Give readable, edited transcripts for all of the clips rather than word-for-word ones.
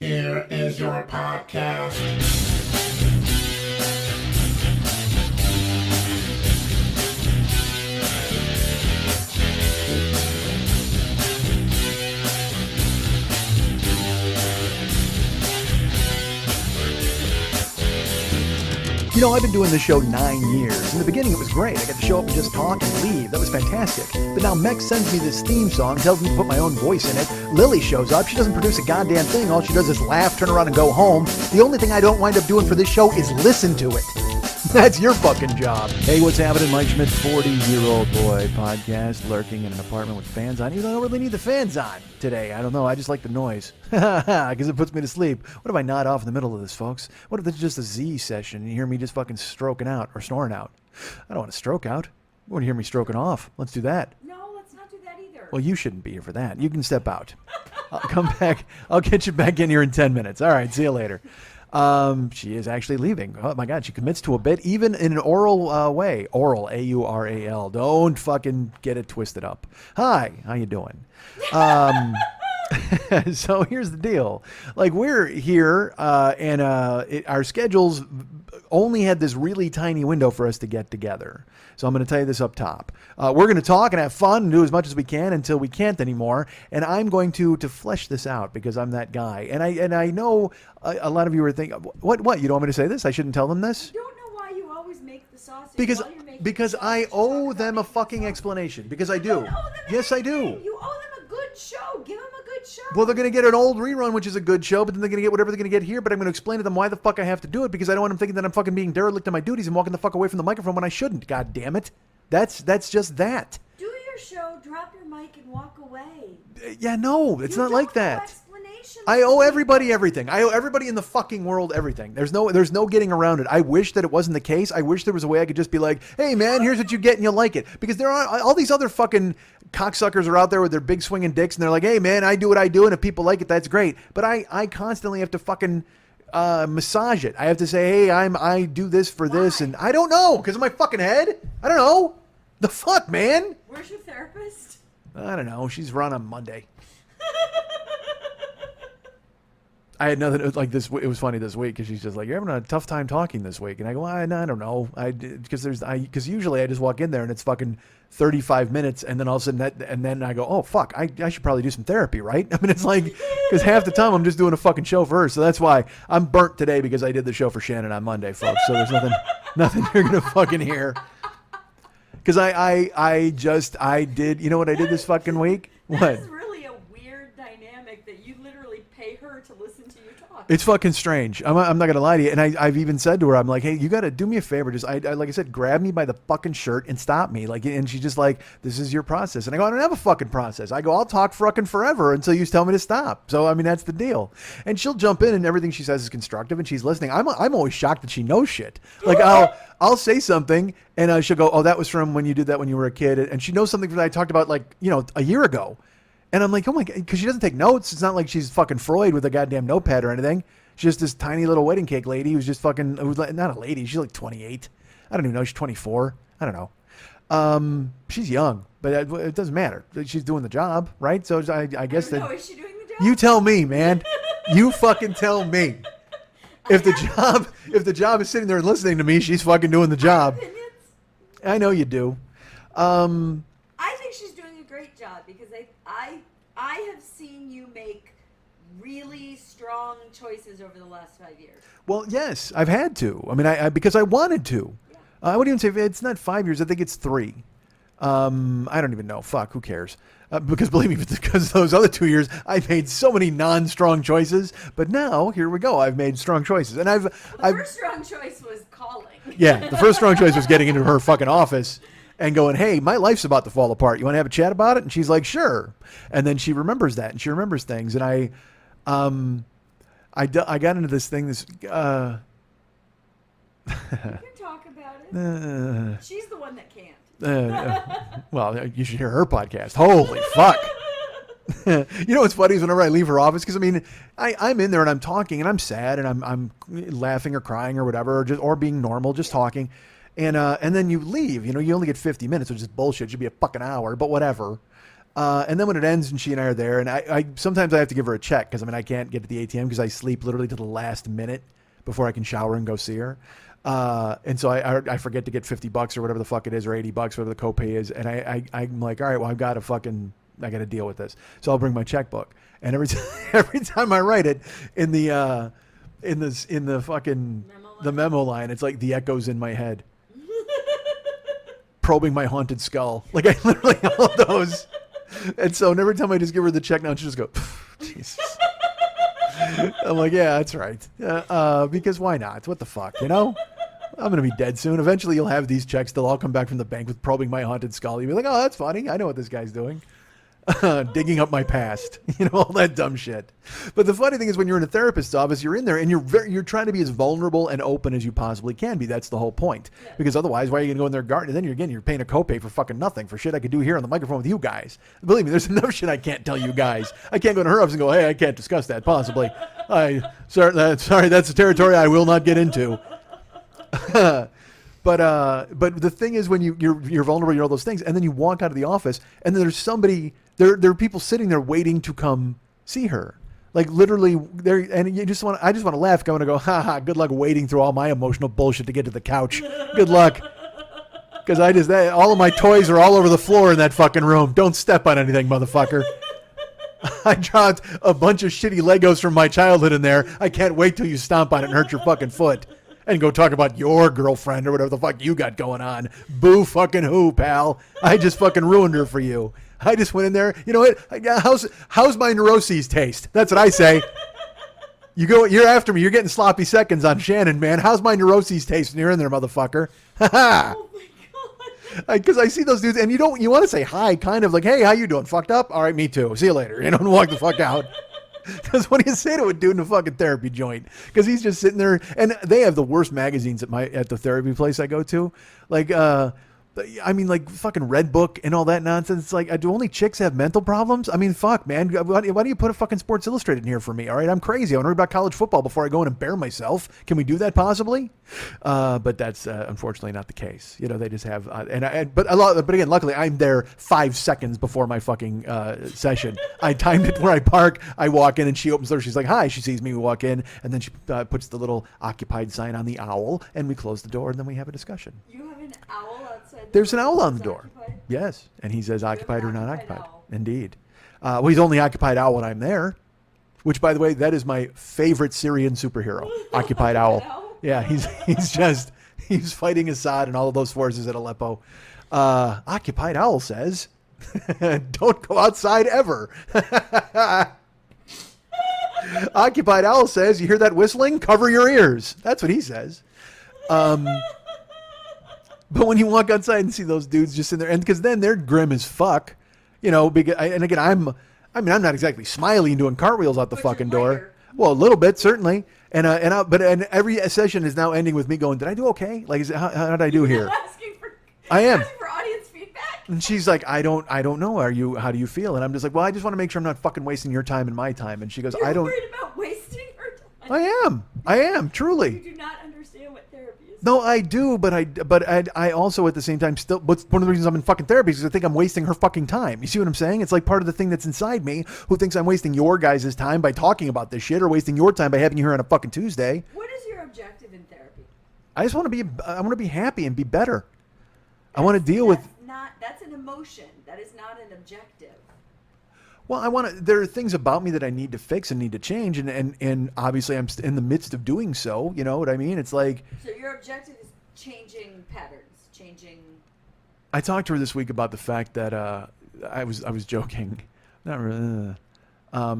Here is your podcast. You know, I've been doing this show 9 years. In the beginning, it was great. I got to show up and just talk and leave. That was fantastic. But now Mex sends me this theme song, tells me to put my own voice in it. Lily shows up. She doesn't produce a goddamn thing. All she does is laugh, turn around, and go home. The only thing I don't wind up doing for this show is listen to it. That's your fucking job. Hey, what's happening? Mike Schmidt, 40-year-old boy podcast, lurking in an apartment with fans on. Even though I don't really need the fans on today. I don't know. I just like the noise because it puts me to sleep. What if I nod off in the middle of this, folks? What if it's just a Z session and you hear me just fucking stroking out or snoring out? I don't want to stroke out. You want to hear me stroking off? Let's do that. No, let's not do that either. Well, you shouldn't be here for that. You can step out. I'll come back. I'll get you back in here in 10 minutes. All right. See you later. She is actually leaving. Oh my God, she commits to a bit, even in an oral way. Oral, A-U-R-A-L. Don't fucking get it twisted up. Hi, how you doing? So here's the deal. Like, we're here, and our schedules only had this really tiny window for us to get together. So I'm going to tell you this up top. We're going to talk and have fun and do as much as we can until we can't anymore. And I'm going to flesh this out because I'm that guy. And I know a lot of you are thinking, what? You don't want me to say this? I shouldn't tell them this? I don't know why you always make the sausage while you're making Because the I sausage. owe them a fucking explanation. Because I do. You don't owe them Yes, I anything. do. You owe them a good show. Give them a good show. Well, they're going to get an old rerun, which is a good show, but then they're going to get whatever they're going to get here. But I'm going to explain to them why the fuck I have to do it because I don't want them thinking that I'm fucking being derelict in my duties and walking the fuck away from the microphone when I shouldn't. God damn it. That's just that. Do your show, drop your mic, and walk away. Yeah, no, it's not like that. Explanations I owe for everybody people. everything. I owe everybody in the fucking world everything. There's no getting around it. I wish that it wasn't the case. I wish there was a way I could just be like, hey man, here's what you get and you'll like it. Because there are all these other fucking cocksuckers are out there with their big swinging dicks and they're like, hey man, I do what I do and if people like it, that's great. But I constantly have to fucking massage it. I have to say, hey, I do this for this, and I don't know because of my fucking head. I don't know. The fuck, man. Where's your therapist? I don't know. She's run on Monday. I had nothing like this. It was funny this week because she's just like, you're having a tough time talking this week, and I go, I don't know, because usually I just walk in there and it's fucking 35 minutes, and then all of a sudden and then I go, oh fuck, I should probably do some therapy, right? I mean, it's like because half the time I'm just doing a fucking show for her, so that's why I'm burnt today because I did the show for Shannon on Monday, folks. So there's nothing you're gonna fucking hear. Because I did, you know what I did this fucking week? What? That is really a weird dynamic that you literally pay her to listen to you talk. It's fucking strange. I'm not going to lie to you. And I've even said to her, I'm like, hey, you got to do me a favor. Just, like I said, grab me by the fucking shirt and stop me. Like, and she's just like, this is your process. And I go, I don't have a fucking process. I go, I'll talk fucking forever until you tell me to stop. So, I mean, that's the deal. And she'll jump in and everything she says is constructive and she's listening. I'm always shocked that she knows shit. Like, I'll say something and she'll go, oh, that was from when you did that when you were a kid. And she knows something that I talked about like, a year ago. And I'm like, oh my God, because she doesn't take notes. It's not like she's fucking Freud with a goddamn notepad or anything. She's just this tiny little wedding cake lady who's just fucking, who's like, not a lady. She's like 28. I don't even know. She's 24. I don't know. She's young, but it doesn't matter. She's doing the job, right? So I guess that. Is she doing the job? You tell me, man. You fucking tell me. If the job is sitting there and listening to me, she's fucking doing the job. Opinions? I know you do. I think she's doing a great job because I have seen you make really strong choices over the last 5 years. Well, yes, I've had to. I mean, because I wanted to. Yeah. I wouldn't even say it's not 5 years. I think it's 3. I don't even know. Fuck, who cares? Because believe me, because those other 2 years, I made so many non-strong choices. But now, here we go. I've made strong choices, and The first strong choice was calling. Yeah, the first strong choice was getting into her fucking office and going, hey, my life's about to fall apart. You want to have a chat about it? And she's like, sure. And then she remembers that, and she remembers things. And I got into this thing. You can talk about it. She's the one that can't. Well, you should hear her podcast. Holy fuck. You know what's funny is whenever I leave her office, because I mean, I'm in there and I'm talking and I'm sad and I'm laughing or crying or whatever, or being normal, just talking. And then you leave, you only get 50 minutes, which is bullshit. It should be a fucking hour, but whatever. And then when it ends and she and I are there, and I sometimes I have to give her a check because I can't get to the ATM because I sleep literally to the last minute before I can shower and go see her. And so I forget to get $50 or whatever the fuck it is, or $80, whatever the copay is. And I'm like, all right, well, I got to deal with this. So I'll bring my checkbook. And every time I write it in the fucking memo line, it's like the echoes in my head, probing my haunted skull. Like I literally all of those. And so every time I just give her the check now, she just go, Jesus. I'm like, yeah, that's right. Because why not? What the fuck, you know? I'm going to be dead soon. Eventually you'll have these checks. They'll all come back from the bank with probing my haunted skull. You'll be like, oh, that's funny. I know what this guy's doing. Digging up my past, all that dumb shit. But the funny thing is when you're in a therapist's office, you're in there and you're trying to be as vulnerable and open as you possibly can be. That's the whole point. Yeah. Because otherwise, why are you going to go in their garden? And then you're paying a copay for fucking nothing for shit I could do here on the microphone with you guys. Believe me, there's enough shit I can't tell you guys. I can't go to her office and go, hey, I can't discuss that possibly. Sorry, that's a territory I will not get into. But the thing is when you're vulnerable, you're all those things, and then you walk out of the office, and then there's somebody. There are people sitting there waiting to come see her. Like literally there, and I just want to laugh. I want to go, ha, good luck wading through all my emotional bullshit to get to the couch. Good luck. Because all of my toys are all over the floor in that fucking room. Don't step on anything, motherfucker. I dropped a bunch of shitty Legos from my childhood in there. I can't wait till you stomp on it and hurt your fucking foot. And go talk about your girlfriend or whatever the fuck you got going on. Boo fucking who, pal. I just fucking ruined her for you. I just went in there. You know what? How's my neuroses taste? That's what I say. You're after me. You're getting sloppy seconds on Shannon, man. How's my neuroses taste when you're in there, motherfucker? Oh my god. Because I see those dudes, and you want to say hi, kind of like, hey, how you doing? Fucked up? All right, me too. See you later. And walk the fuck out. Because what do you say to a dude in a fucking therapy joint? Because he's just sitting there, and they have the worst magazines at the therapy place I go to. Like, like fucking Red Book and all that nonsense. It's like, do only chicks have mental problems? I mean, fuck, man. Why do you put a fucking Sports Illustrated in here for me? All right, I'm crazy. I want to read about college football before I go in and bare myself. Can we do that possibly? But that's unfortunately not the case. They just have, but again, luckily I'm there 5 seconds before my fucking session. I timed it where I park. I walk in and she opens the door. She's like, hi. She sees me. We walk in, and then she puts the little occupied sign on the owl, and we close the door, and then we have a discussion. You have an owl outside. There's an owl on the door. Occupied? Yes, and he says occupied or not occupied. Owl. Indeed. Well, he's only occupied owl when I'm there, which, by the way, that is my favorite Syrian superhero. Occupied owl. Yeah, he's fighting Assad and all of those forces at Aleppo. Occupied owl says, "Don't go outside ever." Occupied owl says, "You hear that whistling? Cover your ears." That's what he says. But when you walk outside and see those dudes just in there, and because then they're grim as fuck, because, and again, I'm not exactly smiling and doing cartwheels out the fucking door. Well, a little bit, certainly. And every session is now ending with me going, did I do okay? Like, how did I do here? I am. Asking for audience feedback? And she's like, I don't know. How do you feel? And I'm just like, well, I just want to make sure I'm not fucking wasting your time and my time. And she goes, You're worried about wasting her time. I am, truly. You do not understand what therapy is. No, I do, but I also at the same time still. But one of the reasons I'm in fucking therapy is because I think I'm wasting her fucking time. You see what I'm saying? It's like part of the thing that's inside me who thinks I'm wasting your guys' time by talking about this shit, or wasting your time by having you here on a fucking Tuesday. What is your objective in therapy? I just want to be happy and be better. I want to deal with. That's an emotion. That is not an objective. Well, there are things about me that I need to fix and need to change, and obviously I'm in the midst of doing so. You know what I mean? It's like. So your objective is changing patterns, changing. I talked to her this week about the fact that I was joking, not really. I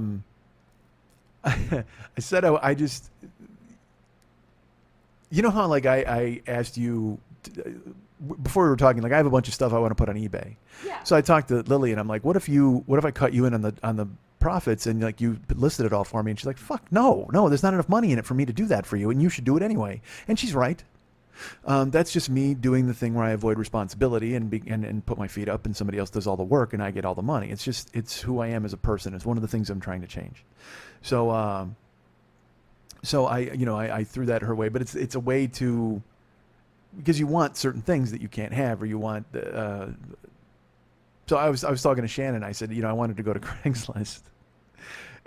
said I just. You know how like I asked you. Before we were talking, like I have a bunch of stuff I want to put on eBay. Yeah. So I talked to Lily and I'm like, what if I cut you in on the profits and like you listed it all for me? And she's like, fuck no, there's not enough money in it for me to do that for you, and you should do it anyway. And she's right. That's just me doing the thing where I avoid responsibility and put my feet up, and somebody else does all the work and I get all the money. It's who I am as a person. It's one of the things I'm trying to change. So I threw that her way, but it's a way to. Because you want certain things that you can't have, or you want So I was talking to Shannon. I said, I wanted to go to Craigslist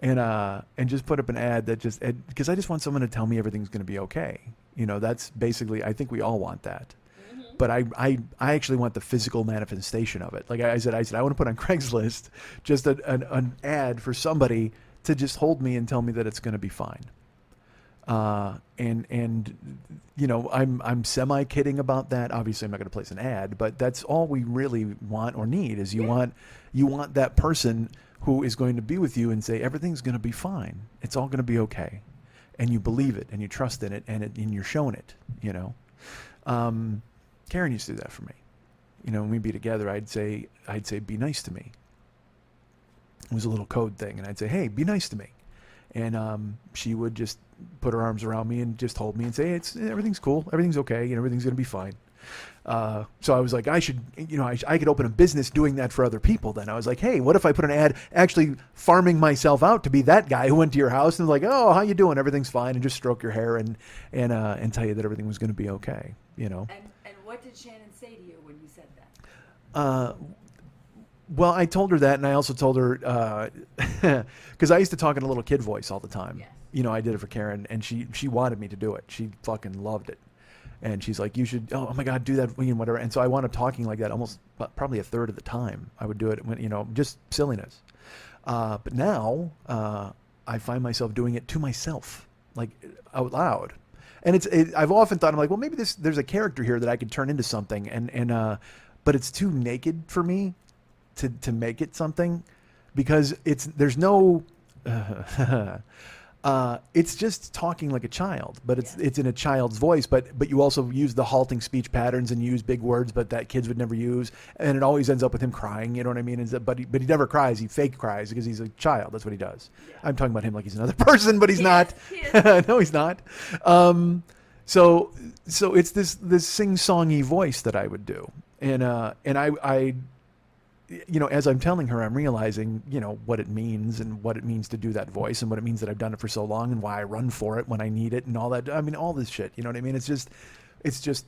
and just put up an ad that because I just want someone to tell me everything's going to be okay. That's basically, I think we all want that. But I actually want the physical manifestation of it. Like I said, I want to put on Craigslist just an ad for somebody to just hold me and tell me that it's going to be fine. And I'm semi kidding about that. Obviously, I'm not going to place an ad, but that's all we really want or need is you want that person who is going to be with you and say everything's going to be fine. It's all going to be okay, and you believe it and you trust in it and you're shown it. Karen used to do that for me. When we'd be together, I'd say, be nice to me. It was a little code thing. And I'd say, hey, be nice to me. And she would just put her arms around me and just hold me and say, everything's cool. Everything's okay. Everything's going to be fine. So I was like, I could open a business doing that for other people. Then I was like, hey, what if I put an ad actually farming myself out to be that guy who went to your house and was like, oh, how you doing? Everything's fine. And just stroke your hair and tell you that everything was going to be okay. And what did Shannon say to you when you said that? Well, I told her that, and I also told her because I used to talk in a little kid voice all the time. Yes. I did it for Karen, and she wanted me to do it. She fucking loved it, and she's like, "You should, oh my God, do that, whatever." And so I wound up talking like that almost probably a third of the time. I would do it when just silliness. But now I find myself doing it to myself, like out loud. And I've often thought, I'm like, well, maybe there's a character here that I could turn into something, but it's too naked for me to make it something, because there's no, it's just talking like a child, but it's in a child's voice, but you also use the halting speech patterns and use big words, but that kids would never use, and it always ends up with him crying. You know what I mean? But he never cries. He fake cries because he's a child. That's what he does. Yeah. I'm talking about him like he's another person, but he's not. No, he's not. So it's this sing-songy voice that I would do, and I as I'm telling her, I'm realizing, what it means and what it means to do that voice and what it means that I've done it for so long and why I run for it when I need it and all that. I mean, all this shit, you know what I mean? It's just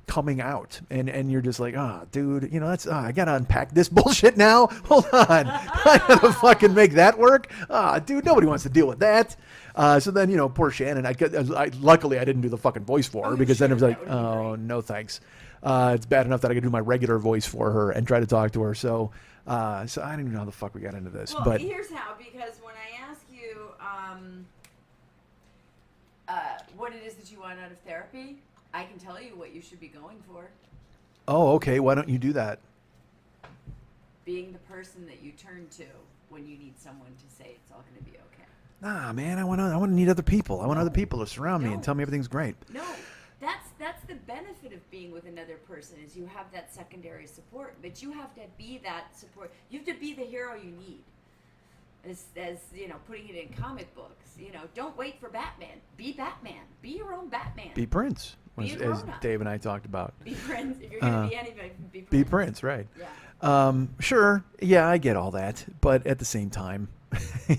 coming out, and you're just like, dude, I gotta unpack this bullshit now. Hold on. I gotta fucking make that work. Dude, nobody wants to deal with that. So then, poor Shannon, luckily I didn't do the fucking voice for her, because then it was like, no, thanks. It's bad enough that I could do my regular voice for her and try to talk to her. So I don't even know how the fuck we got into this. Well, but here's how, because when I ask you what it is that you want out of therapy, I can tell you what you should be going for. Oh, okay. Why don't you do that? Being the person that you turn to when you need someone to say it's all going to be okay. Nah, man, I want to need other people. I want other people to surround me and tell me everything's great. No. That's the benefit of being with another person, is you have that secondary support, but you have to be that support. You have to be the hero you need. As putting it in comic books, don't wait for Batman. Be Batman. Be your own Batman. Be Prince, be as Dave and I talked about. Be Prince. If you're going to be anybody, be Prince. Be Prince, right. Yeah. Sure. Yeah, I get all that. But at the same time, I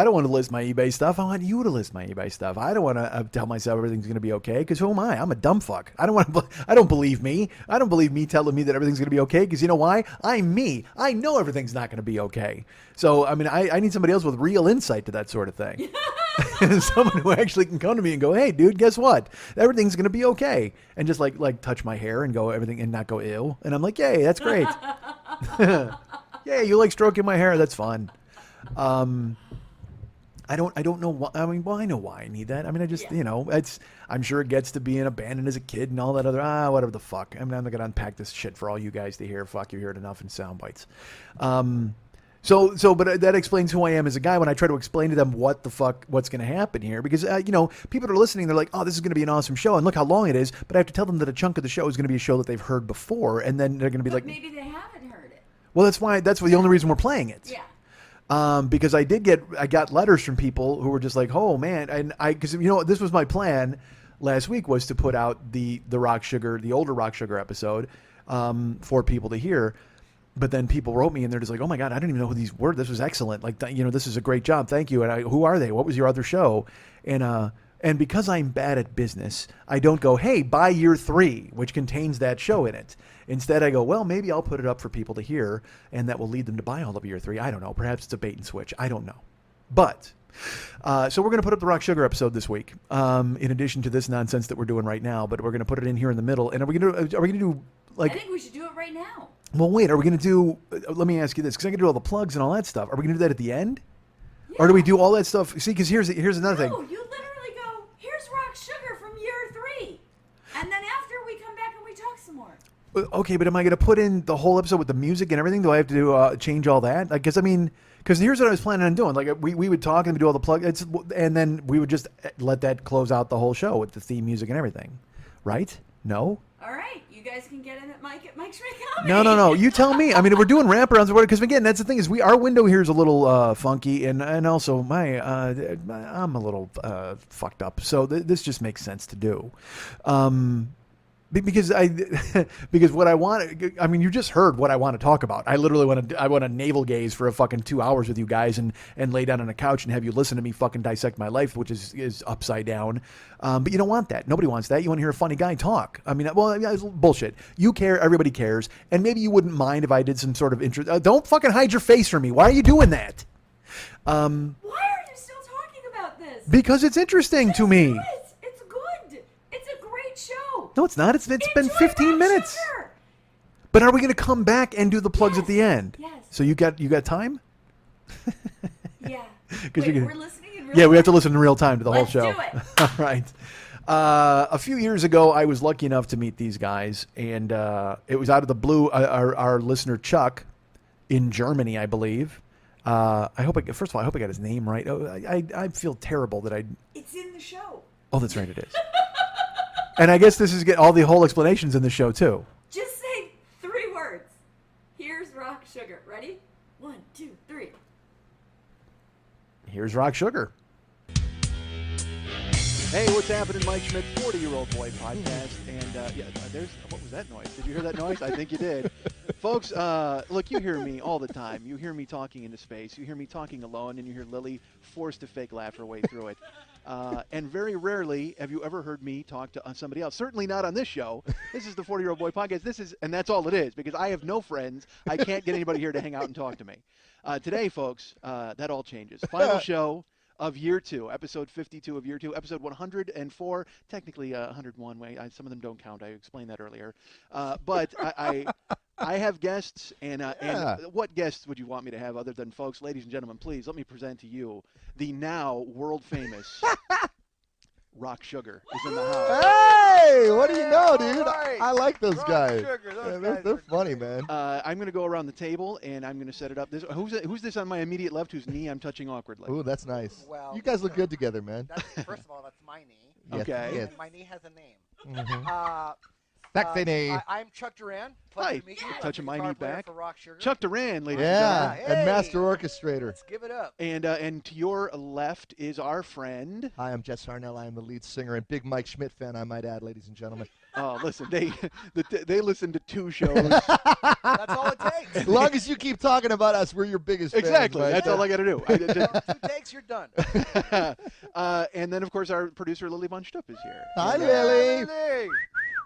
don't want to list my eBay stuff. I want you to list my eBay stuff. I don't want to tell myself everything's going to be okay, because who am I? I'm a dumb fuck. I don't believe me. I don't believe me telling me that everything's going to be okay, because you know why? I'm me. I know everything's not going to be okay. So, I mean, I need somebody else with real insight to that sort of thing. Someone who actually can come to me and go, hey, dude, guess what? Everything's going to be okay. And just like touch my hair and go everything and not go ew. And I'm like, yay, that's great. Yeah, you like stroking my hair. That's fun. I don't know why. I mean, well, I know why I need that. I mean, I just, I'm sure it gets to being abandoned as a kid and all that other, whatever the fuck. I mean, I'm not going to unpack this shit for all you guys to hear. Fuck, you hear it enough in sound bites. But that explains who I am as a guy when I try to explain to them what's going to happen here. Because, people that are listening, they're like, oh, this is going to be an awesome show. And look how long it is. But I have to tell them that a chunk of the show is going to be a show that they've heard before. And then they're going to be like, maybe they haven't heard it. Well, that's the only reason we're playing it. Yeah. Because I got letters from people who were just like, oh man, and because this was my plan last week, was to put out the Rock Sugar, the older Rock Sugar episode, for people to hear. But then people wrote me and they're just like, oh my God, I didn't even know who these were. This was excellent. Like, this is a great job. Thank you. And who are they? What was your other show? And And because I'm bad at business, I don't go, hey, buy year 3, which contains that show in it. Instead, I go, well, maybe I'll put it up for people to hear, and that will lead them to buy all of year 3. I don't know. Perhaps it's a bait and switch. I don't know. But, so we're going to put up the Rock Sugar episode this week, in addition to this nonsense that we're doing right now. But we're going to put it in here in the middle. And are we going to do, like... I think we should do it right now. Well, wait, are we going to do... let me ask you this, because I can do all the plugs and all that stuff. Are we going to do that at the end? Yeah. Or do we do all that stuff? See, because here's another thing. No, you literally go, here's Rock Sugar from year 3. And then after we come back and we talk some more. Okay, but am I going to put in the whole episode with the music and everything? Do I have to do, change all that? Because, because here's what I was planning on doing. Like, we would talk and do all the plugs, and then we would just let that close out the whole show with the theme music and everything. Right? No? All right, you guys can get in at Mike Schmidt Comedy. No. You tell me. If we're doing wraparounds, because again, that's the thing is our window here is a little funky, and also I'm a little fucked up. So this just makes sense to do. Because what I want, you just heard what I want to talk about. I literally want to navel gaze for a fucking 2 hours with you guys and lay down on a couch and have you listen to me fucking dissect my life, which is upside down. But you don't want that. Nobody wants that. You want to hear a funny guy talk. It's bullshit. You care. Everybody cares. And maybe you wouldn't mind if I did some sort of interest. Don't fucking hide your face from me. Why are you doing that? Why are you still talking about this? Because it's interesting to me. It's good. It's a great show. No, it's not. It's been 15 minutes. Sugar. But are we going to come back and do the plugs at the end? Yes. So you got time? Yeah. Wait, we're listening in real time? Yeah, we have to listen in real time to the Let's whole show. do it. All right. A few years ago, I was lucky enough to meet these guys, and it was out of the blue. Our listener Chuck in Germany, I believe. First of all, I hope I got his name right. I feel terrible that I. It's in the show. Oh, that's right, it is. And I guess this is all the whole explanations in the show too. Just say 3 words. Here's Rock Sugar. Ready? 1, 2, 3. Here's Rock Sugar. Hey, what's happening? Mike Schmidt, 40-Year-Old Boy podcast. And what was that noise? Did you hear that noise? I think you did. Folks, look, you hear me all the time. You hear me talking into space. You hear me talking alone, and you hear Lily forced to fake laugh her way through it. And very rarely have you ever heard me talk to somebody else. Certainly not on this show. This is the 40-Year-Old Boy podcast. And that's all it is, because I have no friends. I can't get anybody here to hang out and talk to me. Today, folks, that all changes. Final show of year 2, episode 52 of year 2, episode 104, technically 101. Some of them don't count. I explained that earlier. But I have guests, and what guests would you want me to have other than, folks, ladies and gentlemen, please let me present to you the now world famous Rock Sugar is in the house. Hey, what do you know, dude? Right. I like those Rock guys. Sugar, those guys They're are funny, great. man. I'm going to go around the table, and I'm going to set it up. Who's this on my immediate left whose knee I'm touching awkwardly? Ooh, that's nice. Well, You guys look good together, man. First of all, that's my knee. Yes, Okay. yes. And my knee has a name. Mhm. Sexy knee. I'm Chuck Duran. Pleasure Hi. to meet you. Touching my Guitar knee player back. For Rock Sugar. Chuck Duran, ladies Yeah, Hey. and master orchestrator. Let's give it up. and gentlemen. And to your left is our friend. Hi, I'm Jess Harnell. I am the lead singer and big Mike Schmidt fan, I might add, ladies and gentlemen. Oh, listen, they listen to 2 shows. That's all it takes. As long as you keep talking about us, we're your biggest fans. Exactly. Mike. That's all I got to do. 2 takes, you're done. And then, of course, our producer Lily Von Stupp is here. Hi, Lily.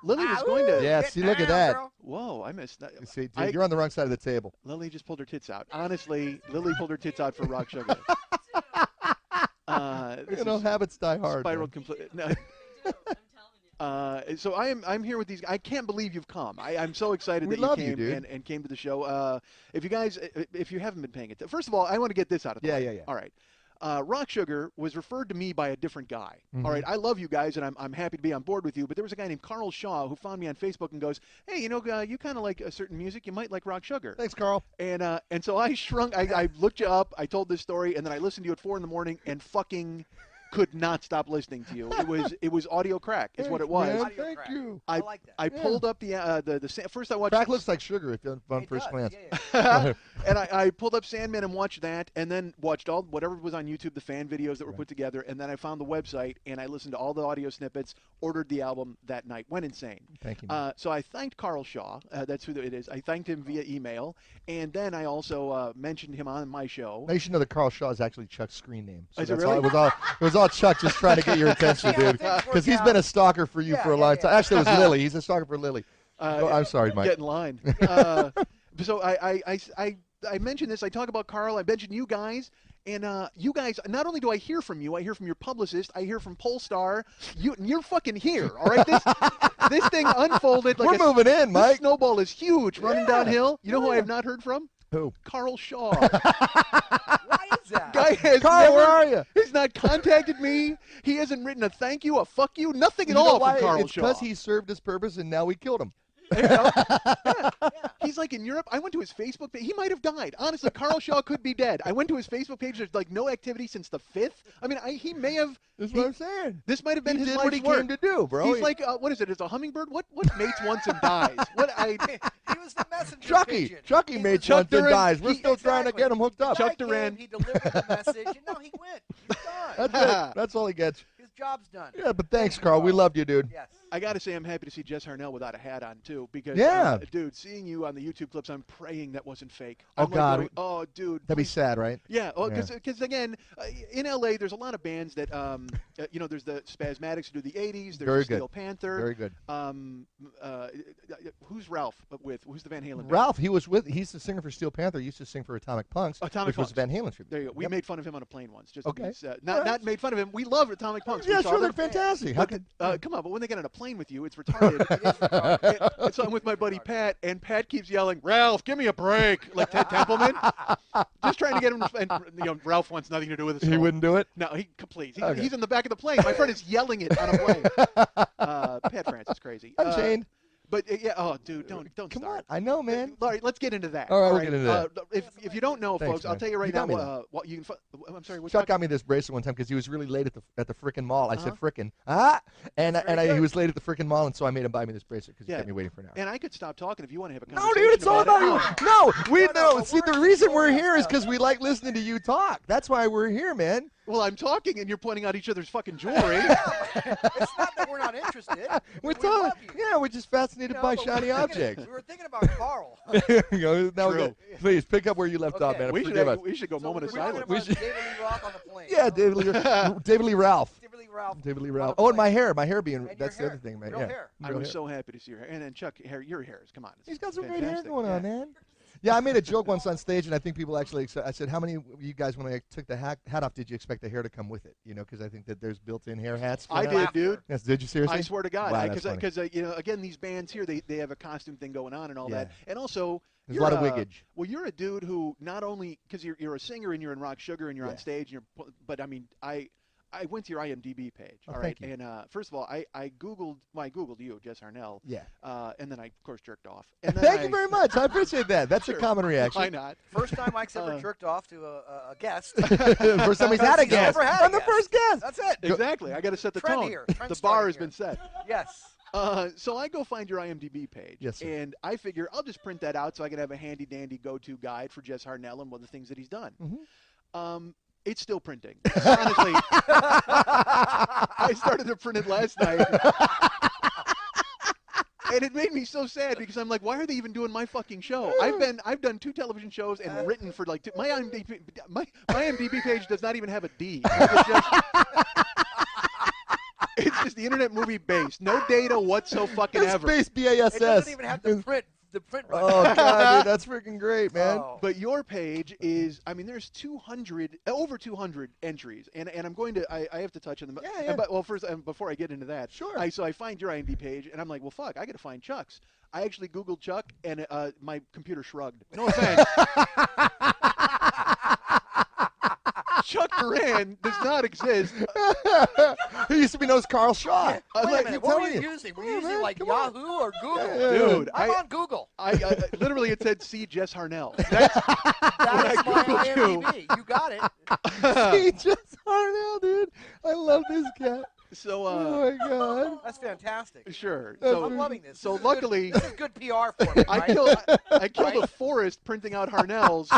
Lily was going to. Yeah, Get see, look at down, that. girl. Whoa, I missed that. You see, dude, I- you're on the wrong side of the table. Lily just pulled her tits out. Honestly, Lily pulled her tits out for Rock Sugar. This is Habits die hard. spiraled man. completely. No. So I'm here with these. I can't believe you've come. I'm so excited We that you love you, came dude. and came to the show. If you haven't been paying attention, first of all, I want to get this out of the way. Yeah. All right. Rock Sugar was referred to me by a different guy. Mhm. All right, I love you guys, and I'm happy to be on board with you. But there was a guy named Carl Shaw who found me on Facebook and goes, "Hey, you kind of like a certain music. You might like Rock Sugar." Thanks, Carl. And so I shrunk. I looked you up. I told this story, and then I listened to you at 4 a.m. and fucking could not stop listening to you. It was audio crack, is what it was. Man, Audio thank crack. you. I like that. I pulled up first I watched Crack looks like sugar if you on It first does, glance. yeah. and I pulled up Sandman and watched that, and then watched whatever was on YouTube, the fan videos that were put together, and then I found the website and I listened to all the audio snippets, ordered the album that night, went insane. Thank you, man. So I thanked Carl Shaw. That's who it is. I thanked him via email, and then I also mentioned him on my show. Now you should know that Carl Shaw is actually Chuck's screen name. So Is it that's really? all, it was all Chuck just trying to get your attention, Yeah, dude. things Because work he's been out. a stalker for you for a long time. Actually, it was Lily. He's a stalker for Lily. I'm sorry, Mike. Get in line. So I mentioned this. I talk about Carl. I mentioned you guys. And you guys, not only do I hear from you, I hear from your publicist. I hear from Polestar. You're fucking here, all right? This thing unfolded like We're moving in, this Mike. snowball is huge, running downhill. You know who I have not heard from? Who? Carl Shaw. Why is that? Guy has Carl, never, where are you? He's not contacted me. He hasn't written a thank you, a fuck you, nothing at You know all why? from Carl It's Shaw. because he served his purpose and now we killed him. He's like in Europe. I went to his Facebook page. He might have died. Honestly, Carl Shaw could be dead. I went to his Facebook page. There's like no activity since the 5th. I mean, he may have. That's what I'm saying. This might have been He his did life's what he work. came to do, bro. He's like, what is it? It's a hummingbird. What mates once and dies? He was the messenger Chucky. pigeon. Chucky He made was- Chuck once and Duran- dies. We're he- still trying to get him hooked up. Chuck Chuck Duran. He delivered the message, and now he went. He's done. That's it. That's all he gets. His job's done. Yeah, but thanks, Carl. We loved you, dude. Yes. I got to say, I'm happy to see Jess Harnell without a hat on too, because Yeah. dude, seeing you on the YouTube clips, I'm praying that wasn't fake. Oh, I'm like God. going, oh, dude. That'd be please. sad, right? Yeah, Yeah. because again, in LA, there's a lot of bands that, there's the Spasmatics who do the '80s. There's Very the Steel good. Panther. Very good. Who's Ralph with? Who's the Van Halen? band? Ralph, he's the singer for Steel Panther. He used to sing for Atomic Punks, Atomic which was Punks. Van Halen tribute. There you go. We Yep. made fun of him on a plane once. Just Okay. not made fun of him. We love Atomic Punks. We Yeah, saw sure, they're them. fantastic. How could, Come on, but when they get on a plane with you, it's retarded. And so I'm with my buddy Pat, and Pat keeps yelling, "Ralph, give me a break!" Like Ted Templeman, just trying to get him. And Ralph wants nothing to do with it. he wouldn't do it? No, please. Okay. He's in the back of the plane. My friend is yelling it on a plane. Pat France is crazy. I'm chained. But yeah, oh, dude, don't Come start. on. I know, man. Laurie, let's get into that. All right, we'll get into that. If you don't know, Thanks, folks, I'll man. tell you right You now. got me there. What you can. I'm sorry. What's Chuck got me this bracelet one time because he was really late at the frickin' mall. I said Uh-huh. frickin'. He was late at the frickin' mall, and so I made him buy me this bracelet because he kept me waiting for an hour. And I could stop talking if you want to have a No, conversation. dude, it's all about you. No, we No, know. but See, we're the reason just we're going here is out. because we like listening to you talk. That's why we're here, man. Well, I'm talking, and you're pointing out each other's fucking jewelry. It's not that we're not interested. We're We talking. love you. Yeah, we're just fascinated You know, by but shiny objects. We were thinking about Carl. You know, now we True. got- please pick up where you left off, Okay. man. we Forgive us. should go So moment of we're talking silence. We about should- David Lee Roth on the plane. Yeah, David Lee Ralph. David Lee Ralph. David Lee on Ralph. the Oh, and my plane. hair being. And your That's the hair. other thing, man. Real Yeah. hair. I Real was hair. so happy to see your hair. And then Chuck, your hair is, come on. it's He's got some great hair fantastic. going on, Yeah. man. Yeah, I made a joke once on stage, and I think people actually. I said, "How many of you guys, when I took the hat off, did you expect the hair to come with it?" You know, because I think that there's built-in hair hats. I for did, that. dude. Yes, did you seriously? I swear to God, Wow, that's funny. because again, these bands here, they have a costume thing going on and all that, and also There's a lot of wiggage. Well, you're a dude who not only because you're a singer and you're in Rock Sugar and you're on Yeah. stage, and but I mean, I went to your IMDb page, Oh, all right, thank you. and first of all, I googled you, Jess Harnell, Yeah. and then I of course jerked off. And then Thank you very much. I appreciate that. That's Sure. a common reaction. Why not? First time Mike's ever jerked off to a guest. First time he's had a He's guest. never had a I'm the guest. first guest. That's it. Exactly. I got to set the Trend tone. here. Trend The bar starting has here. been set. Yes. So I go find your IMDb page, Yes, sir. and I figure I'll just print that out so I can have a handy-dandy go-to guide for Jess Harnell and one of the things that he's done. Mhm. It's still printing. Honestly, I started to print it last night. And it made me so sad because I'm like, why are they even doing my fucking show? I've done 2 television shows and written for like my IMDb page does not even have a D. It's just the Internet Movie base, no data whatsoever. It's space BASS. It doesn't even have the print. The print. Oh God, dude, that's freaking great, man. Oh. But your page is, I mean, there's over 200 entries, and I'm going to, I have to touch on them. Yeah, yeah. And, but, well, first, before I get into that, Sure. So I find your IMDb page, and I'm like, well, fuck, I got to find Chuck's. I actually Googled Chuck, and my computer shrugged. No offense. Chuck Duran does not exist. He used to be known as Carl Shaw. Wait I'm a like, minute. I'm What were telling you you. using? Were Yeah, you using man, like come on. Yahoo or Google? Yeah. Dude, I'm on Google. I literally it said see Jess Harnell. That's That's I my Googled you. IMDb. You got it. He just Harnell, dude. I love this cat. so. Oh my God. That's fantastic. Sure. That's So I'm loving this. So This is luckily, good, this is good PR for me. I right? killed a forest printing out Harnell's,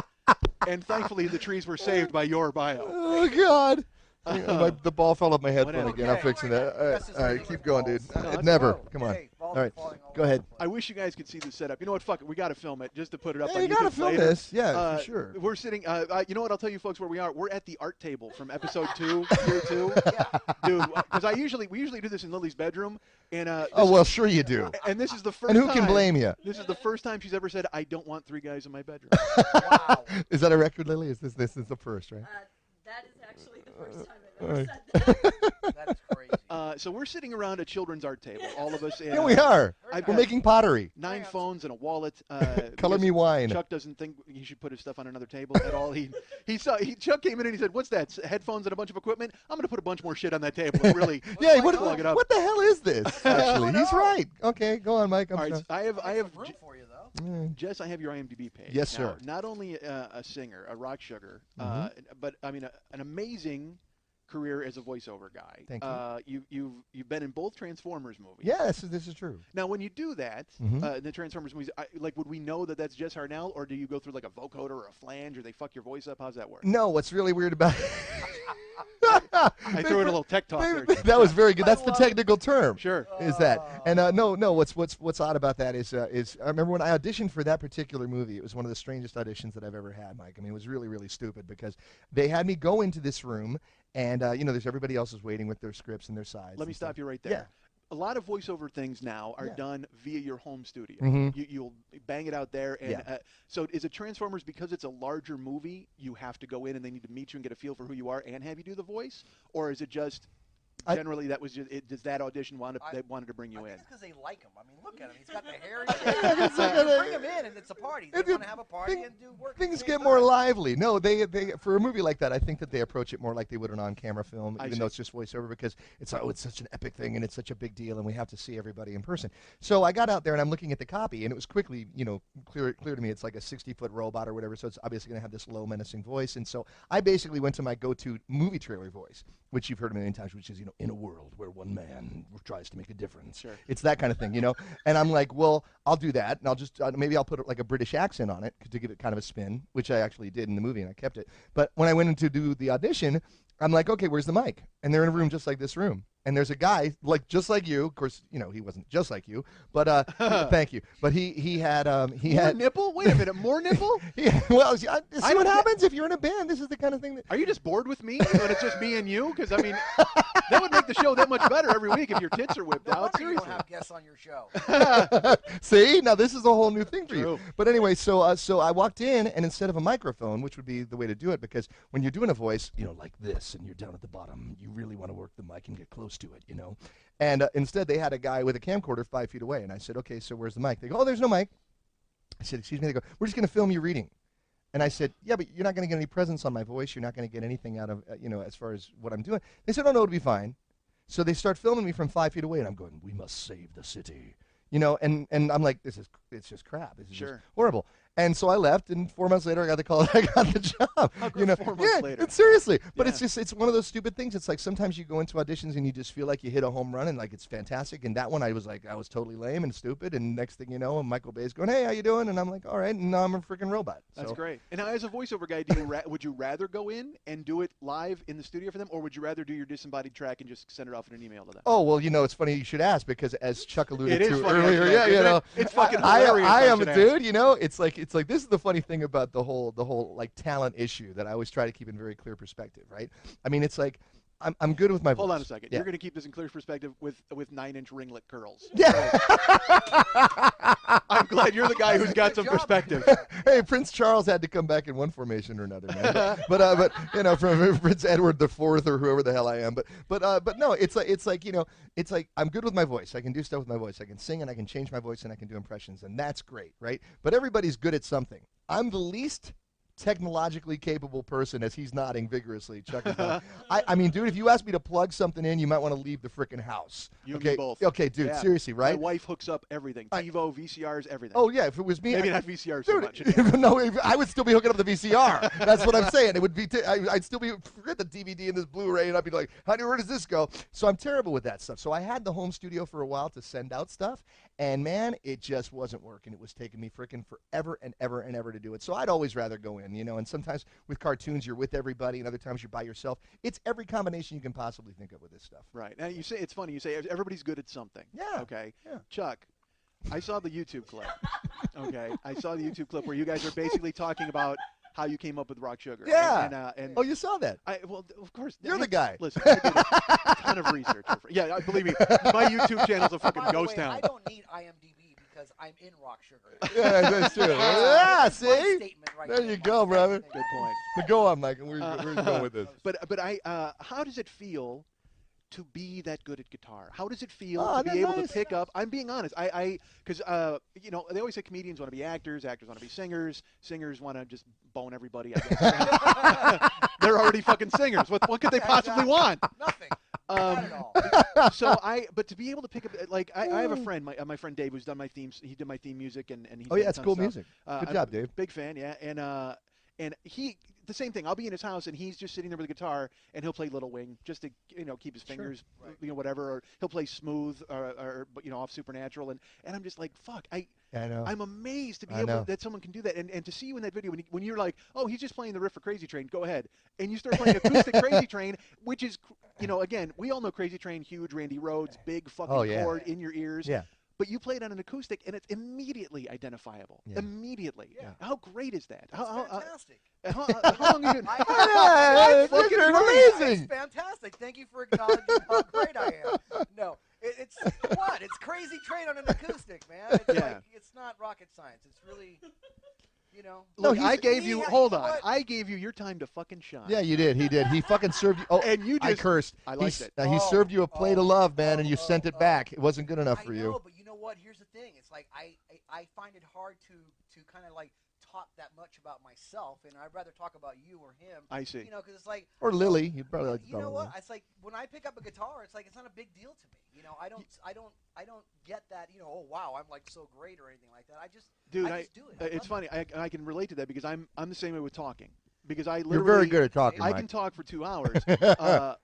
and thankfully the trees were saved by your bio. Oh God. The ball fell off my headphone Whatever. again. I'm Okay. fixing that. That's All right, just keep going, dude. balls. No, that's Never. balls. Come on. Hey, balls All are right, falling all go over ahead. the place. I wish you guys could see the setup. You know what? Fuck it. We got to film it just to put it up Yeah, on you YouTube gotta film later. this. Yeah, for sure. We're sitting. You know what? I'll tell you folks where we are. We're at the art table from episode 2, year 2. Dude, because we usually do this in Lily's bedroom, and Oh well, sure you do. and this is the first. And who time, can blame you? This is the first time she's ever said, "I don't want 3 guys in my bedroom." Wow. Is that a record, Lily? Is this is the first, right? That is actually the first time I've all ever right. said that. That is crazy. So we're sitting around a children's art table, all of us. And, Yeah, we are. I've We're got making pottery. 9 phones and a wallet. Color because me wine. Chuck doesn't think he should put his stuff on another table at all. Chuck came in and he said, "What's that? Headphones and a bunch of equipment? I'm going to put a bunch more shit on that table and really Yeah, plug it up." what the hell is this? Actually, he's right. Okay, go on, Mike. I'm All right, sorry. I have Some room for you, though. Jess, I have your IMDb page. Yes, Now, sir. Not only a singer, a rock sugar, Mm-hmm. but I mean an amazing career as a voiceover guy. Thank you. You've been in both Transformers movies. Yeah, this is true. Now, when you do that, Mhm. in the Transformers movies, would we know that that's Jess Harnell, or do you go through like a vocoder or a flange, or they fuck your voice up? How's that work? No, what's really weird about I threw in a little tech talk there. That was very good. That's the technical term. Sure. Is that? And no. What's odd about that is I remember when I auditioned for that particular movie. It was one of the strangest auditions that I've ever had, Mike. I mean, it was really, really stupid because they had me go into this room, and there's everybody else is waiting with their scripts and their sides. Let me and stop stuff. you right there. Yeah. A lot of voiceover things now are Yeah. done via your home studio. Mhm. You'll bang it out there. And Yeah. so is it Transformers because it's a larger movie, you have to go in and they need to meet you and get a feel for who you are and have you do the voice? Or is it just generally that was just does that audition they wanted to bring you I in? think it's because they like him. I mean, look at him. He's got the hair. Bring him in, and it's a party. They want to have a party and do work. at the Things same get time. more lively. No, they for a movie like that, I think that they approach it more like they would an on-camera film, I even see. though it's just voiceover, because it's such an epic thing and it's such a big deal, and we have to see everybody in person. So I got out there and I'm looking at the copy, and it was quickly, clear to me it's like a 60-foot robot or whatever, so it's obviously going to have this low, menacing voice. And so I basically went to my go-to movie trailer voice, which you've heard a million times, which is in a world where one man tries to make a difference. Sure. It's that kind of thing, And I'm like, well, I'll do that, and I'll just maybe I'll put like a British accent on it to give it kind of a spin, which I actually did in the movie, and I kept it. But when I went in to do the audition, I'm like, okay, where's the mic? And they're in a room just like this room. And there's a guy just like you. Of course, he wasn't just like you, but thank you. But he had More nipple? Wait a minute, more nipple? well, see what don't get- happens if you're in a band. This is the kind of thing that Are you just bored with me when it's just me and you? Because, I mean, that would make the show that much better every week if your tits are whipped No out. wonder you don't Seriously. have guests on your show. See, now this is a whole new thing for True. you. But anyway, so I walked in, and instead of a microphone, which would be the way to do it, because when you're doing a voice, like this, and you're down at the bottom, you really want to work the mic and get close to it, And instead, they had a guy with a camcorder 5 feet away, and I said, okay, so where's the mic? They go, oh, there's no mic. I said, excuse me. They go, we're just going to film you reading. And I said, yeah, but you're not going to get any presence on my voice. You're not going to get anything out of, as far as what I'm doing. They said, oh, no, it'll be fine. So they start filming me from 5 feet away, and I'm going, we must save the city. And I'm like, it's just crap. This is just Sure. horrible. And so I left, and 4 months later, I got the call. I got the job. How come 4 months yeah, later? seriously. But Yeah. it's one of those stupid things. It's like sometimes you go into auditions and you just feel like you hit a home run and like it's fantastic. And that one, I was totally lame and stupid. And next thing you know, Michael Bay's going, hey, how you doing? And I'm like, all right. And now I'm a freaking robot. That's So- great. And now, as a voiceover guy, would you rather go in and do it live in the studio for them, or would you rather do your disembodied track and just send it off in an email to them? Oh, well, it's funny you should ask, because as Chuck alluded It is to funny, earlier, actually, yeah, isn't it? It's fucking I hilarious, I am should a ask. dude, it's like this is the funny thing about the whole like talent issue that I always try to keep in very clear perspective, right? I mean, it's like I'm good with my voice. Hold on a second. Yeah. You're going to keep this in clear perspective with 9-inch ringlet curls. Yeah. I'm glad you're the guy who's got some Good job. perspective. Hey, Prince Charles had to come back in one formation or another, man. But from Prince Edward IV or whoever the hell I am. But no, it's like I'm good with my voice. I can do stuff with my voice. I can sing and I can change my voice and I can do impressions, and that's great, right? But everybody's good at something. I'm the least technologically capable person, as he's nodding vigorously. Chuck is nodding. I mean, dude, if you ask me to plug something in, you might want to leave the frickin' house. You and okay? me both. Okay, dude, Yeah. seriously, right? My wife hooks up everything. TiVo, VCRs, everything. Oh yeah, if it was me, Maybe not VCRs so much. Dude, no, I would still be hooking up the VCR. That's what I'm saying. It would be. I'd still be forget the DVD and this Blu-ray, and I'd be like, "Honey, where does this go?" So I'm terrible with that stuff. So I had the home studio for a while to send out stuff, And, man, it just wasn't working. It was taking me freaking forever and ever and ever to do it. So I'd always rather go in, and sometimes with cartoons you're with everybody and other times you're by yourself. It's every combination you can possibly think of with this stuff. Right. Now, you say it's funny. You say everybody's good at something. Yeah. Okay. Yeah. Chuck, I saw the YouTube clip. Okay. I saw the YouTube clip where you guys are basically talking about how you came up with Rock Sugar. Yeah. And Oh, you saw that? well, of course. You're the guy. Listen, I did a ton of research. Yeah, believe me, my YouTube channel's a fucking By the ghost way, town. I don't need IMDb because I'm in Rock Sugar. Yeah, that's true. Yeah, My see? statement right There there. you go, brother. Good point. But go on, Mike. Where's going with this? But how does it feel to be that good at guitar? How does it feel Oh, to be that's able nice. to pick up? I'm being honest. Because they always say comedians want to be actors want to be singers, singers want to just bone everybody. I guess. They're already fucking singers. What could they possibly want? Nothing. Not at all. But to be able to pick up, like, I have a friend, my friend Dave, who's done my themes. He did my theme music, and he's Oh, done yeah, it's some cool stuff. music. Good job, Dave. Big fan, yeah. And he, the same thing. I'll be in his house, and he's just sitting there with a guitar, and he'll play Little Wing just to, keep his fingers, whatever. Or he'll play Smooth, or off Supernatural, and I'm just like, fuck, Yeah, I know. I'm amazed to be I able know. that someone can do that, and to see you in that video when you're like, oh, he's just playing the riff for Crazy Train, go ahead, and you start playing acoustic Crazy Train, which is, again, we all know Crazy Train, huge, Randy Rhoads, big fucking yeah. chord in your ears. Yeah. But you play it on an acoustic, and it's immediately identifiable. Yeah. Immediately. Yeah. How great is that? It's fantastic. How long have you been? Yeah, fucking you're great. amazing. It's fantastic. Thank you for acknowledging how great I am. No, it's what? It's Crazy Train on an acoustic, man. It's Yeah. it's not rocket science. It's really, Look, he's- I gave you. Yeah, Hold you know on. what? I gave you your time to fucking shine. Yeah, you did. He did. He fucking served you. Oh, And you I just. cursed. I liked it. He Oh, served you a plate of love, man, and you oh, sent it oh. back. It wasn't good enough for I you. know, but you know what? Here's the thing. It's like I find it hard to kind of like talk that much about myself, and I'd rather talk about you or him. I see. Because it's like. Or Lily. You'd probably like to You call know her what? Lily. It's like when I pick up a guitar, it's like it's not a big deal to me. I don't get that. Oh wow, I'm like so great or anything like that. I just Dude, I just do it. I it's love funny. I can relate to that because I'm the same way with talking. Because I You're literally. very good at talking, I Mike. can talk for 2 hours. And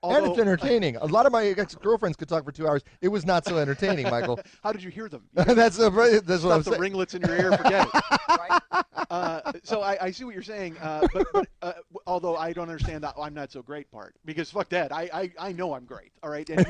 Although, it's entertaining. A lot of my ex-girlfriends could talk for 2 hours. It was not so entertaining, Michael. How did you hear them? that's what I'm Stuff the saying. ringlets in your ear. Forget it. right? So I see what you're saying, but although I don't understand that I'm not so great part, because fuck that, I know I'm great, all right? And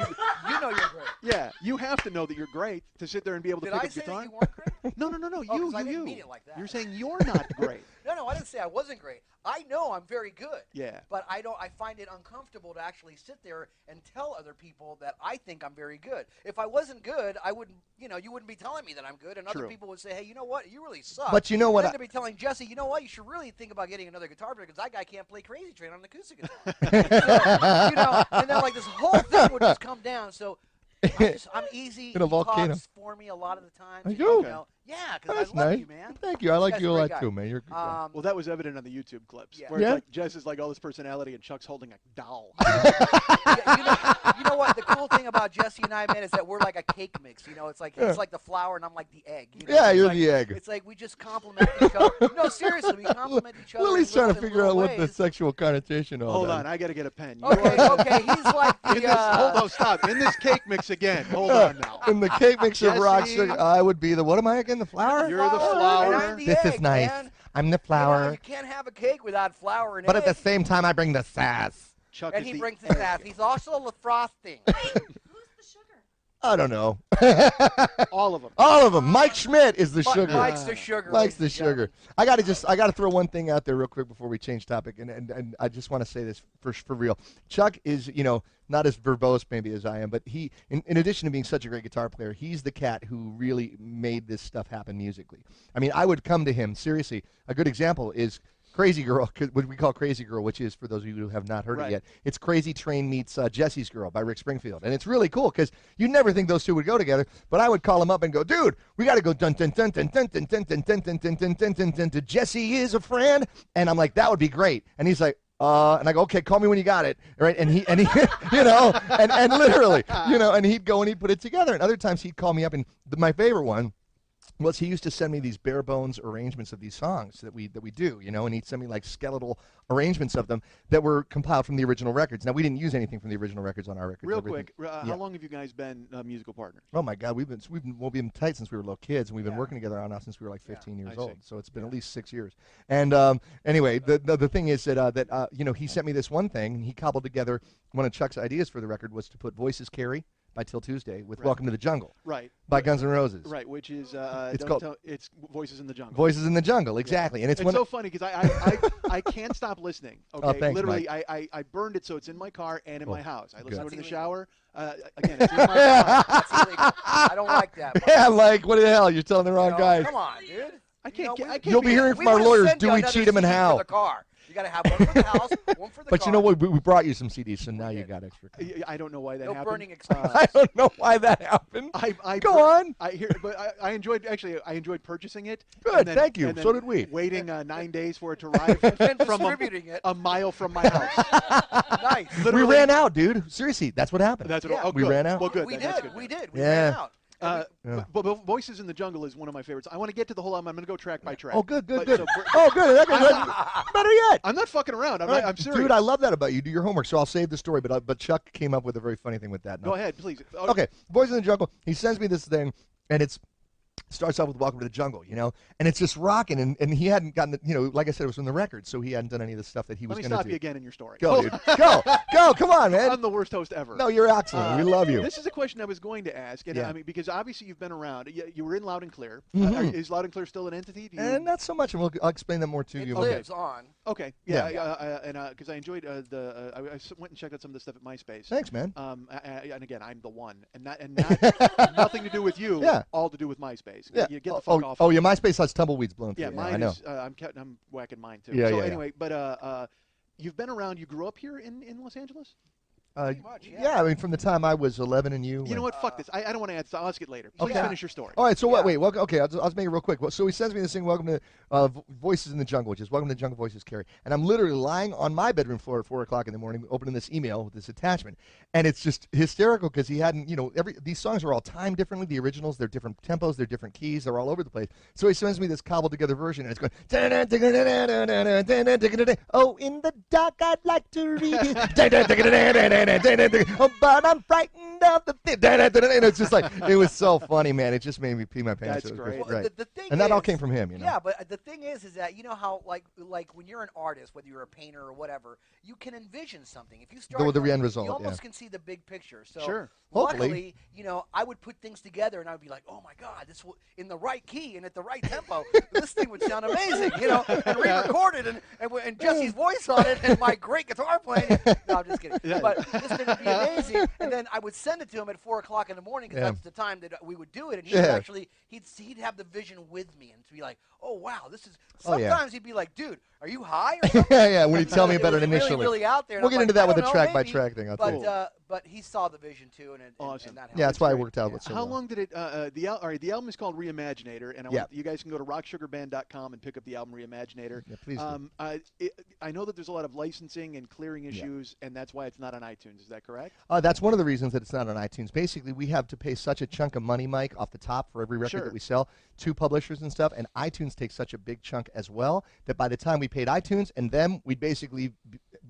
You know you're great. yeah, you have to know that you're great to sit there and be able to Did pick I up say guitar. that you weren't great? No, Oh, 'cause I you. didn't mean it like that. You're saying you're not great. No, I didn't say I wasn't great. I know I'm very good. Yeah. But I find it uncomfortable to actually sit there and tell other people that I think I'm very good. If I wasn't good, I wouldn't, you wouldn't be telling me that I'm good, and other True. people would say, hey, you know what, you really suck. But you know what And I- then to be telling Jesse, you know what, you should really think about getting another guitar player because that guy can't play Crazy Train on an acoustic guitar. And then like this whole thing would just come down. So I'm easy. In a He volcano. talks for me a lot of the time. Are you? Yeah, because That's I love nice. you, man. Thank you. I like guy's you a a great lot guy. too, man. You're a good guy. Well, that was evident on the YouTube clips, Yeah. where Yeah? it's like Jess is like all this personality, and Chuck's holding a doll. Yeah, you know what? The cool thing about Jesse and I, man, is that we're like a cake mix. It's like he's like the flour and I'm like the egg. Yeah, It's you're like- the egg. It's like we just complement each other. No, seriously, we complement each other. Lily's in trying to little- in figure out little what the ways. sexual connotation of Hold that on, I got to get a pen. You Okay, are- okay, he's like In the. this, hold on, stop. In this cake mix again. Hold on now. In the cake mixer of rock Jesse. sugar, I would be the, what am I again, the flour? You're the and flour. I'm the This egg, is nice. Man. I'm the You flour. can't have a cake without flour and But at the egg. same time, I bring the sass. Chuck And is he the brings the sass. He's also the frosting. Who's the sugar? I don't know. all of them. All of them. Mike Schmidt is the sugar. Mike's the sugar. Mike's the ladies and sugar. I gotta throw one thing out there real quick before we change topic, and I just want to say this for real. Chuck is not as verbose maybe as I am, but he in addition to being such a great guitar player, he's the cat who really made this stuff happen musically. I mean, I would come to him seriously. A good example is Crazy Girl, what we call Crazy Girl, which is, for those of you who have not heard Right. it yet, it's Crazy Train meets Jesse's Girl by Rick Springfield. And it's really cool because you never think those two would go together, but I would call him up and go, dude, we got to go dun dun dun dun dun dun dun dun dun dun dun dun dun dun to Jesse is a friend. And I'm like, that would be great. And he's like, and I go, okay, call me when you got it, right? And he, and literally, and he'd go and he'd put it together. And other times he'd call me up, and my favorite one was he used to send me these bare bones arrangements of these songs that we do, you know, and he'd send me like skeletal arrangements of them that were compiled from the original records. Now we didn't use anything from the original records on our records. Real everything- quick, how long have you guys been musical partners? Oh my God, we've been tight since we were little kids, and we've been working together on now since we were like 15 years I see. old. So it's been at least 6 years. And anyway, the thing is that you know, he sent me this one thing, and he cobbled together one of Chuck's ideas for the record was to put Voices Carry by Till Tuesday with Welcome to the Jungle Right. by Guns N' Roses. Right, which is It's it's Voices in the Jungle. Voices in the Jungle, exactly. And it's It's one. so funny because I can't stop listening. Okay, Oh, thanks, literally, Mike. I burned it so it's in my car and in my house. I listen good. to it in the That's shower. Again, it's in my car. That's illegal. I don't like that. Yeah, like what the hell? You're telling the wrong No, guys. Come on, dude. I can't. You know, I can't You'll be hearing from we our would've lawyers. sent Do you we another cheat him and CD how? For the car. You got to have one for the house, one for the But car. you know what? We brought you some CDs, so now you did. got extra. I don't know why that No happened. burning expenses. I don't know why that happened. Go on. I hear, but I enjoyed purchasing it. Good, and then- thank you. and then So did we. Waiting 9 days for it to arrive And from distributing it. a mile from my house. Nice. We Literally- ran out, dude. Seriously, that's what happened. That's what. Yeah. Oh, We good. ran out. Well, good. We then that's did. good. We did. We Yeah. ran out. Yeah. But Voices in the Jungle is one of my favorites. I want to get to the whole album. I'm going to go track by track. Oh, good. But- Oh, good. Better yet. I'm not fucking around. I'm Right. serious. Dude, I love that about you. Do your homework, so I'll save the story. But Chuck came up with a very funny thing with that. No. Go ahead, please. Okay, Boys in the Jungle. He sends me this thing, and it's starts off with Welcome to the Jungle, you know, and it's just rocking. And he hadn't gotten, you know, like I said, it was from the record, so he hadn't done any of the stuff that he was Let me going to stop do. you again in your story. Go, dude. Go. Come on, man. I'm the worst host ever. No, you're excellent. We love you. This is a question I was going to ask, and Yeah. I mean, because obviously you've been around. You were in Loud and Clear. Mhm. Is Loud and Clear still an entity? Do you, And not so much, and I'll explain that more to It you. lives on. okay. Yeah. And because I enjoyed I went and checked out some of the stuff at MySpace. Thanks, man. And again, I'm the one, and not nothing to do with you. Yeah. All to do with MySpace. Yeah. You get the fuck off. Oh, yeah. MySpace has tumbleweeds blown through. Yeah, I mine know. is. I'm whacking mine too. Yeah, so yeah, anyway, but you've been around. You grew up here in Los Angeles. Pretty much, yeah. I mean, from the time I was 11 and you. You know what? Fuck this. I don't want to answer. I'll ask it later. Please Okay. finish your story. All right, so Yeah. wait. Well, okay, I'll just make it real quick. Well, so he sends me this thing, Welcome to Voices in the Jungle, which is Welcome to the Jungle, Voices Carry. And I'm literally lying on my bedroom floor at 4 o'clock in the morning, opening this email with this attachment. And it's just hysterical because he hadn't, you know, these songs are all timed differently. The originals, they're different tempos, they're different keys, they're all over the place. So he sends me this cobbled together version, and it's going, oh, in the dark, I'd like to read it. Oh, but I'm frightened of the and it's just like, it was so funny, man. It just made me pee my pants. That's It was great. just Well, great. the thing And that all is- came from him, you know. Yeah, but the thing is that you know how like when you're an artist, whether you're a painter or whatever, you can envision something. If you start The doing- end result, you almost yeah. can see the big picture. So Sure. Hopefully. luckily, you know, I would put things together and I would be like, oh my god, this in the right key and at the right tempo, this thing would sound amazing, you know, and re-record it and Jesse's voice on it and my great guitar playing. No, I'm just kidding. Yeah. But this thing would be amazing, and then I would send it to him at 4 o'clock in the morning because Yeah. that's the time that we would do it, and Yeah. he'd have the vision with me and to be like, oh wow, this is. Oh, yeah. Sometimes he'd be like, dude, are you high or something? Yeah, when you tell me It about was it initially. really, really out there. and We'll I'm get like, into that I with don't the know, track by maybe. track thing. I'll But tell you. but he saw the vision too, and Awesome. and that helped. Yeah, that's why I great. worked out with so How well. long did it? All right, the album is called Reimaginator, and Yeah. you guys can go to rocksugarband.com and pick up the album Reimaginator. Yeah, please do. I know that there's a lot of licensing and clearing issues, and that's why it's not on iTunes. Is that correct? That's one of the reasons that it's not on iTunes. Basically, we have to pay such a chunk of money, Mike, off the top for every record Sure. that we sell to publishers and stuff, and iTunes takes such a big chunk as well that by the time we paid iTunes and them, we'd basically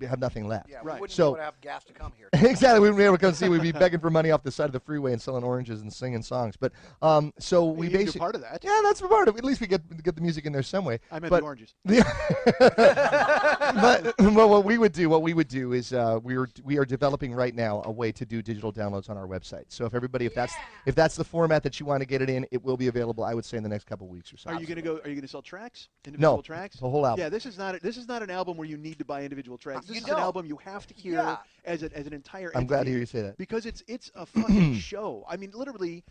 have nothing left. Yeah, Right. we wouldn't So- be able to have gas to come here. Exactly. We wouldn't be able to come see. We'd be begging for money off the side of the freeway and selling oranges and singing songs. But so we You're basically part of that. Yeah, that's part of it. At least we get the music in there some way. I meant but, the oranges. but what we would do is we are developing right now a way to do digital downloads on our website. So if that's the format that you want to get it in, it will be available. I would say in the next couple of weeks or so. Are you going to sell tracks? Individual No, tracks? the whole album. Yeah, this is not an album where you need to buy individual tracks. This You is an don't. album you have to hear Yeah. as an entire. I'm glad to entity hear you say that. because it's a fucking show. I mean, literally.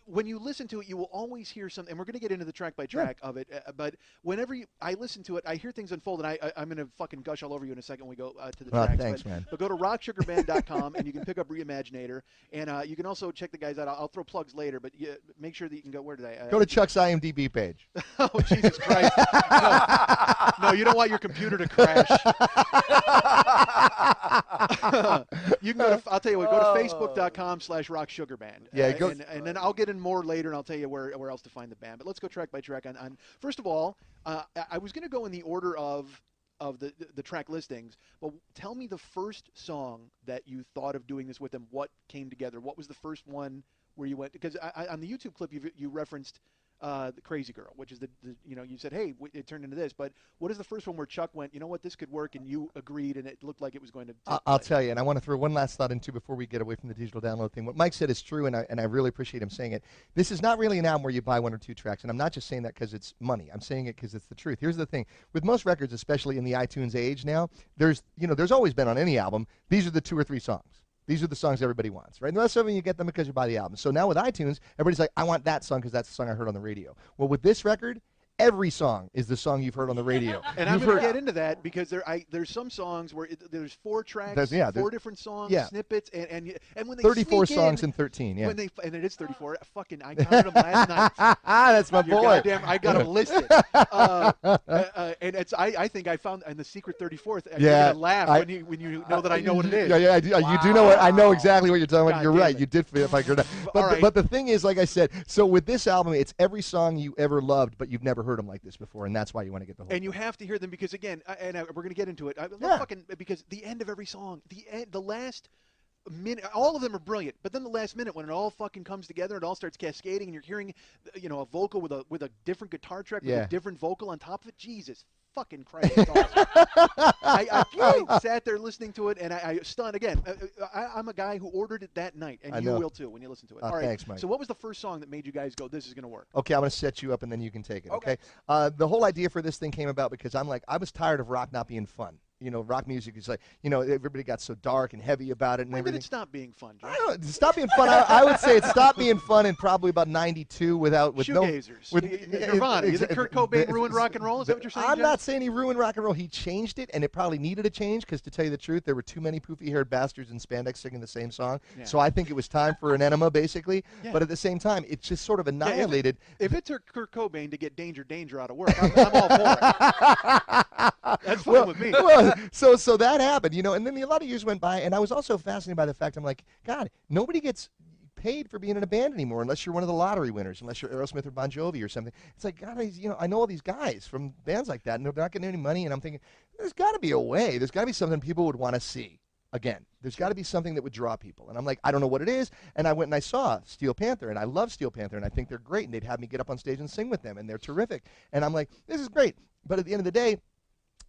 When you listen to it, you will always hear something, and we're going to get into the track by track of it. But whenever I listen to it, I hear things unfold, and I'm going to fucking gush all over you in a second when we go to the tracks. Thanks, but, man. But go to rocksugarband.com, and you can pick up Reimaginator, and you can also check the guys out. I'll throw plugs later, but make sure that you can go. Where did I? Go to Chuck's IMDb page. Oh, Jesus Christ. No, you don't want your computer to crash. You can go to, I'll tell you what, go to facebook.com/rocksugarband. Yeah, go- and then I'll get in more later, and I'll tell you where else to find the band. But let's go track by track. On first of all, I was going to go in the order of the track listings, but tell me the first song that you thought of doing this with them. What came together? What was the first one where you went? Because on the YouTube clip you referenced the Crazy Girl, which is the you said, hey, it turned into this. But what is the first one where Chuck went, you know what, this could work, and you agreed, and it looked like it was going to take I'll place? tell you, and I want to throw one last thought in too before we get away from the digital download thing. What Mike said is true, and I really appreciate him saying it. This is not really an album where you buy 1 or 2 tracks, and I'm not just saying that because it's money. I'm saying it because it's the truth. Here's the thing: with most records, especially in the iTunes age now, there's always been on any album, these are the 2 or 3 songs. These are the songs everybody wants, right? And the rest of them, you get them because you buy the album. So now with iTunes, everybody's like, I want that song because that's the song I heard on the radio. Well, with this record, every song is the song you've heard on the radio. And I'm going to get into that because there's some songs where there's 4 tracks, 4 different songs, snippets, and when they 34 sneak songs in, and 13, yeah. and it is 34. I counted them last night. That's my You're boy. goddamn, I got them listed. And it's I think I found in the secret 34th. You're gonna laugh when you know that I know what it is. Yeah, you do know what I know exactly what you're talking about. God You're damn right. it. You did feel like you're not. All right. But the thing is, like I said, so with this album, it's every song you ever loved, but you've never heard them like this before, and that's why you want to get the whole. And you have to hear them because again, we're going to get into it. Because the end of every song, the last minute, all of them are brilliant. But then the last minute, when it all fucking comes together, it all starts cascading, and you're hearing, a vocal with a different guitar track with a different vocal on top of it. Jesus fucking Christ! It's awesome. I sat there listening to it, and I stunned again. I'm a guy who ordered it that night, and you will too when you listen to it. All right. Thanks, Mike. So what was the first song that made you guys go, "This is going to work"? Okay, I'm going to set you up, and then you can take it. Okay. The whole idea for this thing came about because I was tired of rock not being fun. Rock music is like, everybody got so dark and heavy about it and When everything. did it stop being fun, Joe? I don't know, stop being fun. I would say it stopped being fun in probably about '92 with Shoegazers. Nirvana. Is it Kurt Cobain ruined rock and roll? Is that what you're saying, I'm Jeff? not saying he ruined rock and roll. He changed it, and it probably needed a change because, to tell you the truth, there were too many poofy-haired bastards in spandex singing the same song. Yeah. So I think it was time for an enema, basically. Yeah. But at the same time, it just sort of annihilated. If it took Kurt Cobain to get Danger out of work, I'm all for it. That's fine with me. Well, so that happened, and then a lot of years went by, and I was also fascinated by the fact, I'm like, God, nobody gets paid for being in a band anymore unless you're one of the lottery winners, unless you're Aerosmith or Bon Jovi or something. It's like, God, I know all these guys from bands like that, and they're not getting any money, and I'm thinking, there's got to be a way. There's got to be something people would want to see. Again, there's got to be something that would draw people. And I'm like, I don't know what it is. And I went and I saw Steel Panther, and I love Steel Panther, and I think they're great, and they'd have me get up on stage and sing with them, and they're terrific. And I'm like, this is great. But at the end of the day,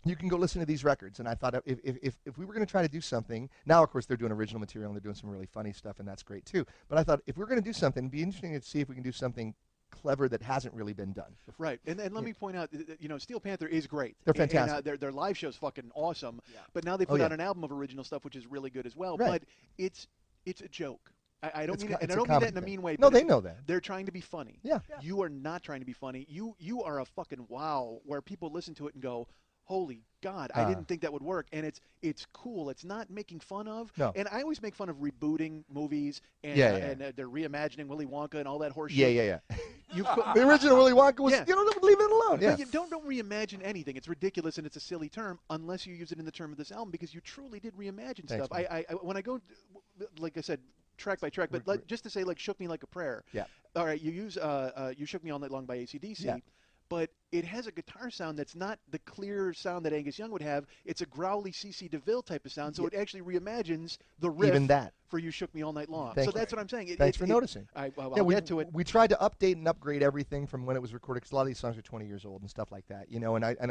you can go listen to these records. And I thought if we were going to try to do something, now, of course, they're doing original material, and they're doing some really funny stuff, and that's great, too. But I thought if we were going to do something, it'd be interesting to see if we can do something clever that hasn't really been done. Right, and let me point out, Steel Panther is great. They're fantastic. And, their live show's fucking awesome. Yeah. But now they put out an album of original stuff, which is really good as well. Right. But it's a joke. I don't mean it, and it's I a don't mean that in comedy a thing. mean way. No, but they know that. They're trying to be funny. Yeah. You are not trying to be funny. You are a fucking wow, where people listen to it and go, holy God, I didn't think that would work. And it's cool. It's not making fun of. No. And I always make fun of rebooting movies and they're reimagining Willy Wonka and all that horse shit. Yeah. The original Willy Wonka was, Yeah. leave it alone. Yeah. But you don't reimagine anything. It's ridiculous and it's a silly term unless you use it in the term of this album because you truly did reimagine Thanks, stuff. I when I go, like I said, track by track, but just to say, like, Shook Me Like a Prayer. Yeah. All right, you use You Shook Me All Night Long by AC/DC. Yeah. But it has a guitar sound that's not the clear sound that Angus Young would have. It's a growly C.C. DeVille type of sound, so it actually reimagines the riff Even that. for You Shook Me All Night Long. Thank so you. that's what I'm saying. Thanks for noticing. I'll we get to it. We tried to update and upgrade everything from when it was recorded, because a lot of these songs are 20 years old and stuff like that,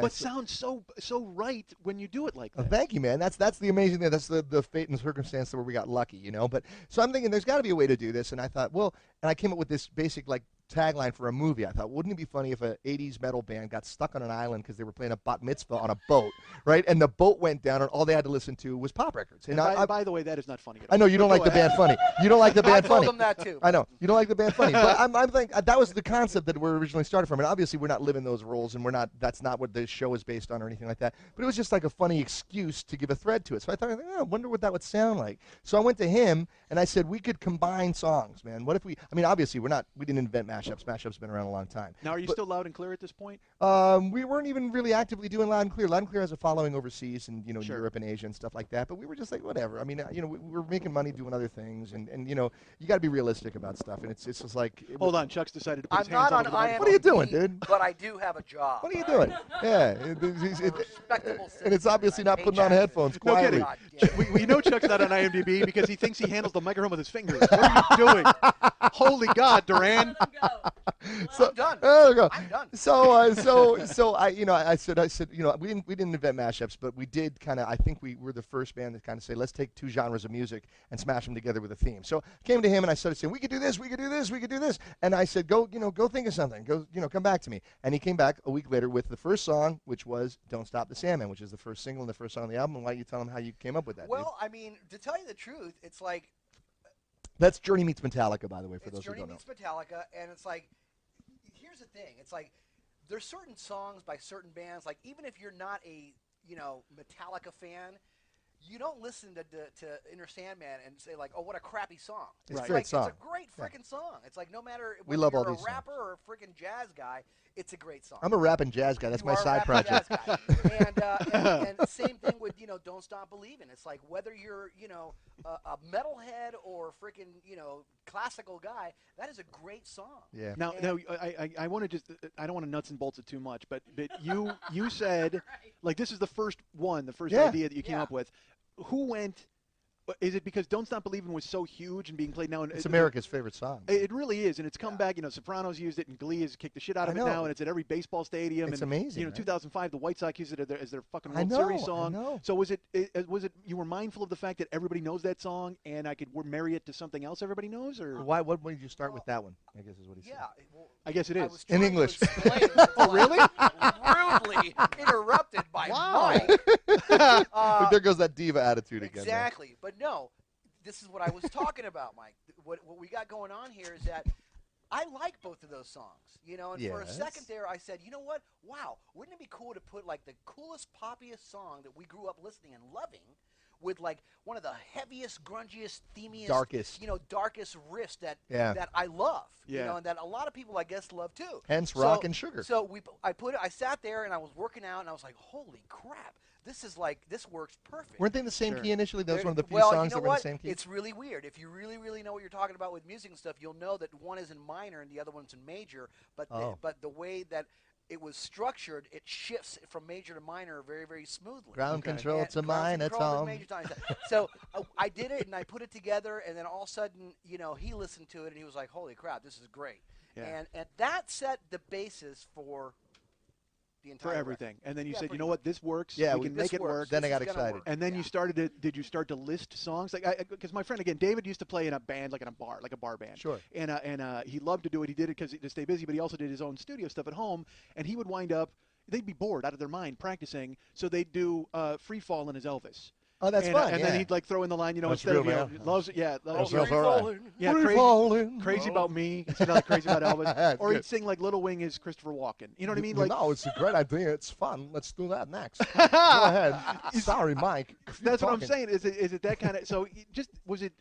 But sounds so right when you do it like that. Thank you, man. That's the amazing thing. That's the fate and circumstance where we got lucky, But so I'm thinking there's got to be a way to do this, and I thought, and I came up with this basic tagline for a movie. I thought, wouldn't it be funny if an 80s metal band got stuck on an island because they were playing a bat mitzvah on a boat, right? And the boat went down, and all they had to listen to was pop records. And by the way, that is not funny at all. I know you don't like the band funny. You don't like the band I funny. told them that too. I know you don't like the band funny, but I'm thinking that was the concept that we originally started from, and obviously we're not living those roles, and that's not what the show is based on or anything like that. But it was just like a funny excuse to give a thread to it. So I thought, I wonder what that would sound like. So I went to him and I said, we could combine songs, man. What if we? I mean, obviously we didn't invent Mashups. Mashups been around a long time. Now, are you But- still Loud and Clear at this point? We weren't even really actively doing Loud and Clear. Loud and Clear has a following overseas and Sure. Europe and Asia and stuff like that. But we were just like, whatever. I mean, we're making money doing other things, and you got to be realistic about stuff. And it's just like, Hold on, Chuck's decided to put I'm his hands not all on over the IMDb. microphone. What are you doing, dude? But I do have a job. What are you all right? doing? Yeah, Respectable and it's citizen, obviously I not pay putting on taxes. headphones No quietly. kidding. God damn it. We know Chuck's not on IMDb because he thinks he handles the microphone with his fingers. What are you doing? Holy God, Duran. Let 'em go. I'm done. There we go. I'm done. So I said, we didn't invent mashups, but we did kind of. I think we were the first band to kind of say, let's take two genres of music and smash them together with a theme. So I came to him and I started saying, we could do this, we could do this, we could do this, and I said, go think of something, come back to me. And he came back a week later with the first song, which was "Don't Stop the Sandman," which is the first single and the first song on the album. And why don't you tell him how you came up with that? dude? Well, I mean, to tell you the truth, it's like That's Journey Meets Metallica, by the way, for it's those who Journey don't know. meets Metallica, and it's like, here's the thing, it's like there's certain songs by certain bands, like even if you're not a Metallica fan, you don't listen to Inner Sandman and say like, oh, what a crappy song. It's a Like, great song. It's a great freaking song. It's like no matter We whether love all you're these a rapper or a freaking jazz guy, it's a great song. I'm a rap and jazz guy. That's You my are a side rap and project. jazz guy. and same thing with Don't Stop Believing. It's like whether you're a metalhead or freaking classical guy, that is a great song. Yeah. Now, I want to just, I don't want to nuts and bolts it too much, but you said, like, this is the first Yeah. idea that you came Yeah. up with. Who went? Is it because "Don't Stop Believing" was so huge and being played now? It's America's favorite song. It really is, and it's come back. Sopranos used it, and Glee has kicked the shit out of I it know. now, and it's at every baseball stadium. It's and, amazing, right? 2005, the White Sox used it as their fucking I World know, Series I song. know. So was it you were mindful of the fact that everybody knows that song, and I could marry it to something else everybody knows, or Why? What did you start with that one? I guess is what he said. Yeah. Well, I guess it I is. was In trying to English. explain it until I was rudely interrupted by Mike. There goes that diva attitude again. man. Exactly. But no, this is what I was talking about, Mike. What we got going on here is that I like both of those songs, and for a Yes. second there I said, you know what? Wow, wouldn't it be cool to put like the coolest, poppiest song that we grew up listening and loving with like one of the heaviest, grungiest, themiest, Darkest. darkest riffs that Yeah. that I love, Yeah. and that a lot of people I guess love too. Hence Rock and Sugar. So I sat there and I was working out and I was like, holy crap, this works perfect. Weren't they in the same Sure. key initially? That was one of the few Well, songs you know that were in what? the same key. It's really weird. If you really, really know what you're talking about with music and stuff, you'll know that one is in minor and the other one's in major. But Oh. the way that it was structured, it shifts from major to minor very, very smoothly. Ground control And to ground minor control to tone. major tone. So I did it and I put it together, and then all of a sudden, he listened to it and he was like, "Holy crap, this is great!" Yeah. And that set the basis for the entire for record. everything. And then you Yeah, said, you pretty know what, this works. Yeah, we can This make it works. work. Then I This got is gonna excited. work. And then Yeah. did you start to list songs? Like, because my friend, again, David used to play in a band, like in a bar, like a bar band. Sure. And he loved to do it. He did it to stay busy, but he also did his own studio stuff at home. And he would wind up, they'd be bored out of their mind practicing, so they'd do Free Fallin' as Elvis. Oh, that's and, fun. and yeah. then he'd like throw in the line, That's instead of, real, man. loves, yeah, loves, That's all right. yeah, Free crazy, falling. crazy about me, instead of like crazy about Elvis. That's Or he'd good. sing like Little Wing is Christopher Walken. You know what I mean? Like, No, it's a great idea. It's fun. Let's do that next. Go ahead. Sorry, Mike. Keep that's what I'm talking. saying. Is it that kind of? So was it?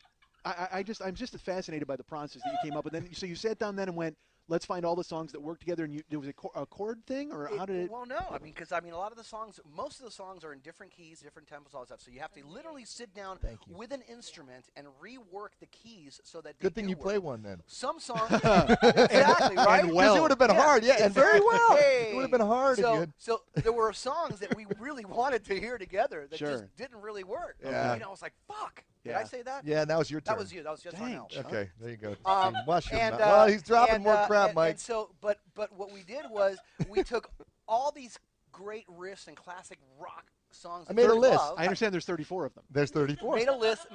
I'm just fascinated by the process that you came up with. Then so you sat down then and went, let's find all the songs that work together. And there was a chord thing, or how did it? Well, no. Because a lot of the songs, most of the songs are in different keys, different tempos, all that stuff. So you have to literally sit down Thank you. with an instrument and rework the keys so that Good they thing do you work. play one then. Some songs, exactly right. and Because well. it would have been hard. Yeah, and very well. Hey. It would have been hard if you had. So there were songs that we really wanted to hear together that Sure. just didn't really work. Yeah. I was like, "Fuck!" Did Yeah. I say that? Yeah, that was your turn. That was you. That was just Dang. Arnell. Okay, there you go. And, well, he's dropping and, more crap, and, Mike. And so, but what we did was we took all these great riffs and classic rock songs. I made that a we list. love, I understand there's 34 of them. There's 34. Made a list.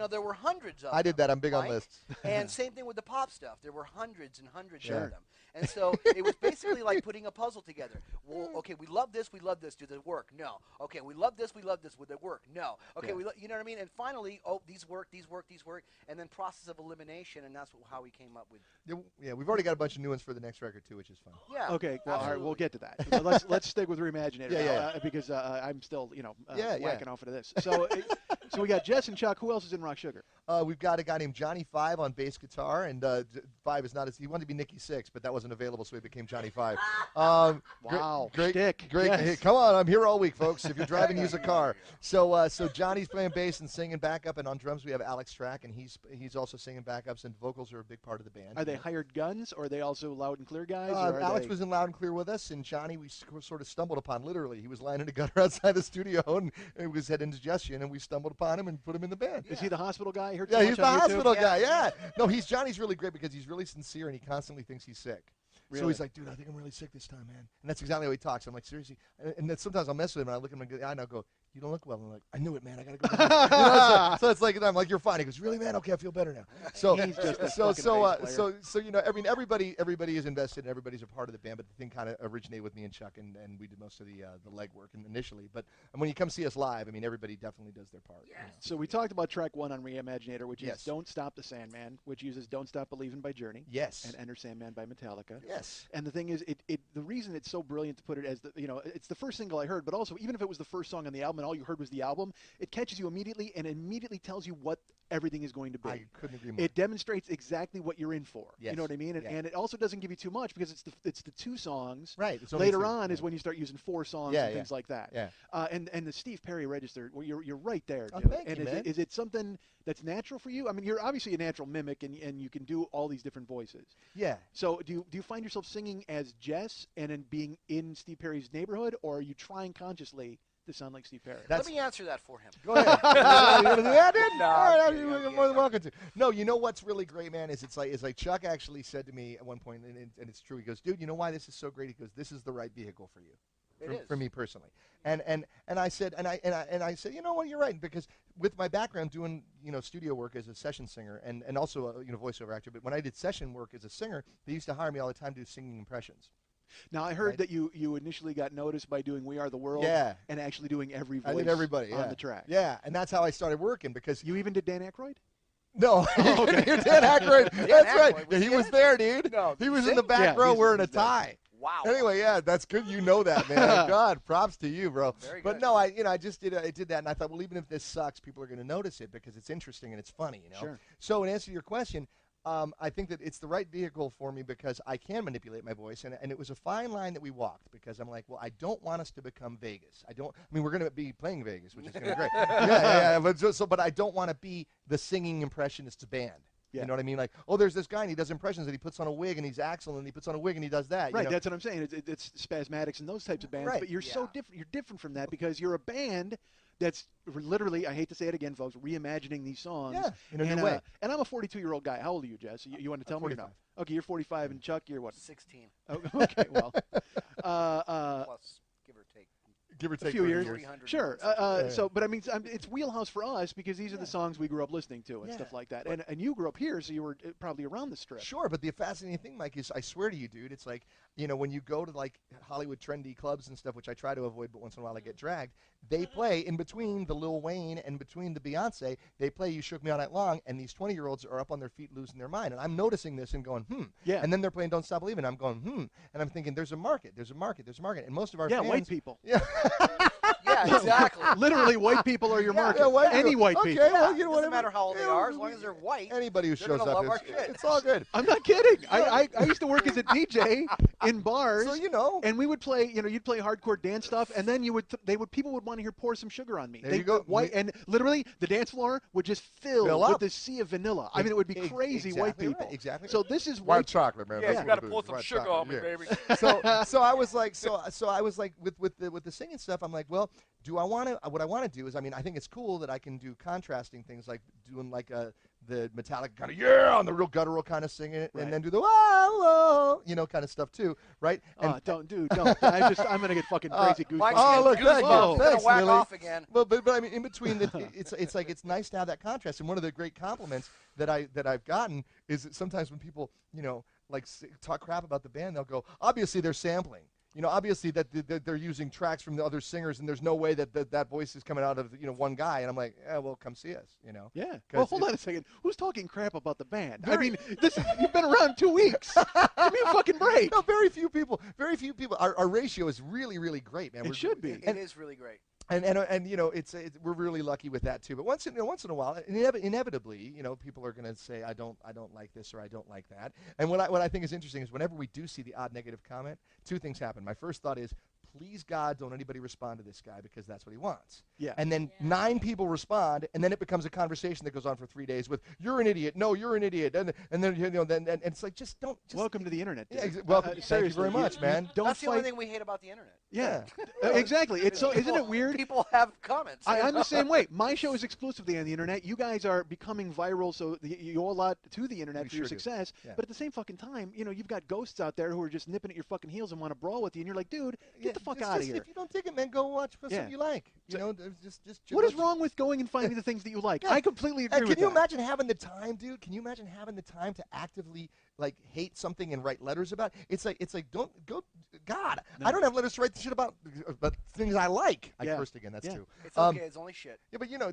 There were hundreds of. I did them, that. I'm big on Mike. lists. And same thing with the pop stuff. There were hundreds and hundreds Sure. of them. And so it was basically like putting a puzzle together. Well, okay, we love this. We love this. Did it work? No. Okay, we love this. We love this. Would it work? No. Okay, Yeah. you know what I mean? And finally, these work. These work. These work. And then process of elimination, and that's how we came up with. Yeah, we've already got a bunch of new ones for the next record too, which is fun. Yeah. Okay, well, all right, absolutely. we'll get to that. But let's stick with Reimaginator Yeah, now, yeah. because I'm still Yeah, yeah. whacking off into this. So so we got Jess and Chuck. Who else is in Rock Sugar? We've got a guy named Johnny Five on bass guitar, and Five is not as he wanted to be Nikki Six, but that wasn't available, so he became Johnny Five. Wow, great, shtick. great. Yes. Hey, come on, I'm here all week, folks. If you're driving, use a car. So Johnny's playing bass and singing backup, and on drums we have Alex Strack, and he's also singing backups, and vocals are a big part of the band. Are they hired guns, or are they also loud and clear guys? or are Alex they... was in Loud and Clear with us, and Johnny we sort of stumbled upon. Literally, he was lying in a gutter outside the studio, and it was had indigestion, and we stumbled upon him and put him in the band. Is he the hospital guy? I heard Yeah, so he's much the on YouTube. hospital guy. Yeah. No, Johnny's really great because he's really sincere and he constantly thinks he's sick. So Really? he's like, dude, I think I'm really sick this time, man. And that's exactly how he talks. I'm like, seriously. And then sometimes I'll mess with him and I look at him in the eye and I'll go, you don't look well. And I'm like, I knew it, man. I gotta go. You know, so it's like, and I'm like, you're fine. He goes, really, man? Okay, I feel better now. So He's just a so fucking bass player. you know, I mean, everybody is invested and everybody's a part of the band, but the thing kind of originated with me and Chuck, and we did most of the legwork initially. But when you come see us live, I mean, everybody definitely does their part. Yes. You know? So we talked about track 1 on Reimaginator, which Yes. is Don't Stop the Sandman, which uses Don't Stop Believin' by Journey. Yes. And Enter Sandman by Metallica. Yes. And the thing is, the reason it's so brilliant to put it as it's the first single I heard, but also even if it was the first song on the album and all you heard was the album, it catches you immediately and immediately tells you what everything is going to be. I couldn't agree more. It demonstrates exactly what you're in for. Yes. You know what I mean? And, Yeah. and it also doesn't give you too much because it's the 2 songs. Right. It's only Later two. on Yeah. is when you start using 4 songs Yeah, and yeah. things like that. Yeah. And the Steve Perry register, well, you're right there, Oh, dude. thank and you, is man. is it something that's natural for you? I mean, you're obviously a natural mimic, and you can do all these different voices. Yeah. So do you find yourself singing as Jess and then being in Steve Perry's neighborhood, or are you trying consciously to sound like Steve Perry? Let me answer that for him. Go ahead. You want to do that, dude? No, All right, I'm kidding, you're I'm more than kidding. welcome to. No, you know what's really great, man, is it's like Chuck actually said to me at one point, and it's true. He goes, dude, you know why this is so great? He goes, this is the right vehicle for you. It for, is. for me personally. And I said, and I said, you know what, you're right, because with my background doing, studio work as a session singer and also a, voiceover actor, but when I did session work as a singer, they used to hire me all the time to do singing impressions. Now, I heard Right. that you initially got noticed by doing We Are the World Yeah. and actually doing every voice I did everybody, yeah. on the track. Yeah, and that's how I started working because You even did Dan Aykroyd? no, Oh, okay. you're Dan Aykroyd. That's Aykroyd, right. was He he was in? there, dude. No, he did was he in the sing? back Yeah, row he's- wearing a he's there. tie. Wow. Anyway, yeah, that's good. You know that, man. God, props to you, bro. Very But good. no, I just did that, and I thought, well, even if this sucks, people are going to notice it because it's interesting and it's funny, Sure. So, in answer to your question, I think that it's the right vehicle for me because I can manipulate my voice, and it was a fine line that we walked because I'm like, well, I don't want us to become Vegas. I mean, we're going to be playing Vegas, which is going to be great. yeah. But I don't want to be the singing impressionist band. Yeah. You know what I mean? Like, oh, there's this guy and he does impressions and he puts on a wig and he's Axl and he puts on a wig and he does that. Right, You know? that's what I'm saying. It's Spasmatics and those types of bands, Right. but you're so Yeah. different. You're different from that because you're a band that's literally, I hate to say it again, folks, reimagining these songs. Yeah, in a new and, way. And I'm a 42-year-old guy. How old are you, Jess? You want to tell me? or no? 45. Okay, you're 45, and Chuck, you're what? 16 Oh, okay, well, plus, give or take. Give or take few 30 years. 300 sure. months. So, but I mean, it's wheelhouse for us because these are the songs we grew up listening to and Yeah. stuff like that. And you grew up here, so you were probably around the strip. Sure, but the fascinating thing, Mike, is I swear to you, dude, it's like, when you go to like Hollywood trendy clubs and stuff, which I try to avoid, but once in a while I get dragged, they play in between the Lil Wayne and between the Beyonce, they play You Shook Me All Night Long, and these 20-year-olds are up on their feet losing their mind. And I'm noticing this and going, Yeah. And then they're playing Don't Stop Believin', and I'm going, And I'm thinking, there's a market. And most of our Yeah, fans, white people. Yeah. Yeah, exactly. Literally, white people are your market. Yeah, white Any people. white Okay, people. well, It you know doesn't whatever. matter how old they Yeah, are, as long as they're white. Anybody who they're shows gonna up, love our shit. it's all good. I'm not kidding. I used to work as a DJ in bars. So, you know. And we would play, you'd play hardcore dance stuff, and then people would want to hear "Pour Some Sugar on Me." There you go. White, and literally the dance floor would just fill Fill with up. this sea of vanilla. I mean, it would be crazy white Exactly right, people. exactly So right. this is White white. chocolate, man. Yeah, That's you what got to it pour is, some white sugar chocolate, on me, yeah. baby. So I was like, so I was like, with the singing stuff, I'm like, well, do I want to? What I want to do is, I mean, I think it's cool that I can do contrasting things, like doing like the metallic kind of on the real guttural kind of singing, Right. and then do the whoa, kind of stuff too, right? And Don't. I'm gonna get fucking crazy goosebumps. Mike's Oh, getting look, thank you. goosebumps. Gonna Thanks, whack Lily. off again. but I mean, in between, it's like it's nice to have that contrast. And one of the great compliments that I've gotten is that sometimes when people talk crap about the band, they'll go, obviously they're sampling. Obviously that they're using tracks from the other singers, and there's no way that voice is coming out of one guy. And I'm like, yeah, well, come see us. Yeah. 'Cause Well, hold on a second. Who's talking crap about the band? I mean, you've been around 2 weeks. Give me a fucking break. No, very few people. Our ratio is really, really great, man. It should be. It is really great. And you know, we're really lucky with that too. But once in a while, inevitably, you know, people are going to say, I don't like this or I don't like that. And what I think is interesting is whenever we do see the odd negative comment, two things happen. My first thought is, please God, don't anybody respond to this guy because that's what he wants. Yeah. And then 9 people respond, and then it becomes a conversation that goes on for 3 days with, you're an idiot. No, you're an idiot. And then you know, and it's like, just don't. Just, Welcome to the internet. Yeah, dude. welcome. Thank you Seriously, very much, man. Don't That's the only fight. thing we hate about the internet. Yeah, exactly. It's so. Isn't it weird? People have comments. I'm the same way. My show is exclusively on the internet. You guys are becoming viral, so you owe a lot to the internet We for your sure do. success. Yeah. But at the same fucking time, you know, you've got ghosts out there who are just nipping at your fucking heels and want to brawl with you, and you're like, dude, get the fuck out of here. If you don't dig it, man, go watch something Yeah. you like. You So- know, just. What is wrong with going and finding the things that you like? Yeah. I completely agree Can with you that. imagine having the time, dude? Can you imagine having the time to actively like hate something and write letters about it? It's like don't go. God, No. I don't have letters to write shit about things I like. I Yeah. cursed again. That's Yeah. 2. It's okay. It's only shit. Yeah, but you know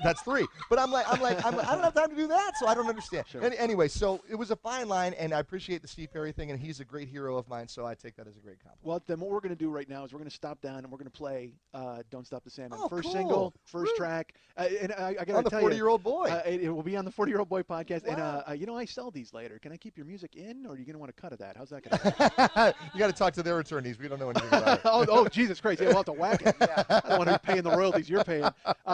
that's 3. But I don't have time to do that, so I don't understand. Sure. Anyway, so it was a fine line, and I appreciate the Steve Perry thing, and he's a great hero of mine, so I take that as a great compliment. Well, then what we're going to do right now is we're going to stop down and we're going to play "Don't Stop the Sandman." Oh, First cool. single, first Woo. track, and I got On to the tell you, 40-year-old boy. it will be on the 40-year-old boy podcast. Wow. And you know, I sell these later. Can I keep your music in, or are you going to want to cut of that? How's that going to? You got to talk to their attorneys. We don't know anything about it. Oh, Jesus Christ! Yeah, we'll have to whack it. I don't want to be paying the royalties you're paying.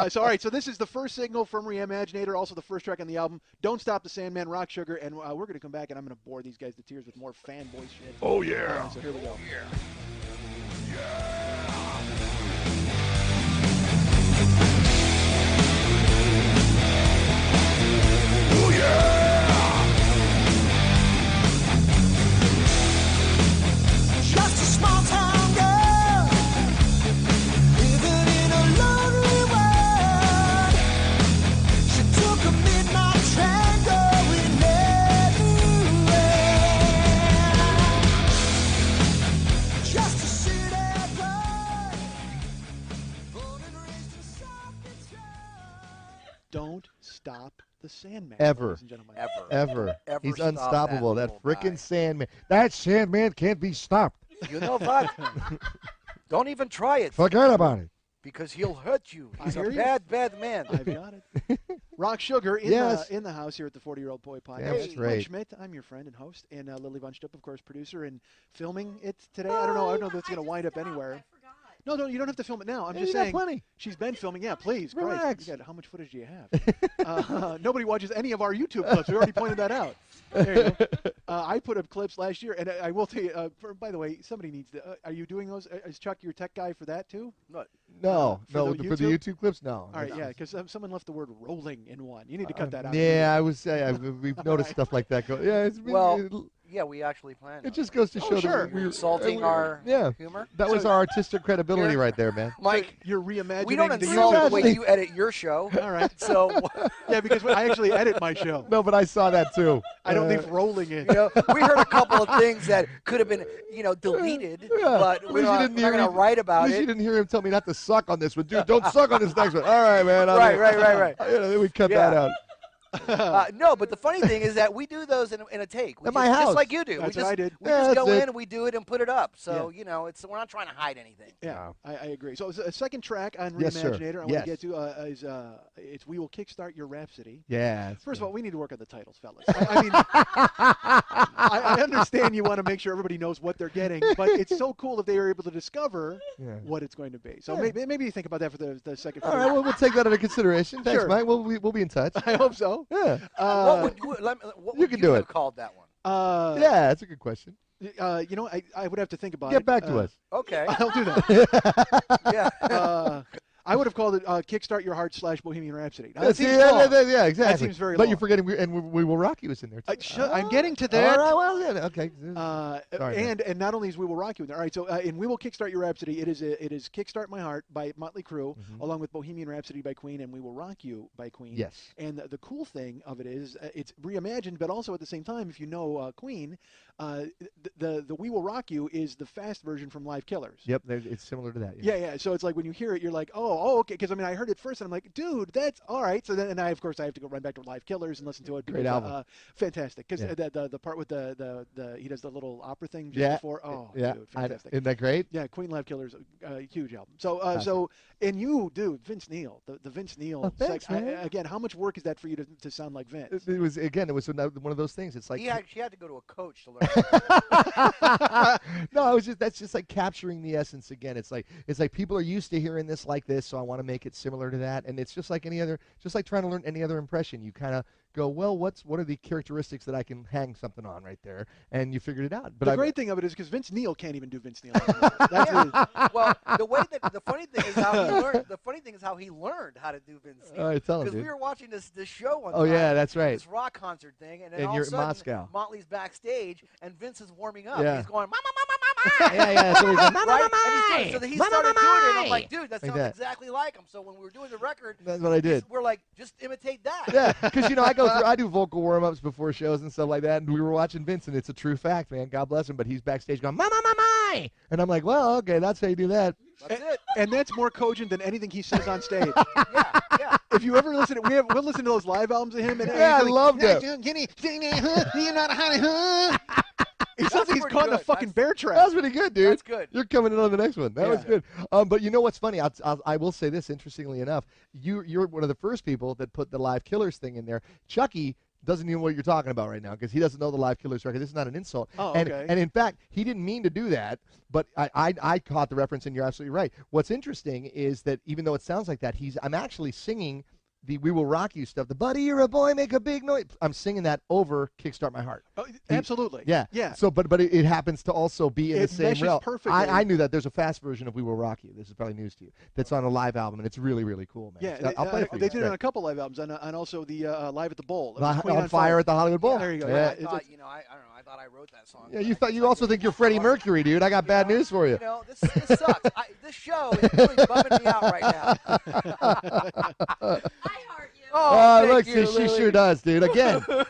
So, all right. So this is the first single from Reimaginator, also the first track on the album. Don't Stop the Sandman, Rock Sugar, and we're going to come back and I'm going to bore these guys to tears with more fanboy shit. Oh yeah. So here we go. Just a small town girl living in a lonely world. She took a midnight train going anywhere. Just a city boy, born and raised in South Detroit. Don't stop the Sandman. Ever. ladies and gentlemen. Ever. Ever He's stop unstoppable. that That little frickin' guy. Sandman. That Sandman can't be stopped. You know what? Don't even try it Forget about it. because he'll hurt you. I He's a hear you. bad man. I've got it. Rock Sugar in, Yes. in the house here at the 40-Year-Old Boy podcast. Damn Mike straight. Schmidt, I'm your friend and host, and Lily Von Stupp, of course, producer and filming it today. I don't know if it's going to wind up anywhere. No, you don't have to film it now. I'm Hey, just you got saying. plenty. She's been filming. Yeah, please. Relax. Christ, you got, how much footage do you have? Nobody watches any of our YouTube clips. We already pointed that out. There you go. I put up clips last year, and I will tell you, by the way, somebody needs to. Are you doing those? Is Chuck your tech guy for that too? No, For the for the YouTube clips, no. All right, yeah, because someone left the word rolling in one. You need to cut that out. Yeah, I was saying we've noticed stuff like that. Yeah, it's Well, yeah, we actually planned. it on just goes to show sure. that we're insulting our yeah. humor. That was our artistic credibility right there, man. Mike, You're reimagining we don't the insult YouTube. the way you edit your show. All right. So, Yeah, because I actually edit my show. No, but I saw that too. I don't leave rolling in. you know, we heard a couple of things that could have been, deleted, but At we're least you not didn't hear going to me- write At about least you it. didn't hear him tell me not to suck on this one, dude. Don't suck on this next one. All right, man. Right. You know, we cut Yeah. that out. No, but the funny thing is that we do those in a take. We At just, my house. just like you do. That's we what just, I did. We Yeah, just go that's in it. and we do it and put it up. So we're not trying to hide anything. Yeah, I agree. So a second track on Yes, sir. Reimaginator I want Yes. to get to is it's We Will Kickstart Your Rhapsody. Yeah. First of all, we need to work on the titles, fellas. I mean, I understand you want to make sure everybody knows what they're getting, but it's so cool if they are able to discover Yeah. what it's going to be. So Yeah. maybe you think about that for the second. All right, well, we'll take that into consideration. Thanks, Sure. Mike. We'll be in touch. I hope so. Yeah. What would you can you do have it. called that one? Yeah, that's a good question. You know, I would have to think about it. Get back to us. Okay. I'll do that. Yeah. I would have called it Kickstart Your Heart / Bohemian Rhapsody. Now, Yeah, that see, seems yeah, long. yeah, exactly. seems very But long. you're forgetting, we Will Rock You is in there, too. I'm getting to that. All right, well, yeah, okay. Sorry, And not only is We Will Rock You in there. All right, so in We Will Kickstart Your Rhapsody, it is Kickstart My Heart by Motley Crue, along with Bohemian Rhapsody by Queen and We Will Rock You by Queen. Yes. And the cool thing of it is it's reimagined, but also at the same time, if you know Queen, the We Will Rock You is the fast version from Live Killers. Yep, it's similar to that. Yeah. So it's like when you hear it, you're like, oh, oh, okay, because I mean, I heard it first, and I'm like, dude, that's all right. So then, and I, of course, I have to go run back to Live Killers and listen to it. Great because, album. Fantastic, because Yeah. the part with the he does the little opera thing just Yeah. before. Oh, Yeah. dude, fantastic. Isn't that great? Yeah, Queen Live Killers, huge album. So and you, dude, Vince Neil, the Vince Neil. Oh, thanks, man. Again, how much work is that for you to sound like Vince? It was one of those things. It's like She had to go to a coach to learn. no, that's just like capturing the essence again. It's like people are used to hearing this like this, so I want to make it similar to that. And it's just like trying to learn any other impression. You kind of go, well, what are the characteristics that I can hang something on right there, and you figured it out. But The great thing of it is because Vince Neil can't even do Vince Neil. That's what Well, the funny thing is how he learned. The funny thing is how he learned how to do Vince Neil. All right, tell him, Because dude. we were watching this show one Oh, time. yeah, that's right. This rock concert thing, and then And all you're of a in sudden, Moscow. Motley's backstage, and Vince is warming up. Yeah. He's going, "Mama, mama, mama." yeah. So he's like, Right? And he started doing it, and I'm like, dude, that Like sounds that. exactly like him. So when we were doing the record, That's what I did. we're like, just imitate that. Yeah, because I do vocal warm-ups before shows and stuff like that, and we were watching Vince, and it's a true fact, man. God bless him, but he's backstage going, "Mama, mama," and I'm like, well, okay, that's how you do that. That's it. and that's more cogent than anything he says on stage. Yeah. If you ever listen, we'll listen to those live albums of him. And Yeah, I he's like, loved it. You're not a honey, huh? He sounds like he's pretty caught in a good. fucking bear trap. That was pretty good, dude. That's good. You're coming in on the next one. That was Yeah. good. But you know what's funny? I will say this. Interestingly enough, you're one of the first people that put the Live Killers thing in there. Chucky doesn't even know what you're talking about right now because he doesn't know the Live Killers record. This is not an insult. Oh, and, okay. and in fact, he didn't mean to do that, but I caught the reference, and you're absolutely right. What's interesting is that even though it sounds like that, I'm actually singing the "We Will Rock You" stuff. The "Buddy, you're a boy, make a big noise." I'm singing that over "Kickstart My Heart." Oh, absolutely. Yeah. Yeah. So, but it happens to also be in the It same meshes realm. perfectly. I knew that. There's a fast version of "We Will Rock You." This is probably news to you. That's on a live album, and it's really, really cool, man. Yeah, So I'll play it for you. they It's did it on great. a couple live albums, and also the Live at the Bowl. It On was Queen Fire at the Hollywood Bowl. Yeah, there you go. Yeah. Yeah, I thought, it's- I don't know. I thought I wrote that song. Yeah, you also think you're Freddie Mercury, dude. I got bad news for you. You know, this sucks. This show is really bumming me out right now. I heart you. Oh, Look, thank you, she Lily. sure does, dude. Again. Lily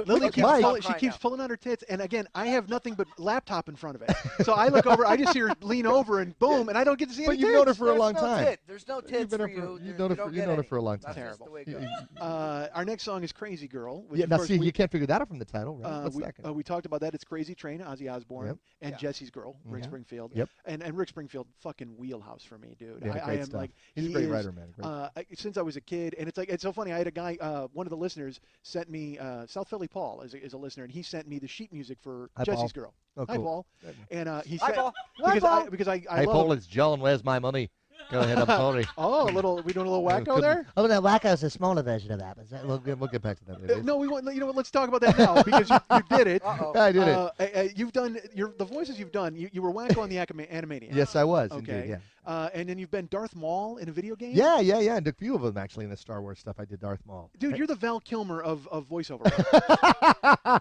Look, keeps Mike. pulling, she Crying keeps now. pulling out her tits, and again, I have nothing but laptop in front of it. So I look over, I just see her lean over, and boom, and I don't get to see But any you've known her tits. for a long There's no time. tit. There's no You've tits been for her you. for- There- you've known her you don't for- get you've known her any. for a long time. That's just the way it goes. Our next song is "Crazy Girl." Which Yeah, of now course see, we, you can't figure that out from the title, right? What's we, that gonna we talked about that. It's "Crazy Train," Ozzy Osbourne, Yep. and Yeah. Jesse's Girl, Rick Mhm. Springfield. Yep. And Rick Springfield, fucking wheelhouse for me, dude. Yeah, I great am stuff. like, He's a he great is, writer, man. Great. Since I was a kid, and it's so funny. I had a guy, one of the listeners sent me South Philly Paul is a listener, and he sent me the sheet music for Hi, Jesse's Paul. Girl. Oh, Hi, cool. Paul. And he Hi, sent Paul. because I Hey, love Paul, it's John. Where's my money? Go ahead, I'm sorry. Oh, we doing a little wacko there? Oh, no, Wacko's a smaller version of that. But We'll get back to that later. No, we want. You know what? Let's talk about that now because you did it. Uh-oh. I did it. You've done the voices you've done. You were Wacko on the Animaniacs. Yes, I was. Okay. Indeed, yeah. And then you've been Darth Maul in a video game. Yeah. And a few of them actually in the Star Wars stuff. I did Darth Maul. Dude, you're the Val Kilmer of voiceover.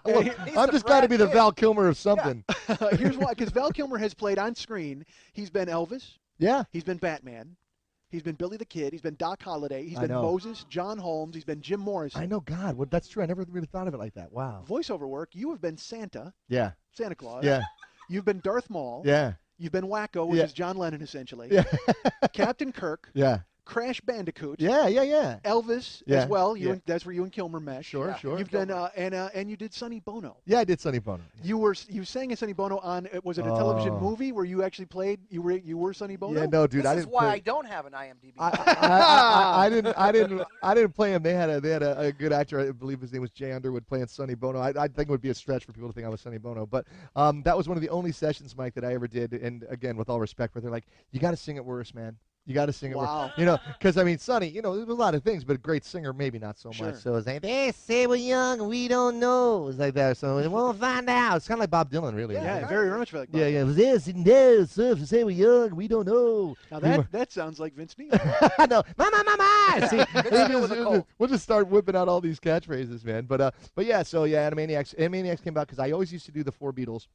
Well, He's I'm the just glad to Brad be the Pitt. Val Kilmer of something. Here's why: because Val Kilmer has played on screen. He's been Elvis. Yeah. He's been Batman. He's been Billy the Kid. He's been Doc Holliday. He's I been know. Moses, John Holmes. He's been Jim Morrison. I know. God, that's true. I never really thought of it like that. Wow. Voiceover work. You have been Santa Claus. Yeah. You've been Darth Maul. Yeah. You've been Wacko, which Yeah. is John Lennon essentially. Yeah. Captain Kirk. Yeah. Crash Bandicoot. Yeah. Elvis Yeah, as well. yeah. That's where you and Kilmer mesh. Sure. Yeah. Sure. You've done and you did Sonny Bono. Yeah, I did Sonny Bono. You sang as Sonny Bono on was it a television Oh. movie where you actually played you were Sonny Bono? Yeah. No, dude. This I is didn't. why play- I don't have an IMDb. I didn't play him. They had a good actor. I believe his name was Jay Underwood playing Sonny Bono. I think it would be a stretch for people to think I was Sonny Bono. But that was one of the only sessions, Mike, that I ever did. And again, with all respect, but they're like, you got to sing it worse, man. You got to sing it Wow. worse. You know, because I mean, Sonny, there's a lot of things, but a great singer, maybe not so Sure. much. So it's like, they say we're young, we don't know. It's like that. So we'll find out. It's kind of like Bob Dylan, really. Yeah, very much like Yeah, yeah. Yes, and no, so if you say we're young, we don't know. Now We were- that sounds like Vince Neil. I know. Mama. See, Neil with a cold. we'll just start whipping out all these catchphrases, man. But yeah. So yeah, Animaniacs came out because I always used to do the four Beatles.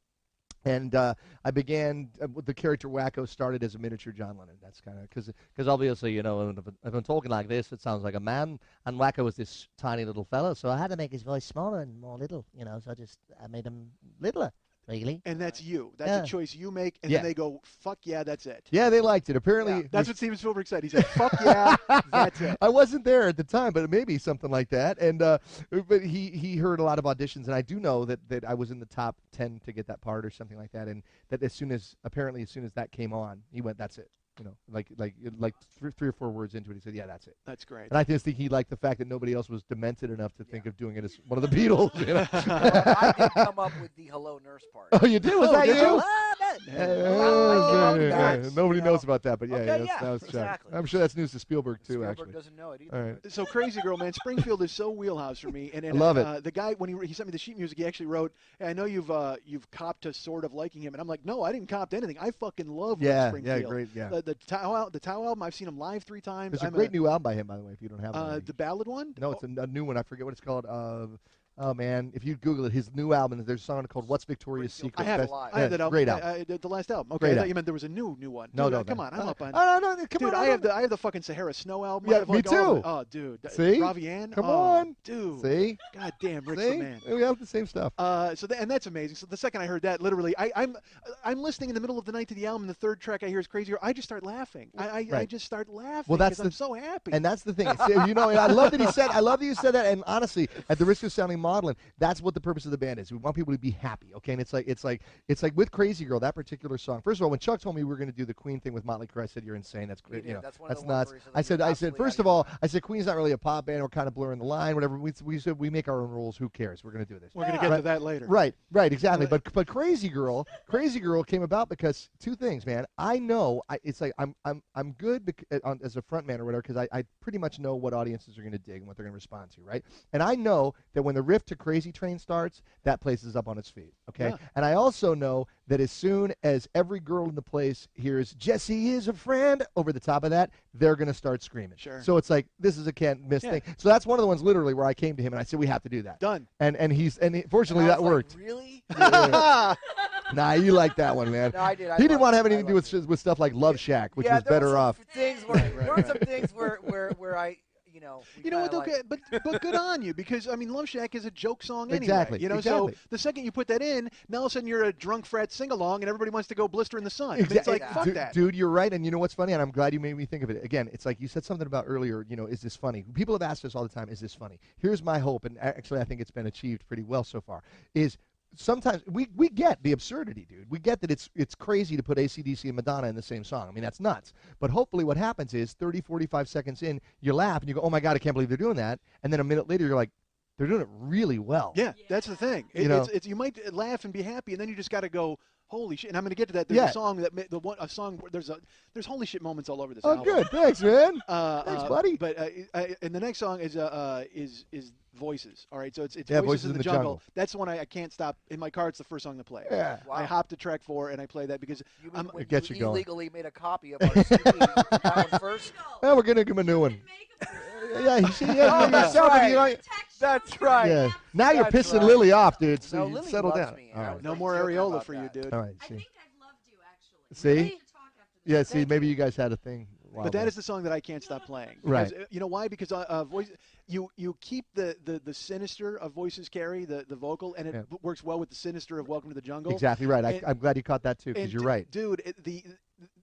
And I began with the character Wacko started as a miniature John Lennon. That's kind of because obviously if I'm talking like this, it sounds like a man, and Wacko was this tiny little fella. So I had to make his voice smaller and more little, So I made him littler. Really? and that's you. That's Yeah. a choice you make, and Yeah. then they go, "Fuck yeah, that's it." Yeah, they liked it. Apparently, That's what Steven Spielberg said. He said, "Fuck yeah, that's it." I wasn't there at the time, but it may be something like that. And but he heard a lot of auditions, and I do know that I was in the top 10 to get that part or something like that. And that as soon as that came on, he went, "That's it." You know, like three or four words into it, he said, "Yeah, that's it." That's great. And I just think he liked the fact that nobody else was demented enough to think of doing it as one of the Beatles. You know? Well, I did come up with the hello nurse part. Oh, you did? Was that did you? you? Nobody You know. knows about that, but yeah, Okay, that's, yeah, that was Chuck. exactly. I'm sure that's news to Spielberg too, Spielberg actually. doesn't know it either. All right. So Crazy Girl, man, Springfield is so wheelhouse for me. And I love it. The guy, when he sent me the sheet music, he actually wrote, "Hey, I know you've copped to sort of liking him," and I'm like, "No, I didn't cop to anything. I fucking love Rick Yeah, Springfield." yeah, great, yeah. The Tao album, I've seen him live 3 times. There's a I'm great new album by him, by the way, if you don't have it. already. the ballad one. No, it's a new one. I forget what it's called. Oh man, if you Google it, his new album, there's a song called "What's Victoria's Secret." I have it. That's- Live. I have that yeah, album. Great album. The last album. Okay, Great I thought album. you meant there was a new one. No, Dude, no, come on, I'm up on. Oh no, come Dude, on. I have the fucking Sahara Snow album. Yeah, I have, me like, all too. of it. Oh, dude. See? Ravian. Come Oh, on. dude. See? God damn, Rick's See? the man. We have the same stuff. And that's amazing. So the second I heard that, literally, I'm listening in the middle of the night to the album. And the third track I hear is Crazy Girl. I just start laughing. I Right. just start laughing. Well, that's 'cause I'm so happy. And that's the thing. You know, and I love that he said. I love that you said that. And honestly, at the risk of sounding maudlin, that's what the purpose of the band is. We want people to be happy. Okay, and it's like with Crazy Girl, that particular song. First of all, when Chuck told me we were going to do the Queen thing with Motley Crue, I said, "You're insane. That's great. did. You know, That's one of that's the ones nuts." where he said I said, you're I said, absolutely first out of of your all, I said, Queen's not really a pop band. We're kind of blurring the line. Whatever. We said we make our own rules. Who cares? We're going to do this. We're going to get Right. to that later. Right, exactly. But Crazy Girl came about because two things, man. I know it's like I'm good as a front man or whatever because I pretty much know what audiences are going to dig and what they're going to respond to, right? And I know that when the riff to Crazy Train starts, that place is up on its feet, okay? Yeah. And I also know that as soon as every girl in the place hears "Jesse is a friend" over the top of that, they're going to start screaming. Sure. So it's like this is a can't miss Yeah. thing. So that's one of the ones literally where I came to him and I said we have to do that. Done. And fortunately And I that was like, worked. Really? Nah, you like that one, man. No, I did. I He didn't loved want to have it. I anything to do loved with stuff like Love Shack, which yeah, was there better some off. Things where there were some things where I, you know. we You know what? kinda Okay, but good on you because I mean, Love Shack is a joke song anyway. Exactly, You know, exactly. so the second you put that in, now all of a sudden you're a drunk frat sing along, and everybody wants to go blister in the sun. I mean, it's Exactly. like fuck dude, that. dude, you're right. And you know what's funny? And I'm glad you made me think of it. Again, it's like you said something about earlier, you know, is this funny? People have asked us all the time, is this funny? Here's my hope, and actually I think it's been achieved pretty well so far, is sometimes we get the absurdity, dude. We get that it's crazy to put AC/DC and Madonna in the same song. I mean, that's nuts. But hopefully what happens is 30, 45 seconds in, you laugh and you go, oh my God, I can't believe they're doing that. And then a minute later, you're like, they're doing it really well. Yeah, that's the thing. You know? It's you might laugh and be happy, and then you just got to go, holy shit! And I'm going to get to that. There's Yeah. a song a song where there's holy shit moments all over this Oh, album. good. Thanks, man. Thanks, buddy. But and the next song is Voices. All right, so it's Yeah, Voices in the Jungle. That's the one I can't stop. In my car, it's the first song to play. Yeah. I Wow. hop to track 4 and I play that because You mean when It gets you going. illegally made a copy of our CD that one first? Well, we're going to give him a new one. Yeah, you see, yeah, Oh, you that's yourself, right. you know, That's right. yeah. Now you're That's pissing right. Lily off, dude. So No, you Lily settle loves down. me. All I right. was no like more joking areola about for you, that. dude. All right. I See. think I've loved you actually. See? We need to talk after this. Yeah, see, Thank maybe you. you guys had a thing. a while But that back. is the song that I can't stop playing. Right. Because, you know why? Because voice, you keep the sinister of Voices Carry, the vocal, and it Yeah. works well with the sinister of Welcome to the Jungle. Exactly right. And- I'm glad you caught that too, because And you're right. dude.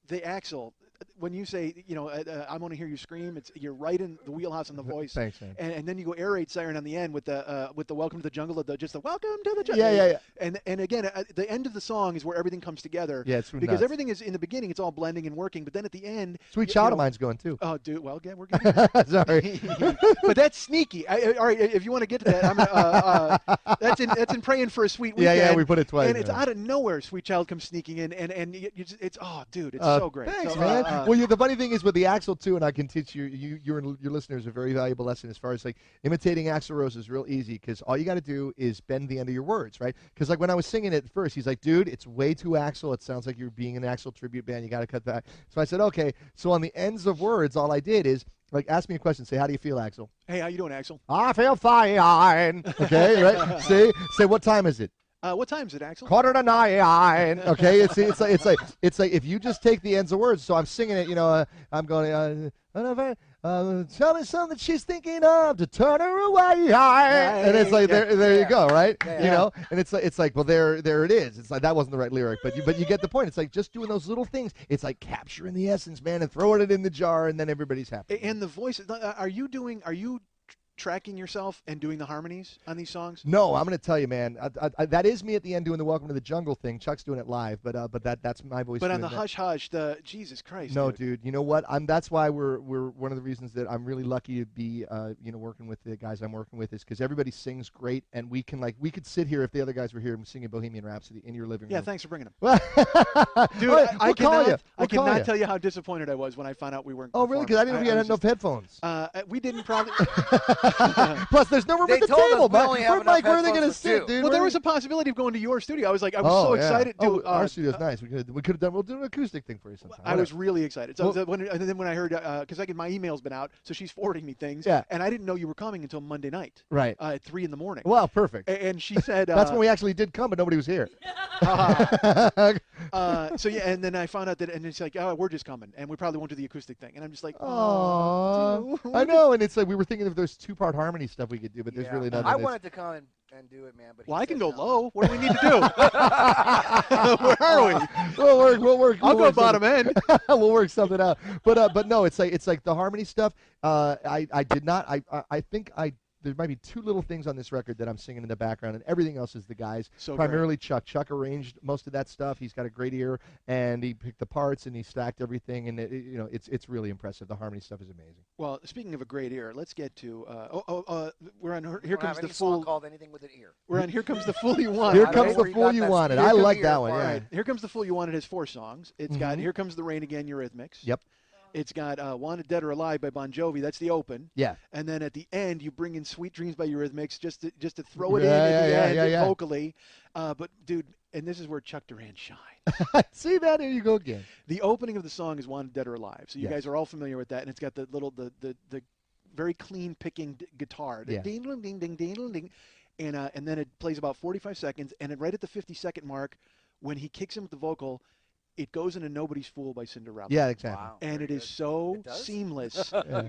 The Axel, when you say, you know, I want to hear you scream, you're right in the wheelhouse on the voice. Thanks, man. And then you go air raid siren on the end with the Welcome to the Jungle, just the Welcome to the Jungle. Yeah. And again, the end of the song is where everything comes together. Yeah, it's because nuts. everything is in the beginning, it's all blending and working, but then at the end, Sweet you Child know- of Mine's going too. Oh, dude. Well, again, we're getting. Sorry. But that's sneaky. All right, if you want to get to that, that's in Praying for a Sweet Yeah, Weekend. yeah, we put it twice, And it's yeah. out of nowhere. Sweet Child comes sneaking in, and it's oh, dude, it's so great. Thanks, So, man. Well, the funny thing is with the Axl too, and I can teach you and your listeners a very valuable lesson as far as like imitating Axl Rose is real easy because all you got to do is bend the end of your words, right? Because like when I was singing it at first, he's like, "Dude, it's way too Axl. It sounds like you're being an Axl tribute band. You got to cut that." So I said, "Okay." So on the ends of words, all I did is like ask me a question. Say, "How do you feel, Axl?" Hey, how you doing, Axel? I feel fine. Okay, right? See, say, "What time is it?" What time is it, Axel? 8:45. Okay, it's like if you just take the ends of words. So I'm singing it, you know. I'm going. Tell me something she's thinking of to turn her away. And it's like there you go, right? You know, and it's like well there it is. It's like that wasn't the right lyric, but you get the point. It's like just doing those little things. It's like capturing the essence, man, and throwing it in the jar, and then everybody's happy. And the voice. Are you tracking yourself and doing the harmonies on these songs? No, I'm going to tell you, man. That is me at the end doing the Welcome to the Jungle thing. Chuck's doing it live, but that's my voice. But on the that. Hush Hush, the Jesus Christ. No, dude. You know what? That's why we're one of the reasons that I'm really lucky to be working with the guys I'm working with is because everybody sings great, and we could sit here if the other guys were here and singing Bohemian Rhapsody in your living room. Yeah, thanks for bringing them. Dude, I cannot tell you how disappointed I was when I found out we weren't. Oh, really? Because I didn't know we had enough headphones. We didn't probably. Plus, there's no room They at the told us table, we man. only have Mike, where are they enough going to headphones sit, for dude? Well, there was a possibility of going to your studio. I was like, I was so excited. Oh, to, our studio's nice. We could have done. We'll do an acoustic thing for you sometime. I was really excited. So Well- and then when I heard, because my email's been out, so she's forwarding me things. Yeah. And I didn't know you were coming until Monday night. Right. At 3 a.m. Well, perfect. And she said. That's when we actually did come, but nobody was here. So yeah, and then I found out that, and it's like, oh, we're just coming, and we probably won't do the acoustic thing. And I'm just like, Oh, dude. I know, and it's like we were thinking if there's 2-part harmony stuff we could do, but there's Yeah. really nothing. I that's- wanted to come and do it, man. But Well, he I can said go no. low. What do we need to do? Where are we? We'll work. I'll go work bottom something- end. we'll work something out. But no, it's like the harmony stuff. I did not. I think there might be 2 little things on this record that I'm singing in the background, and everything else is the guys. So primarily Chuck. Chuck arranged most of that stuff. He's got a great ear, and he picked the parts and he stacked everything, and it's really impressive. The harmony stuff is amazing. Well, speaking of a great ear, let's get to. We're on. Here Don't comes have the any song fool. called anything with an ear. We're on. Here comes the fool you want. Here I comes know the where you fool got you that. wanted. Here I comes like the that ear one. part. Yeah. Right. Here comes the fool you wanted. Has 4 songs. It's got Here Comes the Rain Again, Eurythmics. Yep. It's got Wanted Dead or Alive by Bon Jovi. That's the open. Yeah. And then at the end, you bring in Sweet Dreams by Eurythmics just to throw it in Yeah, at the yeah, end yeah. vocally. But dude, and this is where Chuck Duran shines. See that? Here you go again. The opening of the song is Wanted Dead or Alive. So you Yes. guys are all familiar with that, and it's got the little the very clean picking guitar. The Yeah. ding ding ding ding ding ding. And then it plays about 45 seconds, and then right at the 50-second mark, when he kicks in with the vocal, it goes into Nobody's Fool by Cinderella. Yeah, exactly. Wow. And Very it is good. so It does? seamless. Yeah.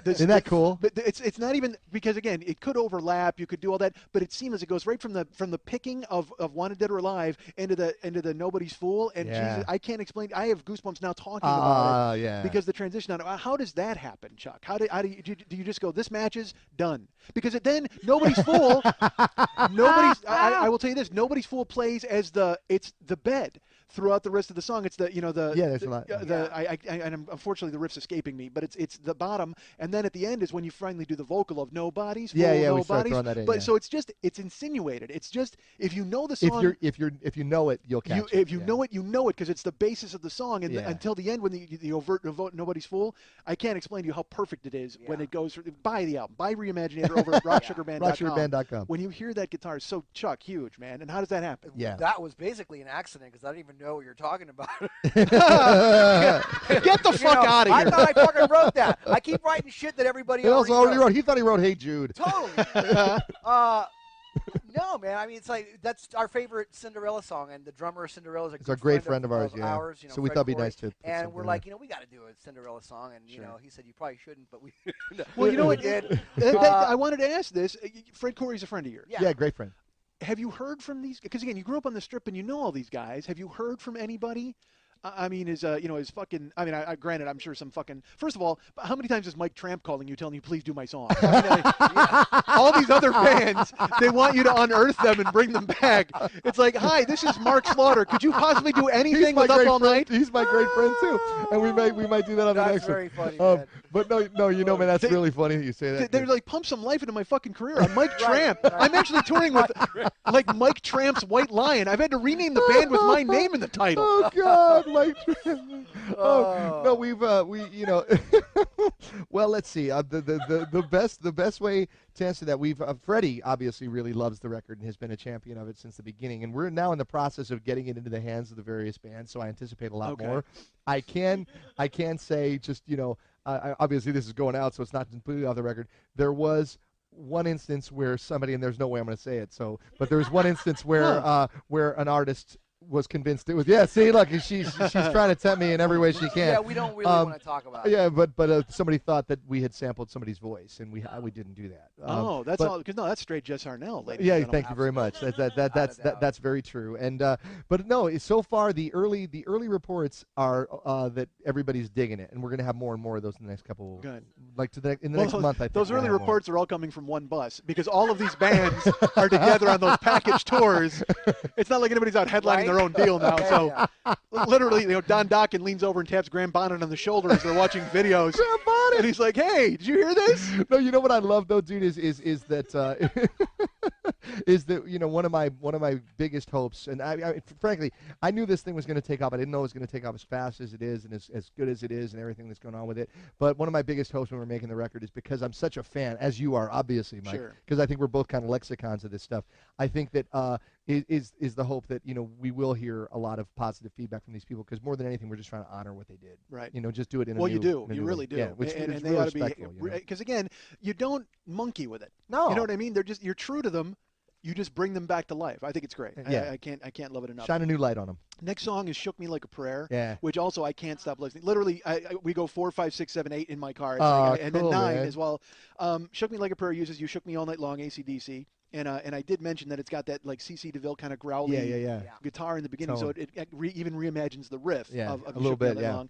Isn't that cool? But it's not even because again it could overlap. You could do all that, but it's seamless. It goes right from the picking of Wanted Dead or Alive into the Nobody's Fool. And Yeah. Jesus, I can't explain. I have goosebumps now talking about it Yeah. because the transition on it. How does that happen, Chuck? How do you just go? This match is done because then Nobody's Fool. I will tell you this. Nobody's Fool plays as it's the bed throughout the rest of the song. It's the Yeah, there's a lot. and unfortunately the riff's escaping me, but it's the bottom, and then at the end is when you finally do the vocal of Nobody's Fool, Yeah, we start Nobody's. throwing that in, But yeah. so it's insinuated. It's just if you know the If song. you know it, you'll catch it. If you Yeah. know it, you know it because it's the basis of the song. And Yeah. until the end, when the overt Nobody's Fool, I can't explain to you how perfect it is when Yeah. it goes. Buy the album, buy Reimaginator over at rocksugarband.com. rocksugarband.com. When you hear that guitar, so Chuck, huge man. And how does that happen? Yeah. That was basically an accident because I didn't even know what you're talking about. Get the You fuck know, out of I here. thought I fucking wrote that. I keep writing shit that everybody He also already already wrote. He thought he wrote "Hey Jude." Totally. No, man. I mean, it's like that's our favorite Cinderella song, and the drummer of Cinderella is a It's good a great friend of ours. Yeah. ours, you know, So we Fred thought it'd be Corey. nice to. put And something we're in like, we got to do a Cinderella song, and Sure. he said you probably shouldn't, but we. Well, you know what? we did. I wanted to ask this. Fred Corey's a friend of yours. Yeah. there. Yeah, great friend. Have you heard from these? Because again, you grew up on the Strip and you know all these guys. Have you heard from anybody? I mean, is fucking. I mean, granted, I'm sure some fucking. First of all, how many times is Mike Tramp calling you, telling you, please do my song? I mean, all these other fans, they want you to unearth them and bring them back. It's like, hi, this is Mark Slaughter. Could you possibly do anything with Up All Night? He's my great friend too, and we might do that on the That's next very one. funny, man. But no, you know, man, that's They- really funny that you say that. They're like, pump some life into my fucking career. I'm Mike Tramp. right. I'm actually touring with like Mike Tramp's White Lion. I've had to rename the band with my name in the title. Oh God, Mike Tramp. Oh no, we well, let's see. The best way to answer that, we've Freddie obviously really loves the record and has been a champion of it since the beginning, and we're now in the process of getting it into the hands of the various bands. So I anticipate a lot Okay. more. I can say just obviously this is going out, so it's not completely off the record. There was one instance where somebody, and there's no way I'm going to say it. But there was one instance where an artist was convinced it was. Yeah, see, look, she's trying to tempt me in every way she can. Yeah, we don't really want to talk about it. Yeah, but somebody thought that we had sampled somebody's voice, and we didn't do that. That's but- all. Because no, that's straight Jess Arnell. Ladies Yeah, and gentlemen. thank you very much. Without a doubt. That's very true. And but no, so far the early reports are that everybody's digging it, and we're gonna have more and more of those in the next couple. Good. Like in the next month, I think. Those we'll early have more. reports are all coming from one bus because all of these bands are together on those package tours. It's not like anybody's out headlining their own deal now. Yeah, So literally, Don Dokken leans over and taps Graham Bonnet on the shoulder as they're watching videos. Graham Bonnet! And he's like, "Hey, did you hear this?" No, you know what I love though, dude, is that is that one of my biggest hopes, and I frankly I knew this thing was going to take off. I didn't know it was going to take off as fast as it is and as good as it is and everything that's going on with it. But one of my biggest hopes when we're making the record is because I'm such a fan, as you are, obviously, Mike. Sure. Because I think we're both kind of lexicons of this stuff. I think that is the hope that we will hear a lot of positive feedback from these people because more than anything we're just trying to honor what they did. Right. Just do it in a Well, new, you do. in a You new really way. do. Yeah, which and is they real ought to be respectful, because again, you don't monkey with it. No. You know what I mean? You're true to them. You just bring them back to life. I think it's great. Yeah. I can't love it enough. Shine a new light on them. Next song is "Shook Me Like a Prayer," Yeah. which also I can't stop listening. Literally, we go 4, 5, 6, 7, 8 in my car, It's Oh, and cool, then 9 man. as well. "Shook Me Like a Prayer" uses "You Shook Me All Night Long" AC/DC, and I did mention that it's got that like CC DeVille kind of growly Yeah. guitar in the beginning, Tone. so it even reimagines the riff Yeah, of a "You little Shook Me All bit, Night yeah. Long,"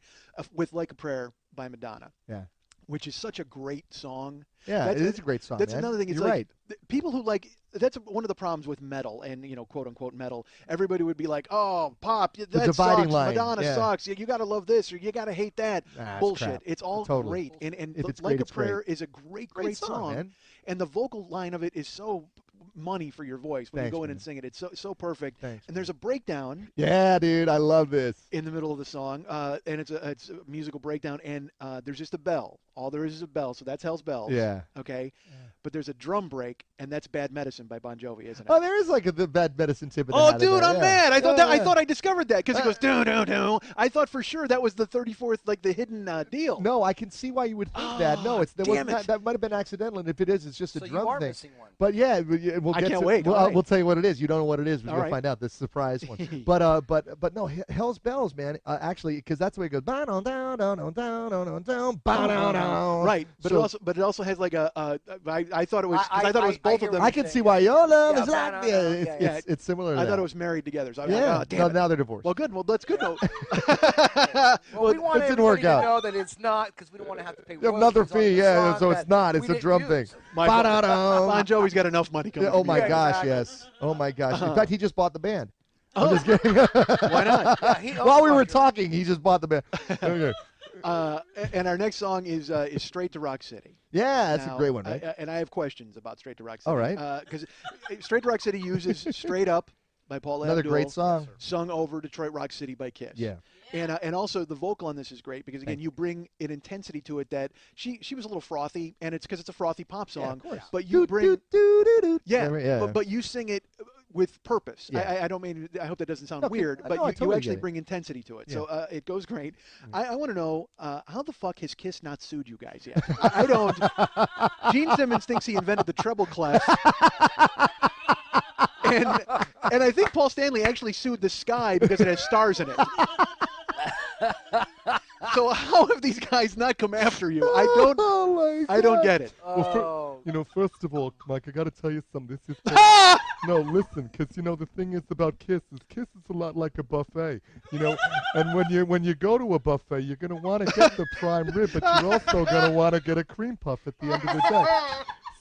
with "Like a Prayer" by Madonna. Yeah. Which is such a great song. Yeah, That's- it is a great song. That's man. another thing. It's You're like right. people who that's one of the problems with metal and quote unquote metal. Everybody would be like, "Oh, pop, that dividing sucks. line, Madonna yeah. sucks. You got to love this or you got to hate that." Nah, it's Bullshit. crap. It's all Totally. great. And If it's Like great, a it's great. Prayer is a great song. man. And the vocal line of it is so money for your voice when Thanks, you go in man. and sing it. It's so perfect. Thanks, and there's a breakdown Yeah, dude, I love this. in the middle of the song, and it's a musical breakdown, and there's just a bell. All there is a bell, so that's Hell's Bells. Yeah. Okay. But there's a drum break, and that's Bad Medicine by Bon Jovi, isn't it? Oh, there is like the bad medicine tip. In the Oh, hat in dude, there. I'm Yeah. mad. I thought Yeah, I yeah. thought I discovered that because it goes do do do. I thought for sure that was the 34th, like the hidden deal. No, I can see why you would think that. No, damn it. that might have been accidental, and if it is, it's just a So you drum are thing. missing one. But yeah, we'll I get can't to, wait. We'll, All right. we'll tell you what it is. You don't know what it is. We'll All right. find out. This surprise one. But no, Hell's Bells, man. Actually, because that's the way it goes. Ba-dum, down, down, down, down, down, down, ba-dum, down. Right, but So- it also has like I thought it was because I thought it was I both hear of them. I can see why your love Yeah, is like ba-dum, yeah, yeah. it's similar. To I that. thought it was married together. So I was Yeah. like, oh, damn it. Now they're divorced. Well, good. Well, that's good. No. Well, we want it didn't work everybody out. to know that it's not because we don't want to have to pay Another royalties on fee, the yeah. song So it's that not. It's we a drum didn't thing. use. My Ba-da-dum. Bon Jovi's got enough money coming. Oh my Yeah, gosh, exactly. yes. Oh my gosh. Uh-huh. In fact, he just bought the band. Oh. I'm just kidding. Why not? Yeah, he owns While we were Roger. talking, he just bought the band. Okay. And our next song is Straight to Rock City. Yeah, that's Now, a great one, right? and I have questions about Straight to Rock City. All right. Because Straight to Rock City uses Straight Up by Paul Another Abdul, great song. sung over Detroit Rock City by Kiss. Yeah. And also the vocal on this is great because again Thank you bring an intensity to it that she was a little frothy and it's because it's a frothy pop song. Yeah, of course. But you bring Yeah, yeah, but you sing it with purpose. Yeah. I don't mean. I hope that doesn't sound No, weird, no, but I you totally actually get it. bring intensity to it. Yeah. So it goes great. I want to know how the fuck has Kiss not sued you guys yet? I don't. Gene Simmons thinks he invented the treble clef. And I think Paul Stanley actually sued the Sky because it has stars in it. So how have these guys not come after you? I don't. Oh my I don't God. get it. Oh, First of all, Mike, I got to tell you something. This is no, listen, because the thing is about Kiss is a lot like a buffet, and when you go to a buffet, you're gonna want to get the prime rib, but you're also gonna want to get a cream puff at the end of the day.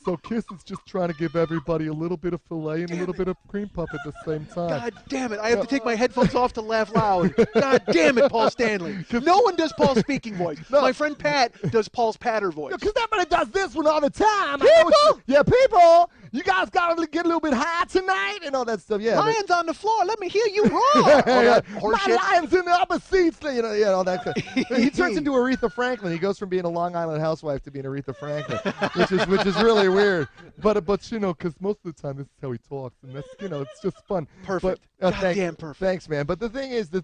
So Kiss is just trying to give everybody a little bit of filet and a little bit of cream puff at the same time. God damn it! I have to take my headphones off to laugh loud. God damn it, Paul Stanley! No one does Paul's speaking voice. My friend Pat does Paul's patter voice. Because everybody does this one all the time. People, you guys got to get a little bit high tonight and all that stuff. Yeah. Lions on the floor. Let me hear you roar. Yeah, All that My horseshit. lions in the upper seats, all that stuff. He turns into Aretha Franklin. He goes from being a Long Island housewife to being Aretha Franklin, which is really weird. But because most of the time this is how he talks, and that's it's just fun. Perfect. But, Goddamn perfect. Thanks, man. But the thing is, with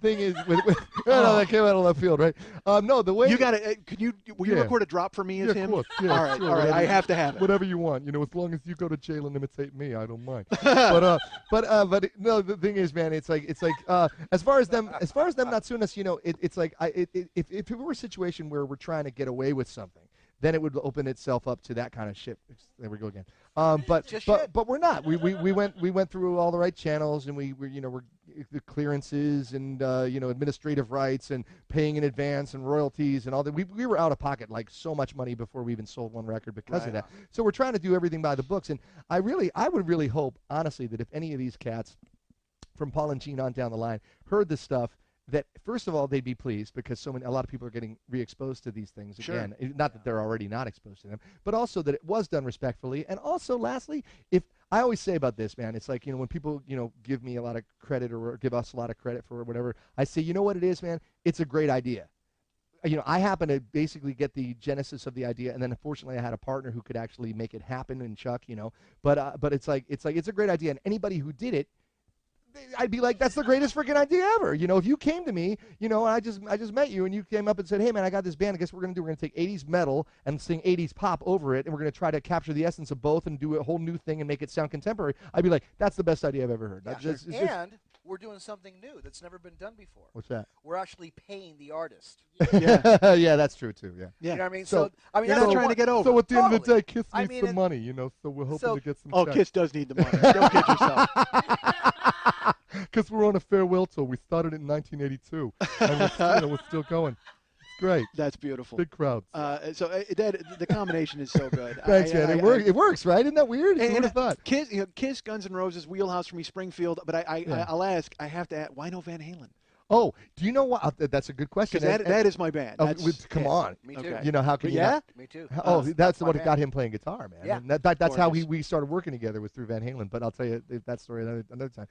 that came out of left field, right? No, the way You got to. Will you Yeah. record a drop for me as Yeah, him? of course. Yeah, all right. sure, All right. whatever I have to have it. Whatever you want, as long as you go to Halen imitate me, I don't mind. But no, the thing is, man, it's like as far as them not suing us, it's like if it were a situation where we're trying to get away with something, then it would open itself up to that kind of shit. There we go again. But we're not. We went through all the right channels, and we're the clearances and administrative rights and paying in advance and royalties and all that. We were out of pocket like so much money before we even sold one record because of that. So we're trying to do everything by the books, and I would really hope honestly that if any of these cats from Paul and Gene on down the line heard this stuff, that first of all they'd be pleased because a lot of people are getting re-exposed to these things again. Not that they're already not exposed to them, but also that it was done respectfully. And also, lastly, if I always say about this, man, it's like when people give me a lot of credit or give us a lot of credit for whatever, I say, you know what it is, man, it's a great idea. I happen to basically get the genesis of the idea, and then unfortunately I had a partner who could actually make it happen in Chuck, but it's a great idea, and anybody who did it, I'd be like, that's the greatest freaking idea ever. If you came to me, and I just met you, and you came up and said, hey, man, I got this band. I guess what we're going to do, we're going to take 80s metal and sing 80s pop over it, and we're going to try to capture the essence of both and do a whole new thing and make it sound contemporary. I'd be like, that's the best idea I've ever heard. And we're doing something new that's never been done before. What's that? We're actually paying the artist. Yeah, that's true, too, yeah. You know what I mean? So I mean, you're that's not trying to get over. So at the end of the Totally. day, Kiss I needs mean, some it- money, so we're hoping to get some Oh, checks. Kiss does need the money. Don't kid yourself. Because we're on a farewell tour. We started in 1982, and we're still going. It's great. That's beautiful. Big crowds. The combination is so good. Thanks, man. It works, right? Isn't that weird? Who And would have thought? Kiss, Guns N' Roses, wheelhouse for me, Springfield. But I'll ask. I have to ask. Why no Van Halen? Oh, do you know what? That's a good question. Because that is my band. Come on. Me too. Okay. How can you Yeah? not? Me too. Oh, that's my what band. got him playing guitar, man. Yeah. And that's how Gorgeous. we started working together was through Van Halen. But I'll tell you that story another time.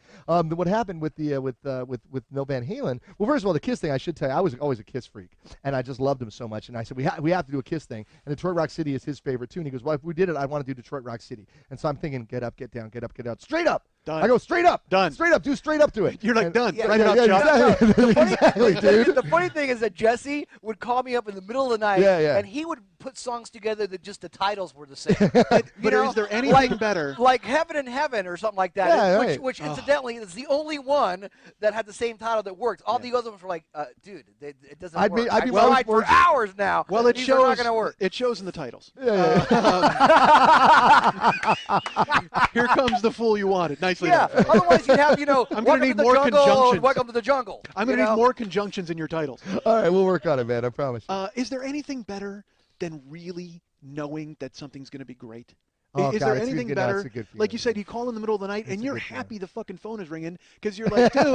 What happened with with No Van Halen? Well, first of all, the Kiss thing, I should tell you, I was always a Kiss freak, and I just loved him so much. And I said we have to do a Kiss thing. And Detroit Rock City is his favorite too. And he goes, well, if we did it, I want to do Detroit Rock City. And so I'm thinking, get up, get down, get up, get out, straight up. Done. I go straight up, Done. straight up, do straight up to it. You're like, And- done. Yeah, Write it yeah, out, Chuck. exactly, dude. The funny thing is that Jesse would call me up in the middle of the night, Yeah. and he would put songs together that just the titles were the same. But You know, is there anything like- better? Like Heaven and Heaven or something like that, Yeah, which, right. which incidentally is the only one that had the same title that worked. All the other ones were like, dude, it doesn't I'd be- work. I'd be I've well tried for fortunate. hours now. Well, it These shows. are not going to work. It shows in the titles. Yeah. Here comes the fool you wanted. Nicely Yeah, done. otherwise you'd have, I'm gonna Welcome need to the more Jungle, conjunctions. Welcome to the Jungle. I'm going to need more conjunctions in your titles. All right, we'll work on it, man. I promise. Is there anything better than really knowing that something's going to be great? Oh, Is God, there it's anything good. No, better? it's a good Like you feeling. said, you call in the middle of the night, and a you're good feeling. happy the fucking phone is ringing because you're like, dude,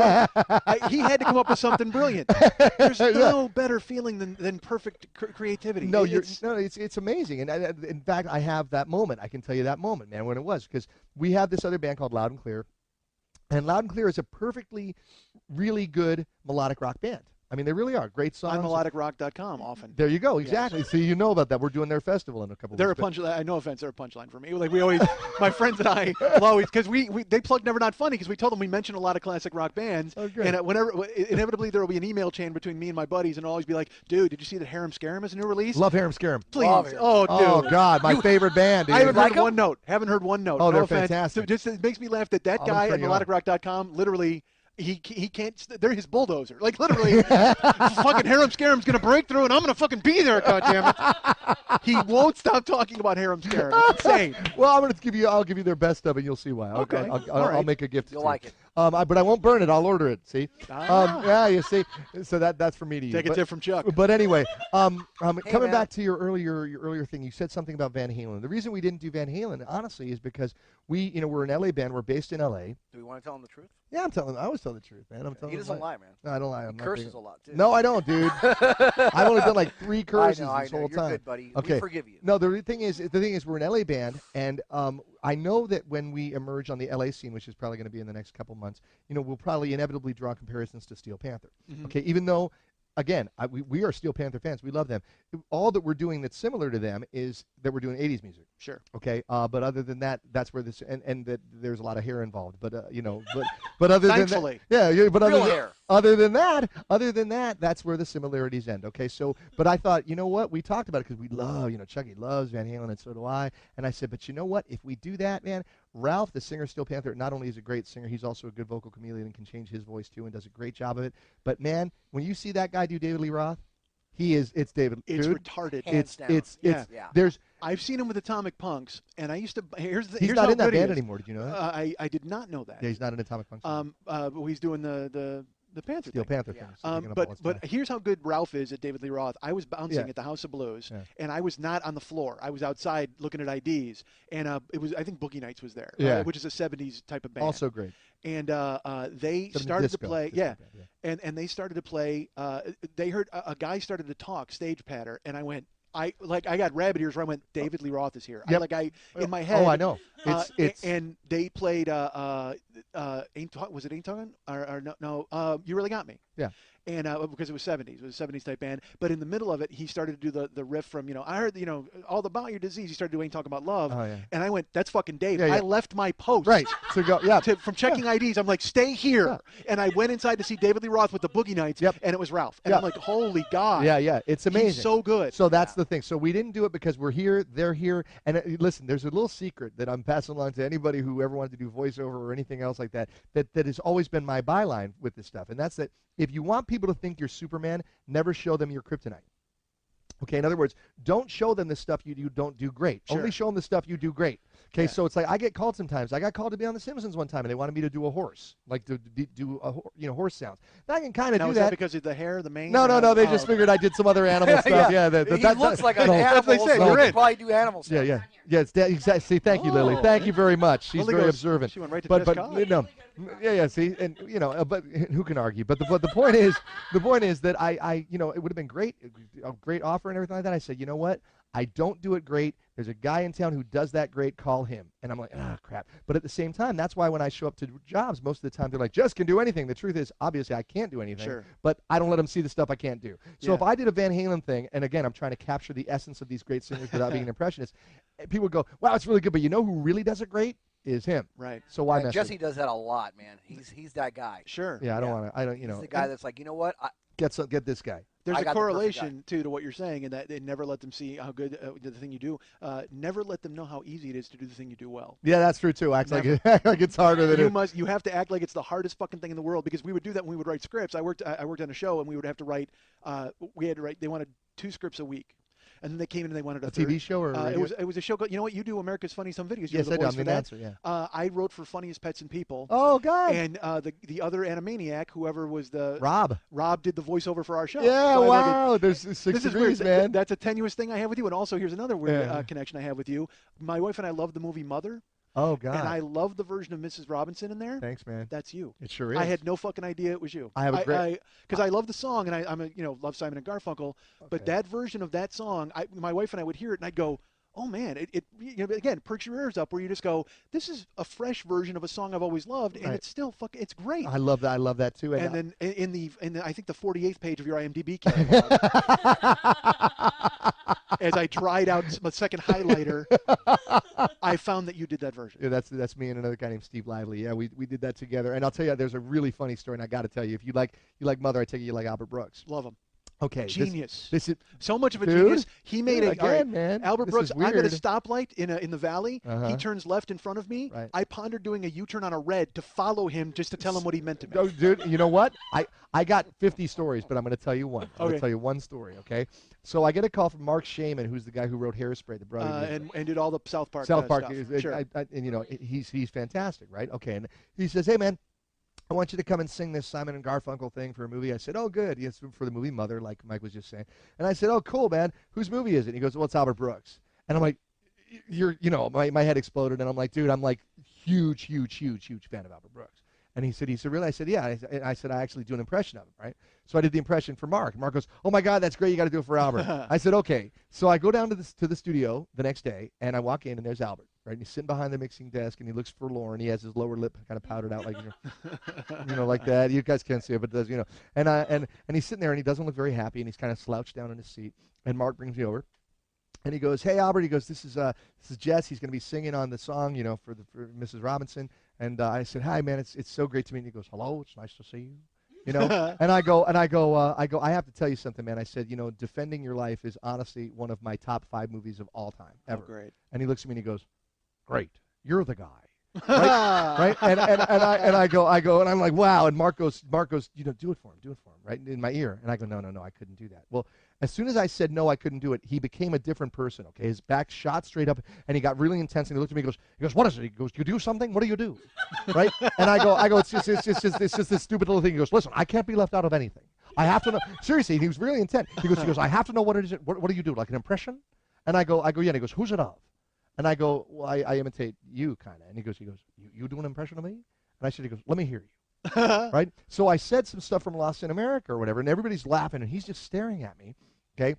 he had to come up with something brilliant. There's no better feeling than perfect creativity. No, It's- it's amazing, and in fact, I have that moment. I can tell you that moment, man, when it was because we have this other band called Loud and Clear, and Loud and Clear is a perfectly, really good melodic rock band. I mean, they really are great songs. on melodicrock.com often. There you go, exactly. So you know about that. We're doing their festival in a couple. They're a weeks. punchline. No offense, they're a punchline for me. Like we always, my friends and I will always, because they plugged Never Not Funny because we told them we mentioned a lot of classic rock bands, Oh, good. and inevitably there will be an email chain between me and my buddies, and I'll always be like, dude, did you see that Harem Scarum is a new release? Love Harem Scarum. Please, Love Harem. oh dude. Oh God, my favorite band. Dude. I haven't like heard 'em? one note. Haven't heard one note. Oh, no they're offense. fantastic. So just it makes me laugh that I'm gonna guy at bring you on. melodicrock.com literally. He can't. They're his bulldozer. Like literally, fucking Harem Scarum's gonna break through, and I'm gonna fucking be there. goddammit. He won't stop talking about Harem Scarum. It's insane. Well, I'll give you their best of it. You'll see why. Okay. I'll All right. make a gift. You'll to you. like it. But I won't burn it. I'll order it. See? Yeah, you see. So that's for me to use. Take a But- tip from Chuck. But anyway, coming man. back to your earlier thing, you said something about Van Halen. The reason we didn't do Van Halen, honestly, is because we're an LA band. We're based in LA. Do we want to tell him the truth? Yeah, I always tell the truth, man. I'm telling He the doesn't truth. lie, man. No, I don't lie. He I'm not curses big- a lot, too. No, I don't, dude. I've only done like 3 curses I this know. whole You're time. good, buddy. Okay. We forgive you. No, the thing is, we're an LA band, and I know that when we emerge on the LA scene, which is probably going to be in the next couple months, we'll probably inevitably draw comparisons to Steel Panther. Okay, even though, again, we are Steel Panther fans, we love them. All that we're doing that's similar to them is that we're doing 80s music. Sure. Okay, but other than that, that's where this and that there's a lot of hair involved. But but other Thankfully. than that, yeah, but Real hair. other than that, that's where the similarities end. Okay, so but I thought, you know what, we talked about it because we love, Chucky loves Van Halen and so do I, and I said, but you know what, if we do that, man, Ralph, the singer, Steel Panther, not only is a great singer, he's also a good vocal chameleon and can change his voice too, and does a great job of it. But man, when you see that guy do David Lee Roth, it's David. It's dude, retarded. Hands down. It's Yeah. Yeah. there's I've seen him with Atomic Punks, and I used to. Here's he's here's not how in that good he band is. anymore. Did you know that? I did not know that. Yeah, he's not in Atomic Punks. But he's doing the Panther Steel thing. Panther Yeah. thing. so picking up all his But stuff. here's how good Ralph is at David Lee Roth. I was bouncing Yeah. at the House of Blues, Yeah. and I was not on the floor. I was outside looking at IDs, and it was I think Boogie Nights was there, Yeah. which is a '70s type of band. Also great. And they 70s started to disco, play, disco yeah, band, and they started to play. They heard a guy started to talk stage patter, and I went. I got rabbit ears where I went. David Lee Roth is here. Yep. In my head. Oh, I know. It's and they played was it Ain't Talkin'? Or no, You Really Got Me. Yeah. And because it was 70s, it was a 70s type band. But in the middle of it, he started to do the riff from, I heard, all about your disease. He started doing Talking About Love. Oh, yeah. And I went, that's fucking Dave. Yeah, yeah. I left my post. right. So go. Yeah. From checking IDs, I'm like, stay here. Yeah. And I went inside to see David Lee Roth with the Boogie Nights, Yep. and it was Ralph. And Yeah. I'm like, holy God. Yeah, yeah, it's amazing. He's so good. So that's the thing. So we didn't do it because we're here, they're here. And listen, there's a little secret that I'm passing along to anybody who ever wanted to do voiceover or anything else like that has always been my byline with this stuff. And that's that if you want people to think you're Superman, never show them your kryptonite. Okay, in other words, don't show them the stuff you don't do great. Sure. Only show them the stuff you do great. Okay, Yeah. so it's like I get called sometimes. I got called to be on The Simpsons one time, and they wanted me to do a horse, like to do a horse sounds. And I can kind of Now, do is that because of the hair, the mane? No, they Oh, just okay. figured I did some other animal stuff. Yeah, He looks like an no. animal. That's what they said, so you're he in. could probably do animal stuff. Yeah, it's that exactly. See, thank you, Lily. Oh. Thank you very much. She's Lily very goes- observant. she went right to but Jessica. no, yeah. See, and but who can argue? But the point is that I it would have been great, a great offer and everything like that. I said, you know what? I don't do it great. There's a guy in town who does that great. Call him. And I'm like, crap. But at the same time, that's why when I show up to jobs, most of the time they're like, Jess can do anything. The truth is, obviously, I can't do anything. Sure. But I don't let them see the stuff I can't do. So Yeah. if I did a Van Halen thing, and again, I'm trying to capture the essence of these great singers without being an impressionist, people would go, wow, it's really good. But you know who really does it great? Is him. Right. So why And mess Jesse with does that a lot, man. He's that guy. Sure. Yeah, I don't Yeah. want to. I don't. He's the guy that's like, you know what? Get this guy. There's I a got the perfect correlation too to what you're saying, in that they never let them see how good the thing you do. Never let them know how easy it is to do the thing you do well. Yeah, that's true too. Act Never. like it's harder than it. You have to act like it's the hardest fucking thing in the world, because we would do that when we would write scripts. I worked on a show, and we would have to write. We had to write. They wanted 2 scripts a week, and then they came in and they wanted a third. TV show or it radio? was a show called, you know what, you do America's Funniest Home Videos. You Yes, were the I do. voice I'm for the that. announcer. Yeah. I wrote for Funniest Pets and People. Oh God. And the other Animaniac, whoever was the Rob did the voiceover for our show. Yeah. So I like it. Wow. There's 6 This is degrees, weird. man. That's a tenuous thing I have with you. And also, here's another weird Yeah. connection I have with you. My wife and I love the movie Mother, Oh God. and I love the version of Mrs. Robinson in there. Thanks, man. That's you. It sure is. I had no fucking idea it was you. I have a great- because I love the song, and I'm a love Simon and Garfunkel. But Okay. that version of that song, my wife and I would hear it, and I'd go, oh man, it again perks your ears up, where you just go, this is a fresh version of a song I've always loved, and Right. it's still it's great. I love that. I love that too. And then in the I think the 48th page of your IMDb catalog, as I tried out my second highlighter, I found that you did that version. Yeah, that's me and another guy named Steve Lively. Yeah, we did that together. And I'll tell you, there's a really funny story, and I got to tell you, if you like Mother, I take it you like Albert Brooks. Love him. Okay. Genius. This is So much of a Dude. genius. He made Dude, all right, again, man. Albert This Brooks. is I'm at a weird. stoplight in the valley. Uh-huh. He turns left in front of me. Right. I pondered doing a U-turn on a red to follow him, just to tell him what he meant to me. Oh, dude, you know what? I got 50 stories, but I'm going to tell you one. I'm going Okay. to tell you one story, okay? So I get a call from Mark Shaman, who's the guy who wrote Hairspray, the brother. And did all the South Park South Park. stuff. Sure. And he's fantastic, right? Okay, and he says, hey, man, I want you to come and sing this Simon and Garfunkel thing for a movie. I said, oh, good. It's for the movie Mother, like Mike was just saying. And I said, oh, cool, man. Whose movie is it? And he goes, well, it's Albert Brooks. And I'm like, my head exploded, and I'm like, dude, I'm like huge fan of Albert Brooks. And he said, really? I said, yeah. And I said, I actually do an impression of him, right? So I did the impression for Mark. And Mark goes, oh my God, that's great. You got to do it for Albert. I said, okay. So I go down to the studio the next day, and I walk in, and there's Albert, right? And he's sitting behind the mixing desk, and he looks forlorn. He has his lower lip kind of powdered out, like like that. You guys can't see it, but it does, And he's sitting there, and he doesn't look very happy, and he's kind of slouched down in his seat. And Mark brings me over. And he goes, hey, Albert. He goes, this is Jess. He's going to be singing on the song, for Mrs. Robinson. And I said, hi, man. It's so great to meet you. And he goes, hello. It's nice to see you. And I go, I have to tell you something, man. I said, Defending Your Life is honestly one of my top 5 movies of all time ever. Oh, great. And he looks at me and he goes, great. You're the guy. right? And I go, and I'm like, wow. And Mark goes, do it for him, right in my ear. And I go, no, I couldn't do that. Well, as soon as I said no, I couldn't do it, he became a different person. Okay, his back shot straight up, and he got really intense. And he looked at me, he goes, what is it? He goes, you do something? What do you do? Right? And I go, it's just this stupid little thing. He goes, listen, I can't be left out of anything. I have to know. Seriously, he was really intent. He goes, I have to know what it is. What do you do? Like an impression? And I go, yeah. And he goes, who's it of? And I go, well, I imitate you, kind of. And he goes, you do an impression of me? And I said, he goes, let me hear you. Right? So I said some stuff from Lost in America or whatever, and everybody's laughing, and he's just staring at me, okay?